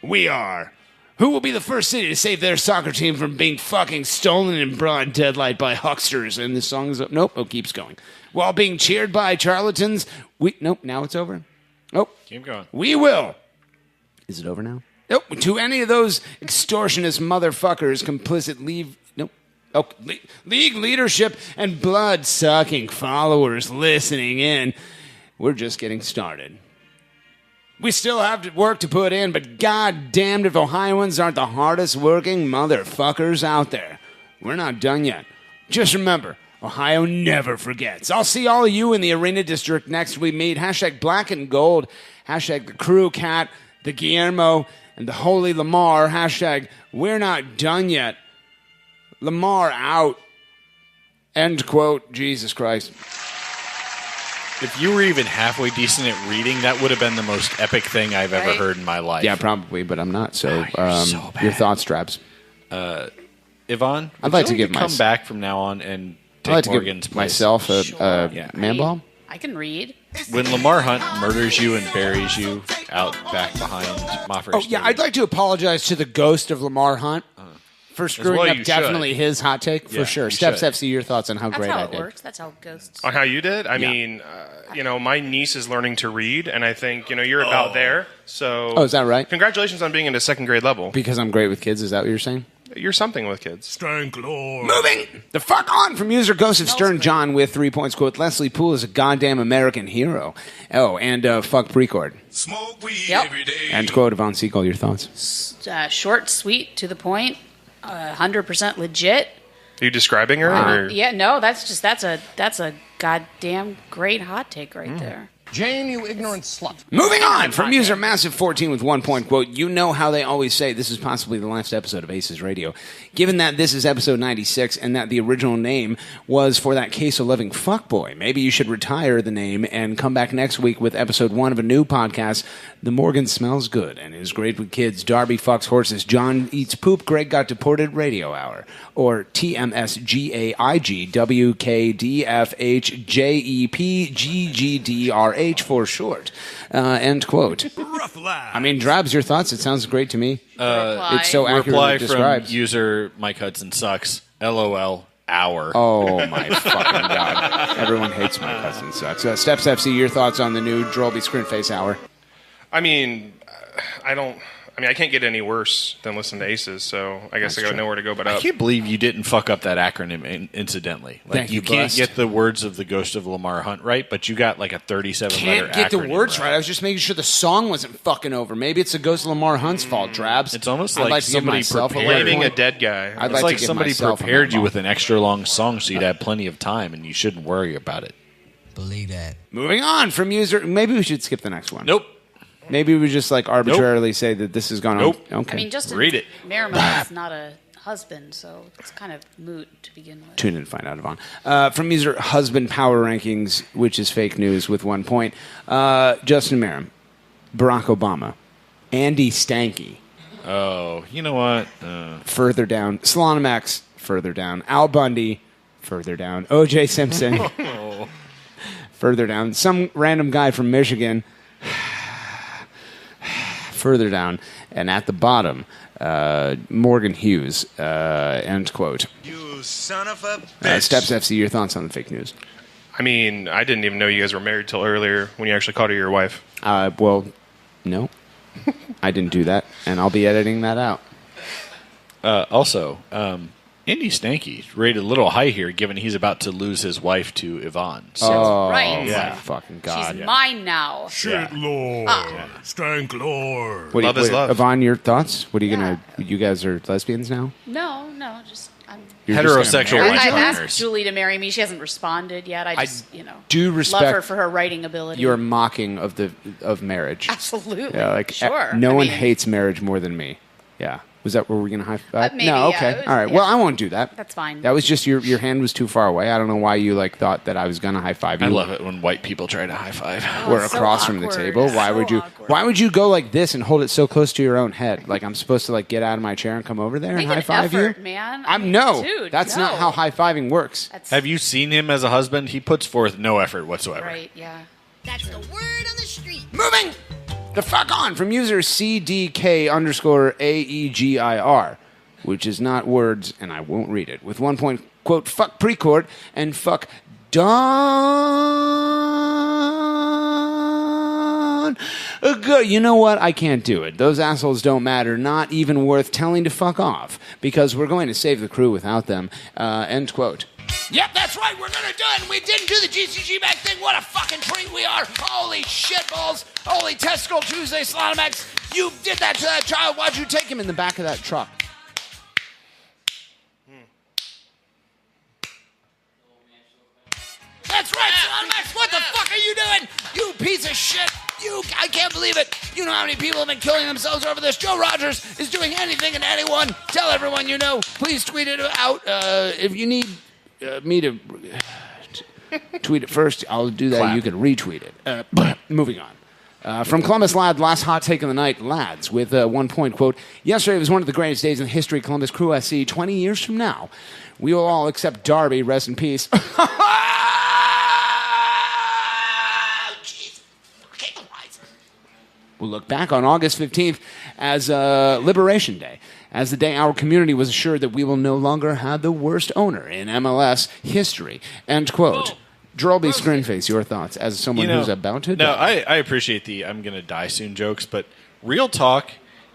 We are. Who will be the first city to save their soccer team from being fucking stolen in broad daylight by hucksters? And the song is up. Nope, it keeps going. While being cheered by charlatans. Nope, now it's over. Nope. Keep going. We will. Is it over now? Nope. To any of those extortionist motherfuckers, complicit league leadership and blood-sucking followers listening in, we're just getting started. We still have work to put in, but goddamned if Ohioans aren't the hardest working motherfuckers out there. We're not done yet. Just remember, Ohio never forgets. I'll see all of you in the Arena District next we meet. Hashtag Black and Gold. Hashtag the Crew Cat, the Guillermo, and the Holy Lamar. Hashtag We're not done yet. Lamar out. End quote. Jesus Christ. If you were even halfway decent at reading, that would have been the most epic thing I've ever heard in my life. Yeah, probably, but I'm not. So, so bad. Your thoughts, Straps. Yvonne, I'd like to give come back from now on and I'd like take to Morgan's give place. myself a man ball. I can read. When Lamar Hunt murders you and buries you out back behind Moffett. Oh, yeah, I'd like to apologize to the ghost of Lamar Hunt for screwing well up you definitely should. his hot take, for Yeah, sure. you Steps should. FC, your thoughts on how That's great how I it did. works. That's how ghosts. On how you did? I mean, my niece is learning to read, and I think, you're about there. So, Oh, is that right? Congratulations on being into second grade level. Because I'm great with kids, is that what you're saying? You're something with kids. Stank Lord. Moving the fuck on from user Ghost of Stern John with 3 points. Quote, Leslie Poole is a goddamn American hero. Oh, and fuck Precord. Smoke weed Yep. every day. And quote, Yvonne Seagull, your thoughts? Short, sweet, to the point, 100% legit. Are you describing her? Or? Yeah, no, that's a goddamn great hot take right there. Jane, you ignorant slut. Moving on from user Massive14 with 1 point. Quote, you know how they always say this is possibly the last episode of ACES Radio. Given that this is episode 96 and that the original name was for that case of loving fuckboy, maybe you should retire the name and come back next week with episode 1 of a new podcast. The Morgan Smells Good and is great with kids. Darby fucks horses. John eats poop. Greg got deported. Radio Hour. Or TMSGAIGWKDFHJEPGGDRH for short. End quote. I mean, Drabs, your thoughts? It sounds great to me. It's so accurately Reply described. from user Mike Hudson sucks. LOL. Hour. Oh my fucking god! Everyone hates my cousin sucks. Steps FC, your thoughts on the new Drolby Screen Face Hour? I mean, I I mean, I can't get any worse than listen to ACES, so I guess I got nowhere to go but I up. can't believe you didn't fuck up that acronym incidentally. Like, Thank you, can't Bust. get the words of the Ghost of Lamar Hunt right, but you got like a 37-letter Can't get the acronym words right. I was just making sure the song wasn't fucking over. Maybe it's the Ghost of Lamar Hunt's fault, Drabs. It's almost I'd like to give somebody myself prepared point. a dead guy. I'd It's like like to give somebody myself prepared you one. with an extra long song so you'd have plenty of time and you shouldn't worry about it. Believe that. Moving on from user. Maybe we should skip the next one. Nope. Maybe we just like arbitrarily say that this is going on. Okay. I mean, Justin Read it. Merriman is not a husband, so it's kind of moot to begin with. Tune in to find out, Yvonne. From user Husband Power Rankings, which is fake news with 1 point. Justin Merrim, Barack Obama, Andy Stanky. Oh, you know what? Further down. Solanomax, further down. Al Bundy, further down. O.J. Simpson, further down. Some random guy from Michigan, further down. And at the bottom, Morgan Hughes, end quote. You son of a bitch. Steps FC, your thoughts on the fake news? I mean, I didn't even know you guys were married till earlier when you actually called her your wife. Well, no. I didn't do that, and I'll be editing that out. Also, Andy Stanky rated a little high here, given he's about to lose his wife to Yvonne. So, right. Yeah. Fucking God. She's mine now. Shit lord. Stank lord. What do you- Love is wait, love. Yvonne, your thoughts? What are you gonna? You guys are lesbians now? No, just I'm. You're just gonna Heterosexual marry I've each other? asked Julie to marry me. She hasn't responded yet. I just, do love respect her for her writing ability. Your mocking of marriage. Absolutely. Yeah, like Sure. no I one mean- hates marriage more than me. Yeah. Was that where we're gonna high five? Maybe, no. yeah, Okay. it was- All right. yeah. Well, I won't do that. That's fine. That was just your hand was too far away. I don't know why you thought that I was gonna high five you. I love it when white people try to high five. We're it's so across from the awkward. table. Why So would you? awkward. Why would you go like this and hold it so close to your own head? Like I'm supposed to get out of my chair and come over there Make and high an five effort, you? man. No. Dude, That's no. not how high fiving works. Have you seen him as a husband? He puts forth no effort whatsoever. Right. Yeah. That's the word on the street. Moving the fuck on from user CDK_AEGIR, which is not words, and I won't read it. With 1 point, quote, fuck Precourt and fuck Don. You know what? I can't do it. Those assholes don't matter. Not even worth telling to fuck off because we're going to save the crew without them. End quote. Yep, that's right. We're gonna do it. And we didn't do the GCG back thing. What a fucking treat we are. Holy shitballs. Holy testicle Tuesday, Slaughtermax. You did that to that child. Why'd you take him In the back of that truck. That's right, Slaughtermax. What the fuck are you doing? You piece of shit. I can't believe it. You know how many people have been killing themselves over this? Joe Rogers is doing anything and anyone. Tell everyone you know. Please tweet it out. If you need me to tweet it first, I'll do that. Clap. You can retweet it. Moving on. From Columbus Lad, last hot take of the night, lads, with 1 point, quote, yesterday was one of the greatest days in the history of Columbus Crew SC. 20 years from now, we will all accept Darby, rest in peace. We'll look back on August 15th as Liberation Day, as the day our community was assured that we will no longer have the worst owner in MLS history. End quote. Drolby Screenface, your thoughts as someone who's about to die. I appreciate the I'm going to die soon jokes, but real talk,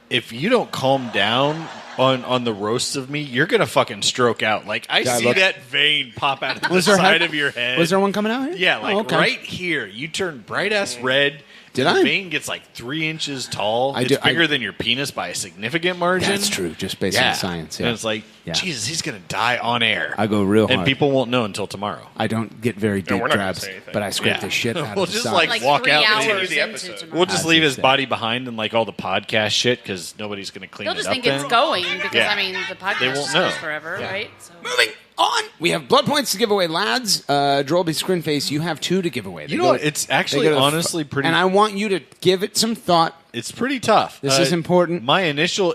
if you don't calm down on the roasts of me, you're going to fucking stroke out. Like, I see that vein pop out of the side of your head. Was there one coming out here? Yeah, like okay. right here. You turn bright-ass red. Did the I? vein gets like 3 inches tall. It's bigger than your penis by a significant margin. That's true, just based on science. Yeah. And it's like, Jesus, he's going to die on air. I go real hard. And people won't know until tomorrow. I don't get very deep we're not gonna grabs, say anything. but I scrape the shit out We'll of the just side. walk 3 out and hours continue the into episode. tomorrow. We'll just leave his body behind and like all the podcast shit because nobody's going to clean They'll it just up. think it's then. going because, Yeah. I mean, the podcast They won't just know. goes forever, right? So. Moving on. We have blood points to give away, lads. Drolby Screenface, you have 2 to give away. You know what? It's actually honestly pretty... And I want you to give it some thought. It's pretty tough. This is important. My initial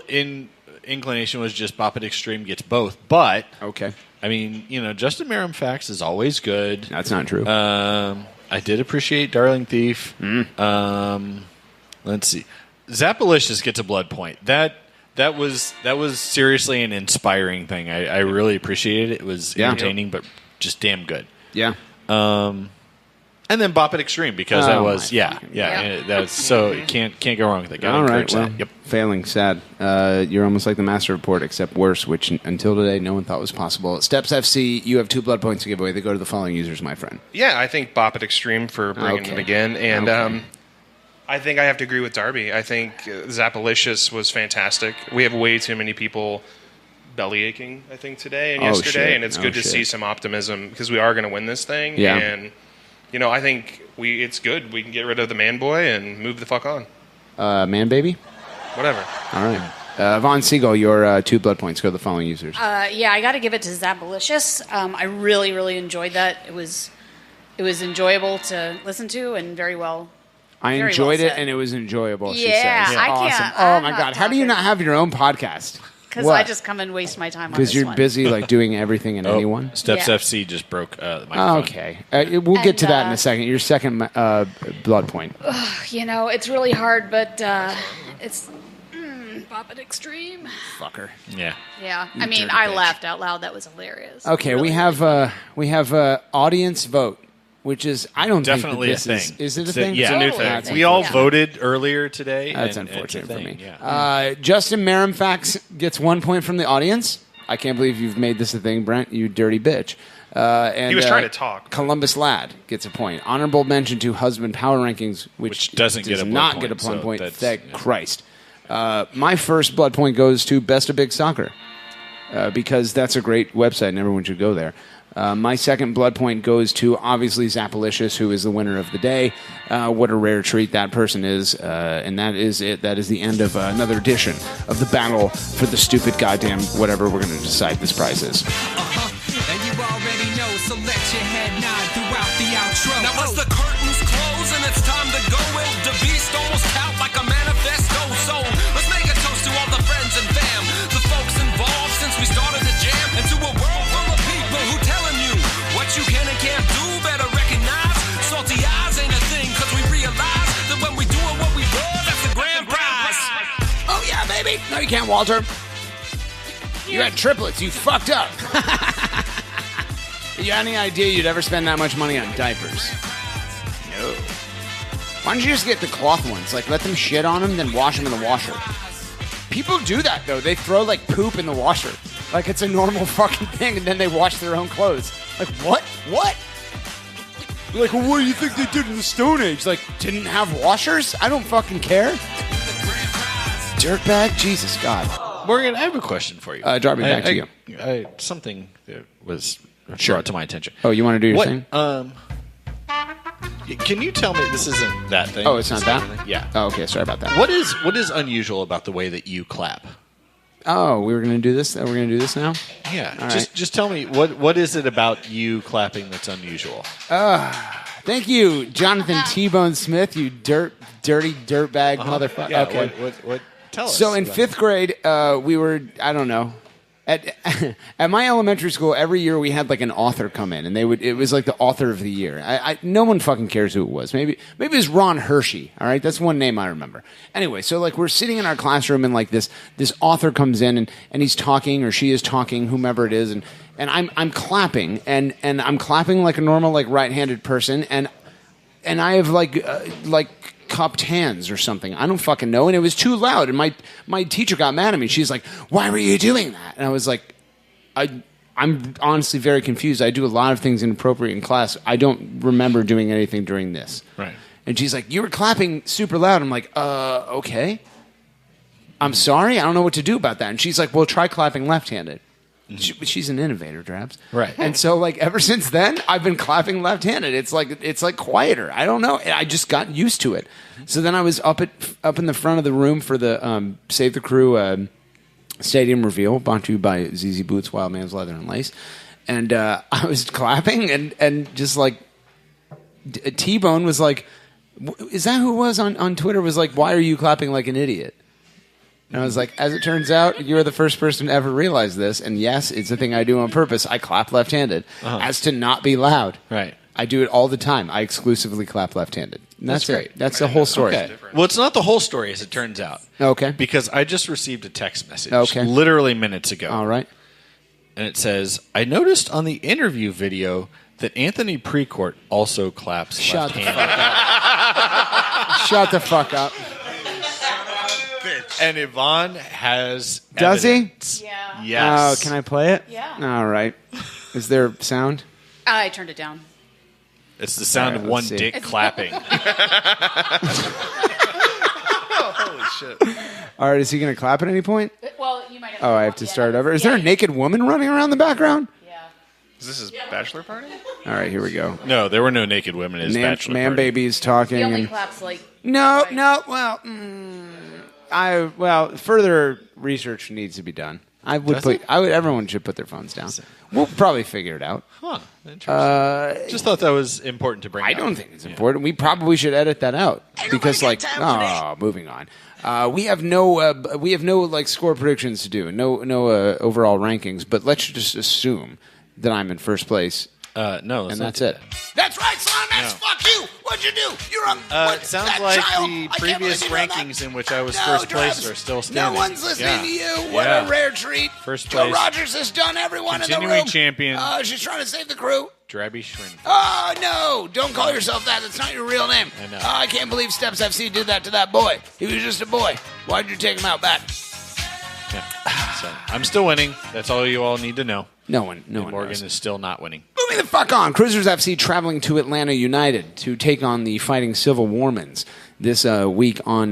inclination was just Bop It Extreme gets both, but... Okay. I mean, Justin Merrim facts is always good. That's not true. I did appreciate Darling Thief. Let's see. Zappalicious gets a blood point. That was seriously an inspiring thing. I really appreciated it. It was entertaining, but just damn good. Yeah. And then Bop It Extreme because that was that's so you can't go wrong with it. All right, well, Yep. failing, sad. You're almost like the Master Report, except worse, which until today no one thought was possible. Steps FC, you have 2 blood points to give away. They go to the following users, my friend. Yeah, I think Bop It Extreme for bringing them again, and I think I have to agree with Darby. I think Zappalicious was fantastic. We have way too many people belly aching, I think, today and yesterday, and it's good to see some optimism because we are going to win this thing. Yeah. And I think it's good. We can get rid of the man boy and move the fuck on. Man baby? Whatever. All right. Von Siegel, your 2 blood points go to the following users. Yeah, I got to give it to Zappalicious. I really, really enjoyed that. It was enjoyable to listen to and very well. I enjoyed it, and it was enjoyable, she Yeah, says. I Awesome. can't. Oh, I'm my not God. How do you not have your own podcast? Because I just come and waste my time on this Because you're one. busy like doing everything and anyone? Steps FC just broke the microphone. Okay. We'll get to that in a second. Your second blood point. It's really hard, but it's Bop It Extreme. Fucker. Yeah. Yeah. You I mean, dirty I bitch. laughed out loud. That was hilarious. Okay, we have audience vote, which is Definitely think that a this thing. is it a It's thing? It's a new thing. We all voted earlier today. That's and unfortunate it's a for thing, me. Yeah. Justin Marimfax gets 1 point from the audience. I can't believe you've made this a thing, Brent. You dirty bitch. And He was trying to talk. Columbus Lad gets a point. Honorable mention to Husband Power Rankings, which doesn't get does a blood not point, get a blood so point. that's- Thank Christ. My first blood point goes to Best of Big Soccer because that's a great website and everyone should go there. My second blood point goes to obviously Zappalicious, who is the winner of the day. What a rare treat that person is. And that is it. That is the end of another edition of the battle for the stupid goddamn whatever we're going to decide this prize is. And you already know, so let your head nod throughout the outro. Now as the curtains close and it's time to go, will the beast almost out like a manifesto? So let's make a toast to all the friends and fam, the folks involved since we started the jam, and to a world full of people who telling you what you can and can't do. Better recognize salty eyes ain't a thing, cause we realize that when we doing what we love, that's the grand prize. Oh, yeah, baby. No, you can't, Walter. You had triplets. You fucked up. You had any idea you'd ever spend that much money on diapers? No. Why don't you just get the cloth ones? Like, let them shit on them, then wash them in the washer. People do that, though. They throw, like, poop in the washer. Like, it's a normal fucking thing, and then they wash their own clothes. Like, what? What? You're like, well, what do you think they did in the Stone Age? Like, didn't have washers? I don't fucking care. Dirtbag? Jesus, God. Morgan, I have a question for you. Darby, back to you. Something that was Sure. brought to my attention. Oh, you want to do your thing? Can you tell me, this isn't that thing? Oh, it's not that? Yeah. Oh, okay, sorry about that. What is unusual about the way that you clap? Oh, we were going to do this? We're going to do this now? Yeah. All Just tell me, what is it about you clapping that's unusual? Thank you, Jonathan T-Bone Smith, you dirty dirtbag motherfucker. Yeah, okay. What tell us. So in about 5th grade, we were, I don't know, at my elementary school, every year we had like an author come in, and it was like the author of the year. No one fucking cares who it was. Maybe it was Ron Hershey. All right, that's one name I remember. Anyway, so like we're sitting in our classroom, and like this author comes in, and he's talking, or she is talking, whomever it is, and I'm clapping, and I'm clapping like a normal like right-handed person, and I have like cupped hands or something. I don't fucking know. And it was too loud. And my teacher got mad at me. She's like, why were you doing that? And I was like, I'm honestly very confused. I do a lot of things inappropriate in class. I don't remember doing anything during this. Right. And she's like, you were clapping super loud. I'm like, okay. I'm sorry. I don't know what to do about that. And she's like, well, try clapping left-handed. She's an innovator, Drabs. Right. And so, like, ever since then, I've been clapping left-handed. It's like quieter. I don't know. I just got used to it. So then I was up in the front of the room for the Save the Crew stadium reveal, brought to you by ZZ Boots, Wild Man's Leather and Lace. And I was clapping, and just like T-Bone was like, is that who it was on Twitter? Was like, why are you clapping like an idiot? And I was like, as it turns out, you're the first person to ever realize this. And yes, it's a thing I do on purpose. I clap left-handed as to not be loud. Right. I do it all the time. I exclusively clap left-handed. And that's great. it. That's the whole story. Okay. Well, it's not the whole story, as it turns out. Okay. Because I just received a text message literally minutes ago. All right. And it says, I noticed on the interview video that Anthony Precourt also claps Shut the left-handed. fuck up. Shut the fuck up. And Yvonne has Does evidence. he? Yeah. Yes. Oh, can I play it? Yeah. All right. Is there sound? I turned it down. It's the sound All right, of one let's see. dick clapping. Holy shit. All right, is he going to clap at any point? Well, you might have Oh, I have to start over. Is there a naked woman running around the background? Is this his bachelor party? All right, here we go. No, there were no naked women at his bachelor Man party. baby's talking. He only and claps like. no, well, further research needs to be done. Everyone should put their phones down. We'll probably figure it out. Huh. Interesting. Just thought that was important to bring I up. don't think it's important. We probably should edit that out because, moving on. We have no like score predictions to do. No overall rankings. But let's just assume that I'm in first place. No, and that's it. That's right, son. That's fuck you. What'd you do? You're a It sounds like the previous rankings in which I was first place are still standing. No one's listening to you. What Yeah. a rare treat. First Joe place. Rogers has done everyone in the Continuing room. champion. She's trying to save the crew. Drabby Shrimp. Oh, no. Don't call yourself that. That's not your real name. I know. I can't believe Steps FC did that to that boy. He was just a boy. Why'd you take him out back? Yeah. So, I'm still winning. That's all you all need to know. No one Morgan knows. is still not winning. Moving the fuck on. Cruisers FC traveling to Atlanta United to take on the Fighting Civil Warmans this week on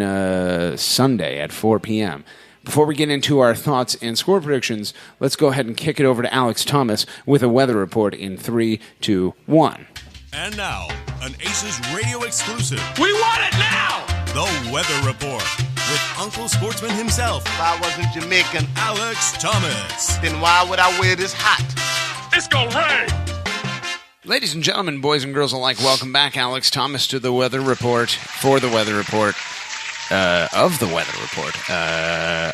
Sunday at 4 p.m. Before we get into our thoughts and score predictions, let's go ahead and kick it over to Alex Thomas with a weather report in 3, 2, 1. And now, an ACES radio exclusive. We want it now! The Weather Report with Uncle Sportsman himself. If I wasn't Jamaican, Alex Thomas. then why would I wear this hat? It's gonna rain! Ladies and gentlemen, boys and girls alike, welcome back. Alex Thomas to the Weather Report, for the Weather Report, of the Weather Report.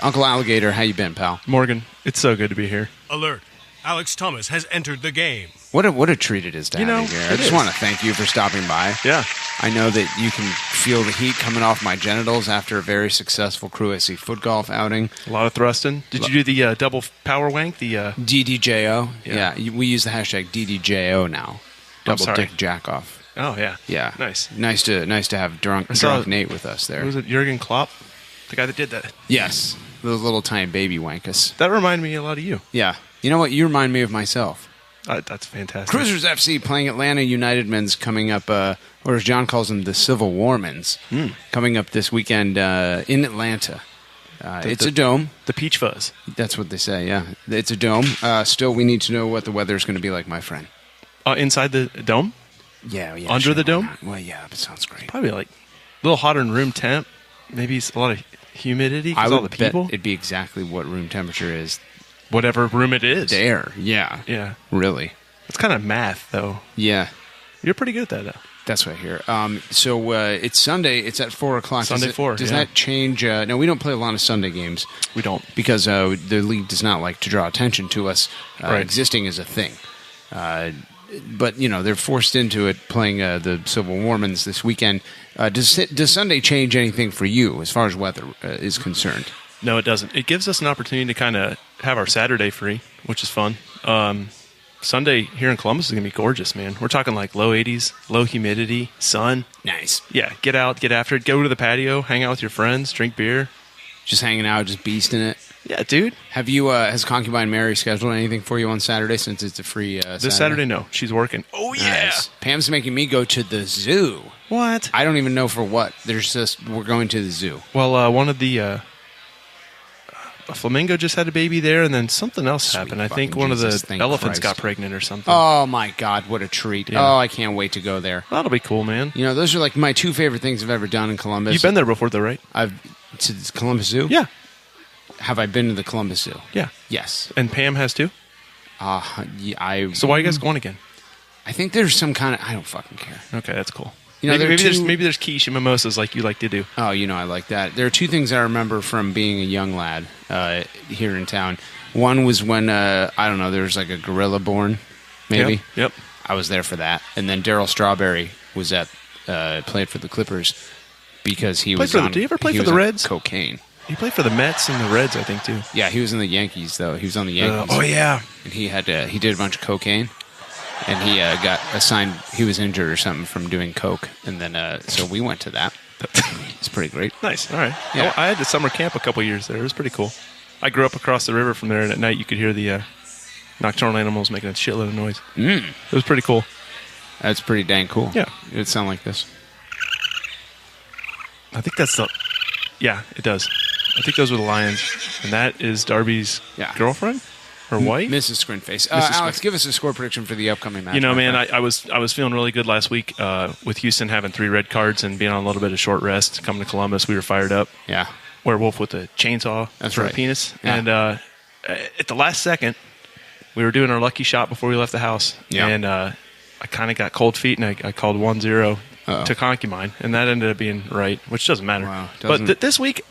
Uncle Alligator, how you been, pal? Morgan, it's so good to be here. Alert. Alex Thomas has entered the game. What a treat it is to have you here. I just want to thank you for stopping by. Yeah. I know that you can feel the heat coming off my genitals after a very successful Crew SC foot golf outing. A lot of thrusting. Did you do the double power wank? The DDJO? Yeah, we use the hashtag DDJO now. Double dick jack off. Oh, yeah. Yeah. Nice. Nice to have drunk Nate with us there. Was it Jurgen Klopp? The guy that did that? Yes. Those little tiny baby wankus. That reminded me a lot of you. Yeah. You know what? You remind me of myself. That's fantastic. Cruisers FC playing Atlanta United men's coming up, or as John calls them, the Civil War men's, coming up this weekend in Atlanta. It's a dome. The Peach Fuzz. That's what they say, yeah. It's a dome. Still, we need to know what the weather's going to be like, my friend. Inside the dome? Yeah. Under the dome? Well, yeah, that sounds great. Probably like a little hotter than room temp. Maybe it's a lot of humidity because all the people. It'd be exactly what room temperature is. Whatever room it is. There, yeah. Yeah. Really. It's kind of math, though. Yeah. You're pretty good at that, though. That's what I hear. So it's Sunday. It's at 4 o'clock. Sunday 4, Does yeah. that change? No, we don't play a lot of Sunday games. We don't. Because the league does not like to draw attention to us Right. existing as a thing. But, they're forced into it playing the Civil Warmans this weekend. Does Sunday change anything for you as far as weather is concerned? No, it doesn't. It gives us an opportunity to kind of have our Saturday free, which is fun. Sunday here in Columbus is going to be gorgeous, man. We're talking like low 80s, low humidity, sun. Nice. Yeah, get out, get after it. Go to the patio, hang out with your friends, drink beer. Just hanging out, just beasting it. Yeah, dude. Have you, has Concubine Mary scheduled anything for you on Saturday since it's a free This Saturday, no. She's working. Oh, yeah. Nice. Pam's making me go to the zoo. What? I don't even know for what. We're going to the zoo. Well, one of the... a flamingo just had a baby there, and then something else happened. I think one of the elephants got pregnant or something. Oh, my God, what a treat. Yeah. Oh, I can't wait to go there. That'll be cool, man. Those are like my two favorite things I've ever done in Columbus. You've been there before, though, right? To the Columbus Zoo? Yeah. Have I been to the Columbus Zoo? Yeah. Yes. And Pam has too? So why are you guys going again? I think there's some kind of... I don't fucking care. Okay, that's cool. Maybe there's quiche and mimosas like you like to do. Oh, I like that. There are two things I remember from being a young lad here in town. One was when, there was like a gorilla born, maybe. Yep. I was there for that. And then Darryl Strawberry was played for the Clippers because he was on... Did he ever play for the Reds? Cocaine. He played for the Mets and the Reds, I think, too. Yeah, he was in the Yankees, though. He was on the Yankees. Oh, yeah. And he did a bunch of cocaine. And he got assigned, he was injured or something from doing coke. And then, so we went to that. It's pretty great. Nice. All right. Yeah. I had the summer camp a couple years there. It was pretty cool. I grew up across the river from there, and at night you could hear the nocturnal animals making a shitload of noise. It was pretty cool. That's pretty dang cool. Yeah. It would sound like this. I think that's the... Yeah, it does. I think those were the lions. And that is Darby's girlfriend? Or wife? Mrs. Scrinface. Mrs. Alex, give us a score prediction for the upcoming match. You know, man, I was feeling really good last week with Houston having 3 red cards and being on a little bit of short rest. Coming to Columbus, we were fired up. Yeah. Werewolf with a chainsaw for a penis. Yeah. And at the last second, we were doing our lucky shot before we left the house. Yeah. And I kind of got cold feet, and I called 1-0 to Concubine, and that ended up being right, which doesn't matter. Wow. But this week,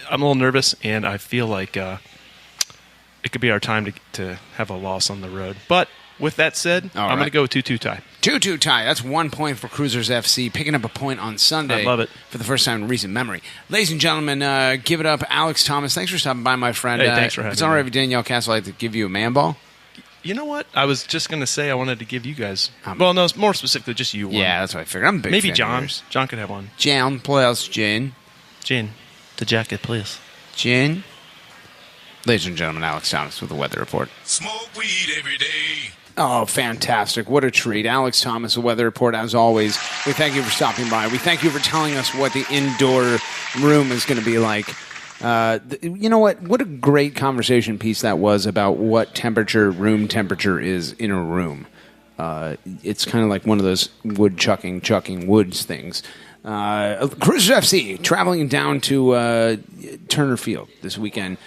I'm a little nervous, and I feel like it could be our time to have a loss on the road. But with that said, I'm going to go 2-2 tie. 2-2 tie. That's 1 point for Cruisers FC, picking up a point on Sunday. I love it. For the first time in recent memory. Ladies and gentlemen, give it up, Alex Thomas. Thanks for stopping by, my friend. Hey, thanks for having me. If it's all right with Danielle Castle, I'd like to give you a man ball. You know what? I was just going to say I wanted to give you guys... well, no, more specifically, just you one. Yeah, that's what I figured. I'm a big Maybe fan of John. yours. John could have one. John, play us, Jane. Jane, the jacket, please. Jane. Ladies and gentlemen, Alex Thomas with the weather report. Smoke weed every day. Oh, fantastic. What a treat. Alex Thomas, the weather report, as always. We thank you for stopping by. We thank you for telling us what the indoor room is going to be like. You know what? What a great conversation piece that was about what room temperature is in a room. It's kind of like one of those chucking woods things. Cruisers FC traveling down to Turner Field this weekend.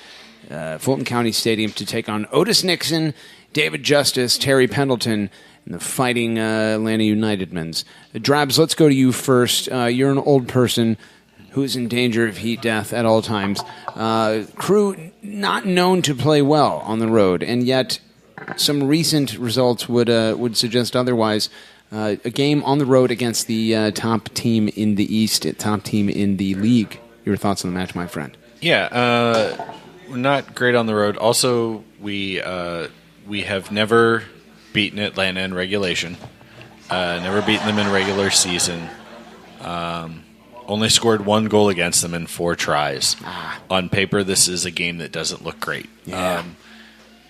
Fulton County Stadium to take on Otis Nixon, David Justice, Terry Pendleton, and the Fighting Atlanta Unitedmans. Drabs, let's go to you first. You're an old person who's in danger of heat death at all times. Crew not known to play well on the road, and yet some recent results would suggest otherwise. A game on the road against the top team in the East, top team in the league. Your thoughts on the match, my friend? Yeah, we're not great on the road. Also, we have never beaten Atlanta in regulation. Never beaten them in regular season. Only scored 1 goal against them in 4 tries. On paper, this is a game that doesn't look great. Yeah.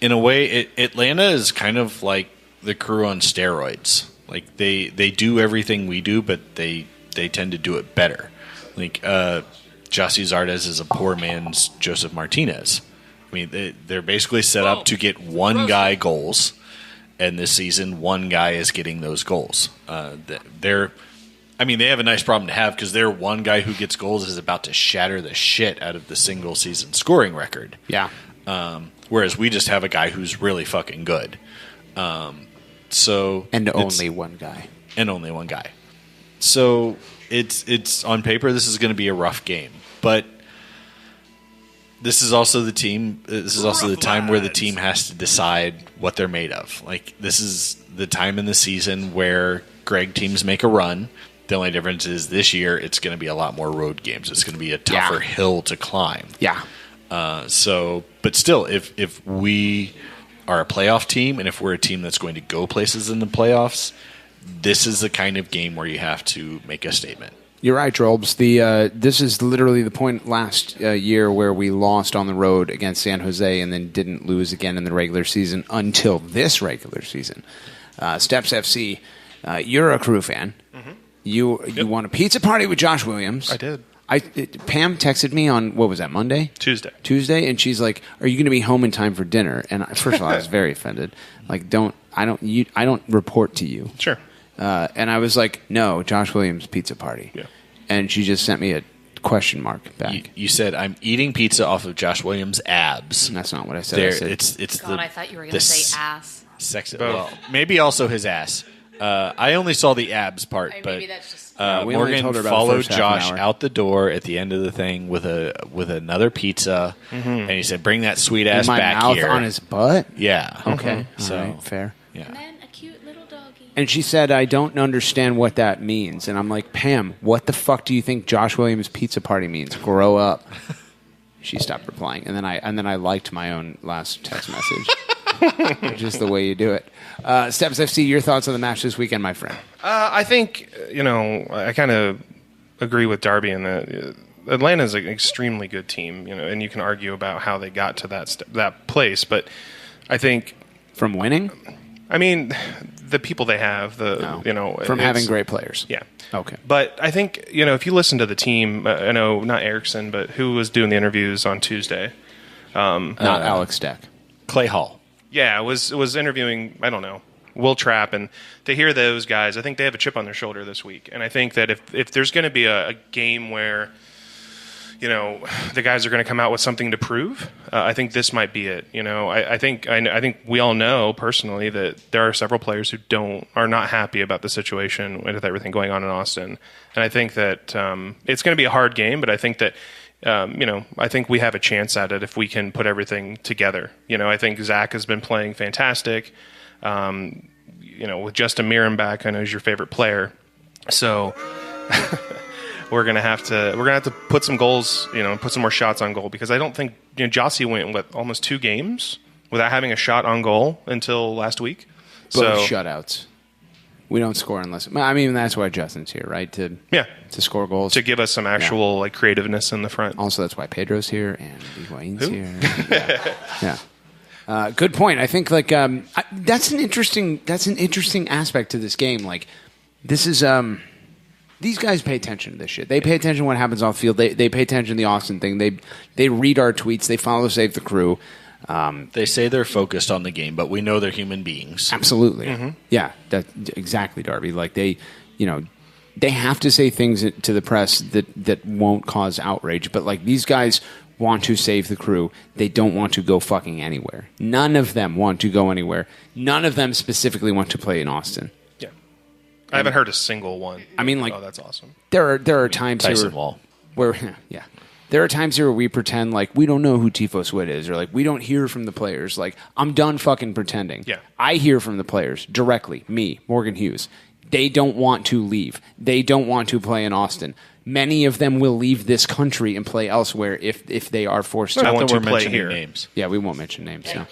In a way, Atlanta is kind of like the Crew on steroids. Like they do everything we do, but they tend to do it better. Like Jossie Zardes is a poor man's Joseph Martinez. I mean, they're basically set up to get one guy goals, and this season, one guy is getting those goals. They have a nice problem to have because their one guy who gets goals is about to shatter the shit out of the single season scoring record. Yeah. Whereas we just have a guy who's really fucking good. Only one guy. And only one guy. So it's on paper this is going to be a rough game, but this is also the team. This is also the time where the team has to decide what they're made of. Like this is the time in the season where Greg teams make a run. The only difference is this year it's going to be a lot more road games. It's going to be a tougher hill to climb. Yeah. But still, if we are a playoff team and if we're a team that's going to go places in the playoffs, this is the kind of game where you have to make a statement. You're right, Drobes. This is literally the point last year where we lost on the road against San Jose and then didn't lose again in the regular season until this regular season. Steps FC, you're a Crew fan. Mm-hmm. You won a pizza party with Josh Williams. I did. Pam texted me on, what was that, Monday? Tuesday, and she's like, "Are you going to be home in time for dinner?" And first of all, I was very offended. Like, I don't report to you. Sure. And I was like, "No, Josh Williams pizza party." Yeah. And she just sent me a question mark back. You said, "I'm eating pizza off of Josh Williams' abs." And that's not what I said. It's God, I thought you were going to say ass. Well, maybe also his ass. I only saw the abs part, but maybe that's just Morgan followed Josh out the door at the end of the thing with another pizza, and he said, "Bring that sweet ass back mouth here." on his butt. Yeah. Okay. So all right, fair. Yeah. And then a cute little doggy. And she said, "I don't understand what that means." And I'm like, "Pam, what the fuck do you think Josh Williams' pizza party means? Grow up." She stopped replying, and then I liked my own last text message. Just the way you do it. Steps FC, your thoughts on the match this weekend, my friend? I think, I kind of agree with Darby in that Atlanta is an extremely good team, and you can argue about how they got to that place, but I think from winning, I mean, the people they have, from having great players. Yeah. Okay. But I think, if you listen to the team, I know not Erickson, but who was doing the interviews on Tuesday? Not Alex Stack. Clay Hall. Yeah, was interviewing, I don't know, Will Trapp, and to hear those guys, I think they have a chip on their shoulder this week. And I think that if there's going to be a game where, the guys are going to come out with something to prove, I think this might be it. I think we all know personally that there are several players who are not happy about the situation with everything going on in Austin. And I think that it's going to be a hard game, but I think that I think we have a chance at it if we can put everything together. I think Zach has been playing fantastic. With Justin Miram back, I know he's your favorite player. So we're gonna have to put some goals, put some more shots on goal, because I don't think Jossie went almost 2 games without having a shot on goal until last week. Both shutouts. We don't score unless. I mean, that's why Justin's here, right? To score goals, to give us some actual creativeness in the front. Also, that's why Pedro's here and Higuain's here. Yeah. Good point. I think that's an interesting aspect to this game. Like, this is these guys pay attention to this shit. They pay attention to what happens off field. They pay attention to the Austin thing. They read our tweets. They follow Save the Crew. They say they're focused on the game, but we know they're human beings. Absolutely. Mm-hmm. Yeah, exactly, Darby. Like they have to say things to the press that won't cause outrage, but like these guys want to save the crew. They don't want to go fucking anywhere. None of them want to go anywhere. None of them specifically want to play in Austin. Yeah. I haven't heard a single one. I mean, like, oh, that's awesome. There are times Tyson Wall. where there are times here where we pretend like we don't know who Tifo Sweat is, or like we don't hear from the players. Like, I'm done fucking pretending. Yeah. I hear from the players directly. Me, Morgan Hughes. They don't want to leave. They don't want to play in Austin. Many of them will leave this country and play elsewhere if they are forced to. I want to we're play mentioning here. names. Yeah, we won't mention names. No.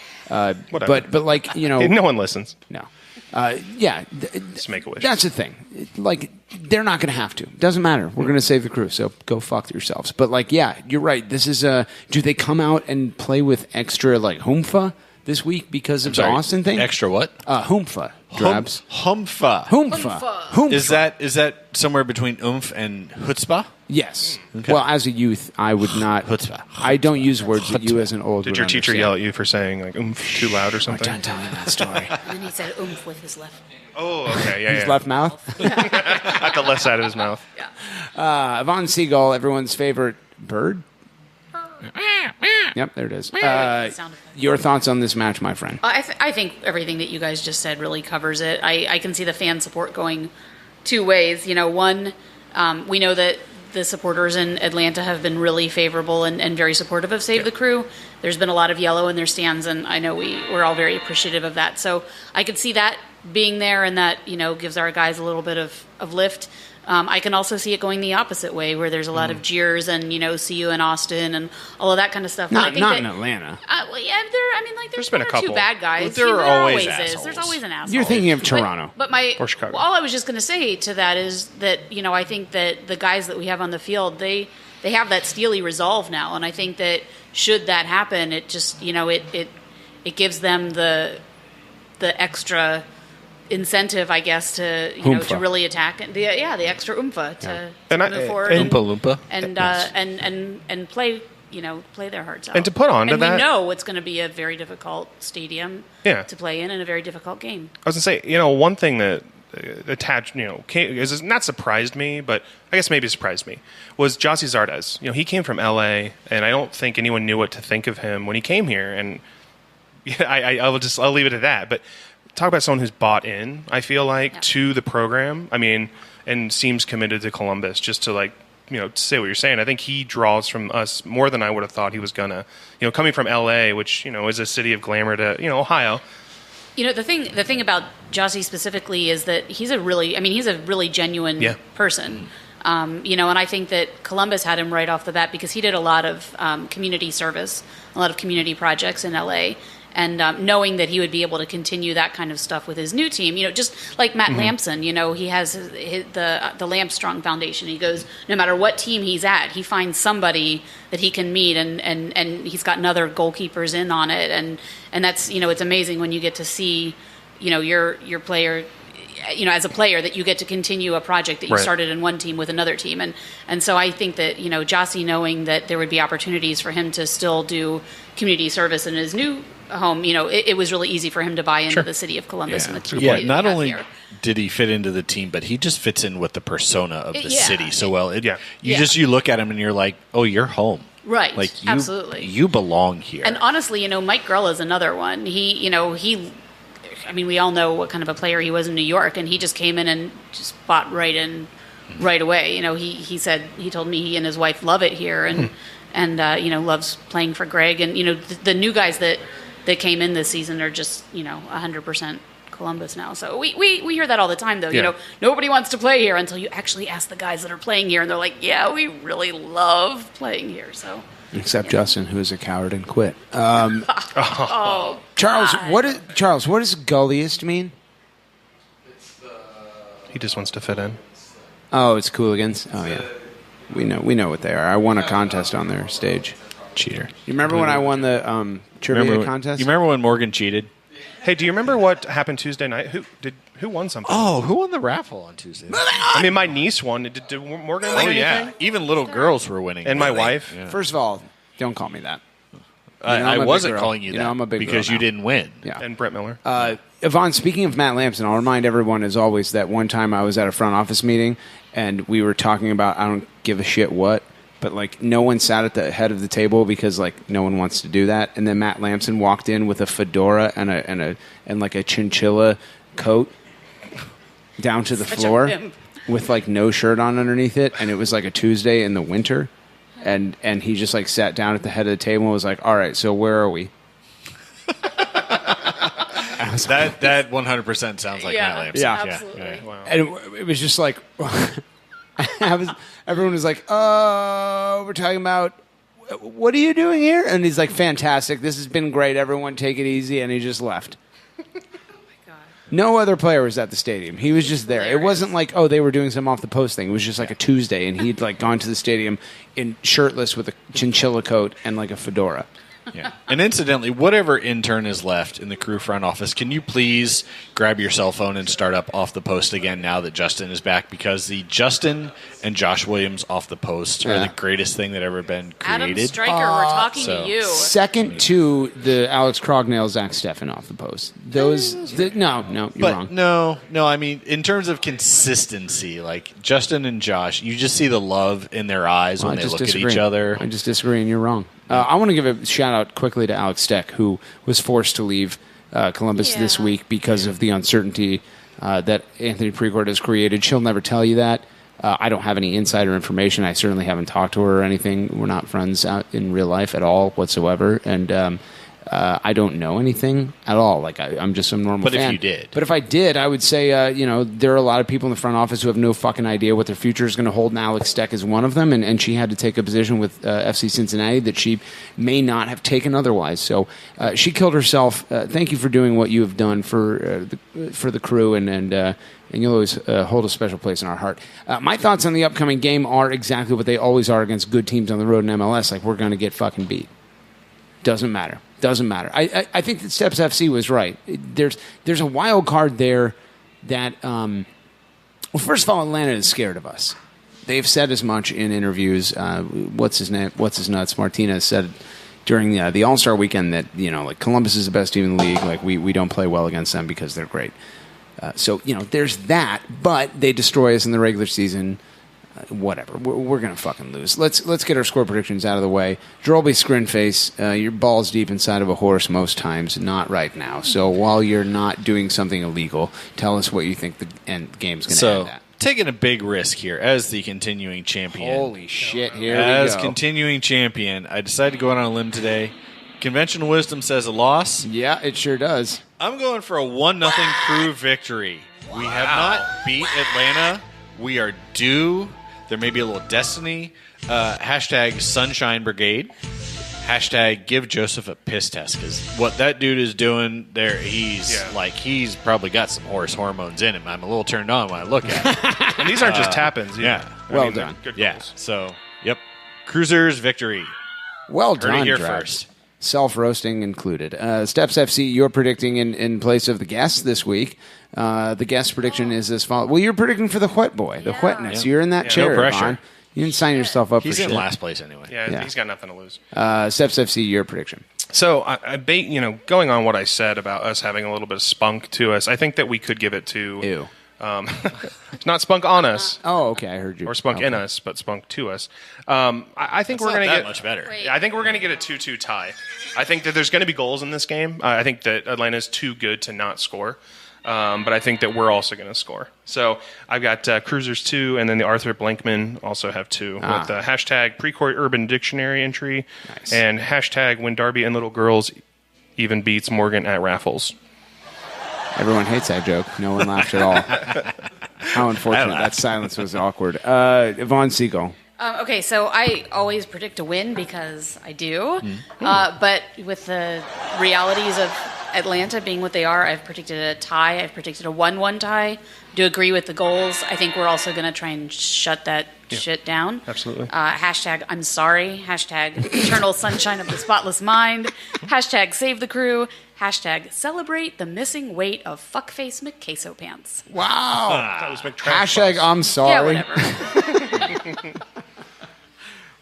Whatever. But like, no one listens. No. Just make a wish. That's the thing. Like, they're not going to have to. Doesn't matter. We're going to save the crew, so go fuck yourselves. But like, yeah, you're right. This is do they come out and play with extra like humpha this week because of the Austin thing? Extra what? Humpha. Drabs. Humpha. Humpha. Is that somewhere between oomph and chutzpah? Yes. Okay. Well, as a youth, I would not. Chutzpah. I don't use words that you as an old. Did your teacher yell at you for saying like oomph too loud or something? Don't tell me that story. And then he said oomph with his left. Oh, okay, yeah, His left mouth. At the left side of his mouth. Yeah. Yvonne Seagull, everyone's favorite bird. Yep, there it is. Your thoughts on this match, my friend? I think everything that you guys just said really covers it. I can see the fan support going 2 ways. One, we know that the supporters in Atlanta have been really favorable and very supportive of Save the Crew. There's been a lot of yellow in their stands, and I know we're all very appreciative of that. So I could see that being there, and that gives our guys a little bit of lift. I can also see it going the opposite way, where there's a lot of jeers and see you in Austin and all of that kind of stuff. Not in Atlanta. Well, yeah, there's been one a or couple. 2 bad guys. There always is. There's always an asshole. You're thinking of Toronto. But or Chicago. all I was just going to say to that is that I think that the guys that we have on the field, they have that steely resolve now, and I think that should that happen, it just it gives them the extra incentive, I guess, to to really attack the extra oompha to move forward and play play their hearts out, and to put on to and that, we know it's going to be a very difficult stadium to play in and a very difficult game. I was going to say, one thing that attached, is not surprised me, but I guess maybe surprised me, was Jossie Zardes. He came from LA, and I don't think anyone knew what to think of him when he came here, and I'll leave it at that. But talk about someone who's bought in, I feel like, to the program. I mean, and seems committed to Columbus, just to to say what you're saying. I think he draws from us more than I would have thought he was gonna. Coming from LA, which is a city of glamour, to Ohio. The thing about Jossie specifically is that he's a really genuine person. And I think that Columbus had him right off the bat because he did a lot of community service, a lot of community projects in LA. And knowing that he would be able to continue that kind of stuff with his new team, just like Matt Lampson, he has the Lampstrong Foundation. He goes, no matter what team he's at, he finds somebody that he can meet, and he's gotten other goalkeepers in on it, and that's it's amazing when you get to see your player. As a player, that you get to continue a project that you started in one team with another team. And so I think that, Jossie, knowing that there would be opportunities for him to still do community service in his new home, it was really easy for him to buy into the city of Columbus and the community. Yeah, not only did he fit into the team, but he just fits in with the persona of the city so well. You look at him and you're like, oh, you're home. Right. Like absolutely. You belong here. And honestly, Mike Grella is another one. He we all know what kind of a player he was in New York, and he just came in and just bought right in right away. He told me he and his wife love it here, and loves playing for Greg. And the new guys that came in this season are just 100% Columbus now. So we hear that all the time, though. Nobody wants to play here until you actually ask the guys that are playing here, and they're like, yeah, we really love playing here. So. Except Justin, who is a coward and quit. Oh, Charles, God. What does gulliest mean? He just wants to fit in. Oh, it's Cooligans. Oh yeah, we know what they are. I won a contest on their stage. Cheater. You remember when I won the trivia contest? You remember when Morgan cheated? Hey, do you remember what happened Tuesday night? Who won something? Oh, who won the raffle on Tuesday? My niece won. Did Morgan win anything? Yeah, even little girls were winning. And my wife. Yeah. First of all, don't call me that. I wasn't calling you that. I'm a big because you didn't win. Yeah. And Brett Miller. Yvonne, speaking of Matt Lampson, I'll remind everyone, as always, that one time I was at a front office meeting and we were talking about I don't give a shit what, but no one sat at the head of the table because no one wants to do that. And then Matt Lampson walked in with a fedora and a chinchilla coat down to the floor with no shirt on underneath it, and it was a Tuesday in the winter. And he just sat down at the head of the table and was like, all right, so where are we? That 100% sounds like Matt Lampson. Yeah, absolutely. Yeah. Wow. And it was just everyone was like, oh, we're talking about, what are you doing here? And he's like, fantastic. This has been great. Everyone take it easy. And he just left. No other player was at the stadium. He was just there. It wasn't they were doing some off the post thing. It was just a Tuesday, and he'd gone to the stadium in shirtless with a chinchilla coat and a fedora. Yeah. And incidentally, whatever intern is left in the crew front office, can you please grab your cell phone and start up Off the Post again now that Justin is back? Because the Justin and Josh Williams Off the Post are the greatest thing that ever been created. Adam Stryker, we're talking to you. Second to the Alex Crognell, Zach Steffen Off the Post. No, you're wrong. No. I mean, in terms of consistency, Justin and Josh, you just see the love in their eyes when they look at each other. I just disagree, and you're wrong. I want to give a shout out quickly to Alex Steck, who was forced to leave Columbus this week because of the uncertainty that Anthony Precourt has created. She'll never tell you that. I don't have any insider information. I certainly haven't talked to her or anything. We're not friends out in real life at all whatsoever. And I don't know anything at all. I'm just some normal fan. But if you did. But if I did, I would say, there are a lot of people in the front office who have no fucking idea what their future is going to hold, and Alex Steck is one of them, and she had to take a position with FC Cincinnati that she may not have taken otherwise. So she killed herself. Thank you for doing what you have done for the crew, and you'll always hold a special place in our heart. My thoughts on the upcoming game are exactly what they always are against good teams on the road in MLS. We're going to get fucking beat. Doesn't matter. I think that Steps FC was right. There's a wild card there that, first of all, Atlanta is scared of us. They've said as much in interviews. What's his name? What's his nuts? Martinez said during the All-Star weekend that Columbus is the best team in the league. We don't play well against them because they're great. So there's that. But they destroy us in the regular season. Whatever. We're going to fucking lose. Let's get our score predictions out of the way. Drolby Scrinface, your ball's deep inside of a horse most times, not right now. So while you're not doing something illegal, tell us what you think the game's going to end at. Taking a big risk here as the continuing champion. Holy shit, here we go. As continuing champion, I decided to go out on a limb today. Conventional wisdom says a loss. Yeah, it sure does. I'm going for a 1-0 crew victory. Wow. We have not beat Atlanta. We are due. There may be a little destiny. Hashtag Sunshine Brigade. Hashtag give Joseph a piss test, because what that dude is doing there, he's probably got some horse hormones in him. I'm a little turned on when I look at it. And these aren't just tap-ins. Yeah. Well done. Good Yeah. goals. So, yep. Cruisers victory. Well Heard it done, here Drabs. first. Self-roasting included. Steps FC, you're predicting in place of the guest this week. The guest prediction is as follows. Well, you're predicting for the wet boy, the wetness. Yeah. You're in that Yeah. chair, No pressure. Vaughn. You didn't sign yourself up He's for in shit. last place anyway. Yeah, he's got nothing to lose. Steps FC, your prediction. So, going on what I said about us having a little bit of spunk to us, I think that we could give it to... Ew. It's not spunk on us. Oh, okay, I heard you. Or spunk in us, but spunk to us. I think That's we're going not to that much better. Yeah, I think we're going to get a 2-2 tie. I think that there's going to be goals in this game. I think that Atlanta's too good to not score. But I think that we're also going to score. So I've got Cruisers 2, and then the Arthur Blankman also have 2 with hashtag Precourt Urban Dictionary entry and hashtag When Darby and Little Girls Even Beats Morgan at Raffles. Everyone hates that joke. No one laughed at all. How unfortunate. That silence was awkward. Yvonne Siegel. Okay, so I always predict a win because I do. But with the realities of Atlanta being what they are, I've predicted a tie. I've predicted a 1-1 tie. Do agree with the goals. I think we're also going to try and shut that shit down. Absolutely. Hashtag I'm sorry. Hashtag eternal sunshine of the spotless mind. Hashtag save the crew. Hashtag celebrate the missing weight of fuckface McQueso pants. Wow. That was Hashtag I'm sorry. Yeah, whatever.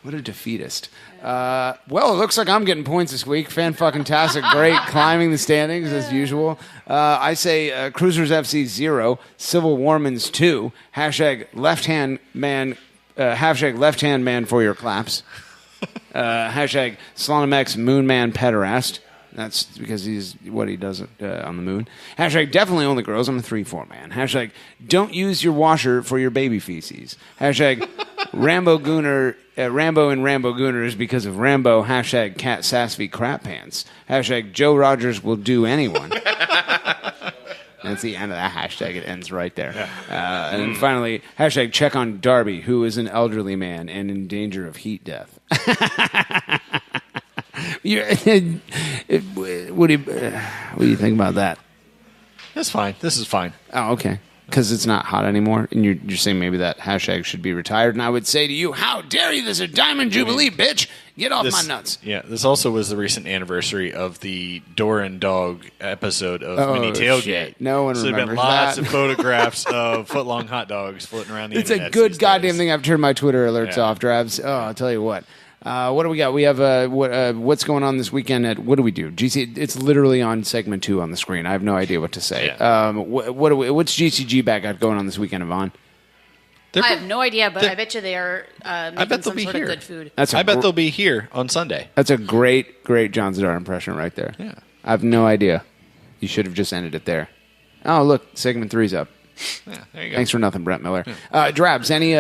What a defeatist. Well, it looks like I'm getting points this week. Fan-fucking-tastic. Great. Climbing the standings as usual. I say Cruisers FC 0, Civil Warmans 2, hashtag left-hand man for your claps. Hashtag Slonimex Moonman Pederast. That's because he's what he does on the moon. Hashtag definitely only girls. I'm a 3-4 man. Hashtag don't use your washer for your baby feces. Hashtag Rambo Gooner, Rambo and Rambo Gooners because of Rambo. Hashtag Cat Sassy Crap Pants. Hashtag Joe Rogers will do anyone. That's the end of that hashtag. It ends right there. And then finally, hashtag check on Darby, who is an elderly man and in danger of heat death. What do you think about that? That's fine. This is fine. Oh, okay. Because it's not hot anymore, and you're saying maybe that hashtag should be retired. And I would say to you, how dare you? This is a Diamond Jubilee, bitch. Get off my nuts. Yeah, this also was the recent anniversary of the Door and Dog episode of Mini Tailgate. Shit. No one so remembers there have been lots that. of photographs of footlong hot dogs floating around the It's a internet. good goddamn thing I've turned my Twitter alerts Yeah. off, Drabs. Oh, I'll tell you what. What do we got? We have what's going on this weekend at what do we do? GC. It's literally on segment 2 on the screen. I have no idea what to say. Yeah. What's GCG back got going on this weekend, Yvonne? I have no idea, but I bet you they are making some sort of good food. I bet they'll be here on Sunday. That's a great John Zadar impression right there. Yeah. I have no idea. You should have just ended it there. Oh, look, segment 3's up. Yeah, there you go. Thanks for nothing, Brett Miller. Drabs, any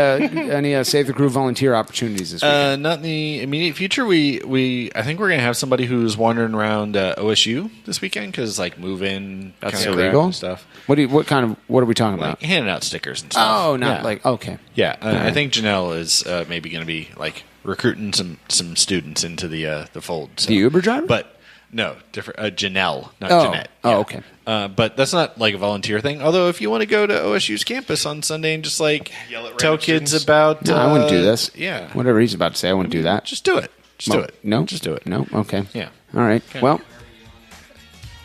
Save the Crew volunteer opportunities this weekend? Not in the immediate future. I think we're gonna have somebody who's wandering around OSU this weekend because like move in. That's kinda illegal and stuff. What are we talking about? Like handing out stickers and stuff. Oh, not Yeah. like okay. Yeah, All I right. think Janelle is maybe going to be like recruiting some students into the fold. So. The Uber driver? But no, different. Janelle, not Oh. Jeanette. Oh, okay. But that's not like a volunteer thing. Although if you want to go to OSU's campus on Sunday and just like tell kids students. about, No, I wouldn't do this. Yeah, Whatever he's about to say, I wouldn't do that. just do it. Just do it. No, Just do it. No, okay. Yeah. All right. Okay. Well,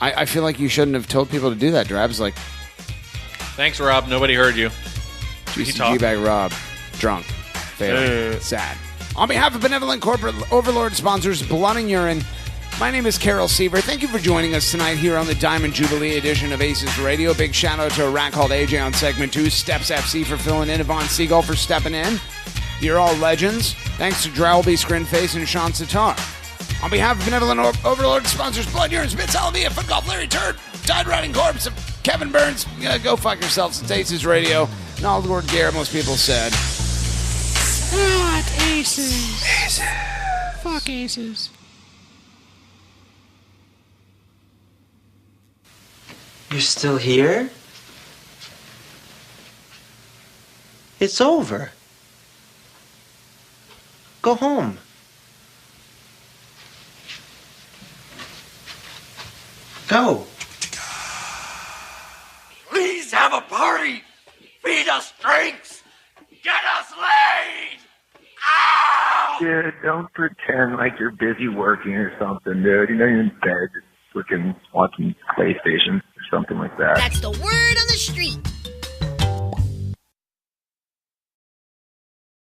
I feel like you shouldn't have told people to do that. Drabs like Thanks, Rob. Nobody heard you. GCG bag Rob, drunk, failing, sad. On behalf of benevolent corporate overlord sponsors Blood and Urine, my name is Carol Seaver. Thank you for joining us tonight here on the Diamond Jubilee edition of ACES Radio. Big shout out to a rat called AJ on segment 2, Steps FC for filling in, Yvonne Siegel for stepping in. You're all legends. Thanks to Drowlby, Scrinface, and Sean Sitar. On behalf of benevolent overlord sponsors Blood, Urine, Spitz, Alamia, Foot Golf, Larry Turd, Tide Riding Corpse, of Kevin Burns, go fuck yourselves. It's ACES Radio. And all the word Garrett, most people said. Not ACES. ACES. Fuck ACES. You're still here? It's over. Go home. go. Please have a party. Feed us drinks. Get us laid. Ow! Dude, don't pretend like you're busy working or something, dude. You know you're in bed, just watching PlayStation or something like that. That's the word on the street.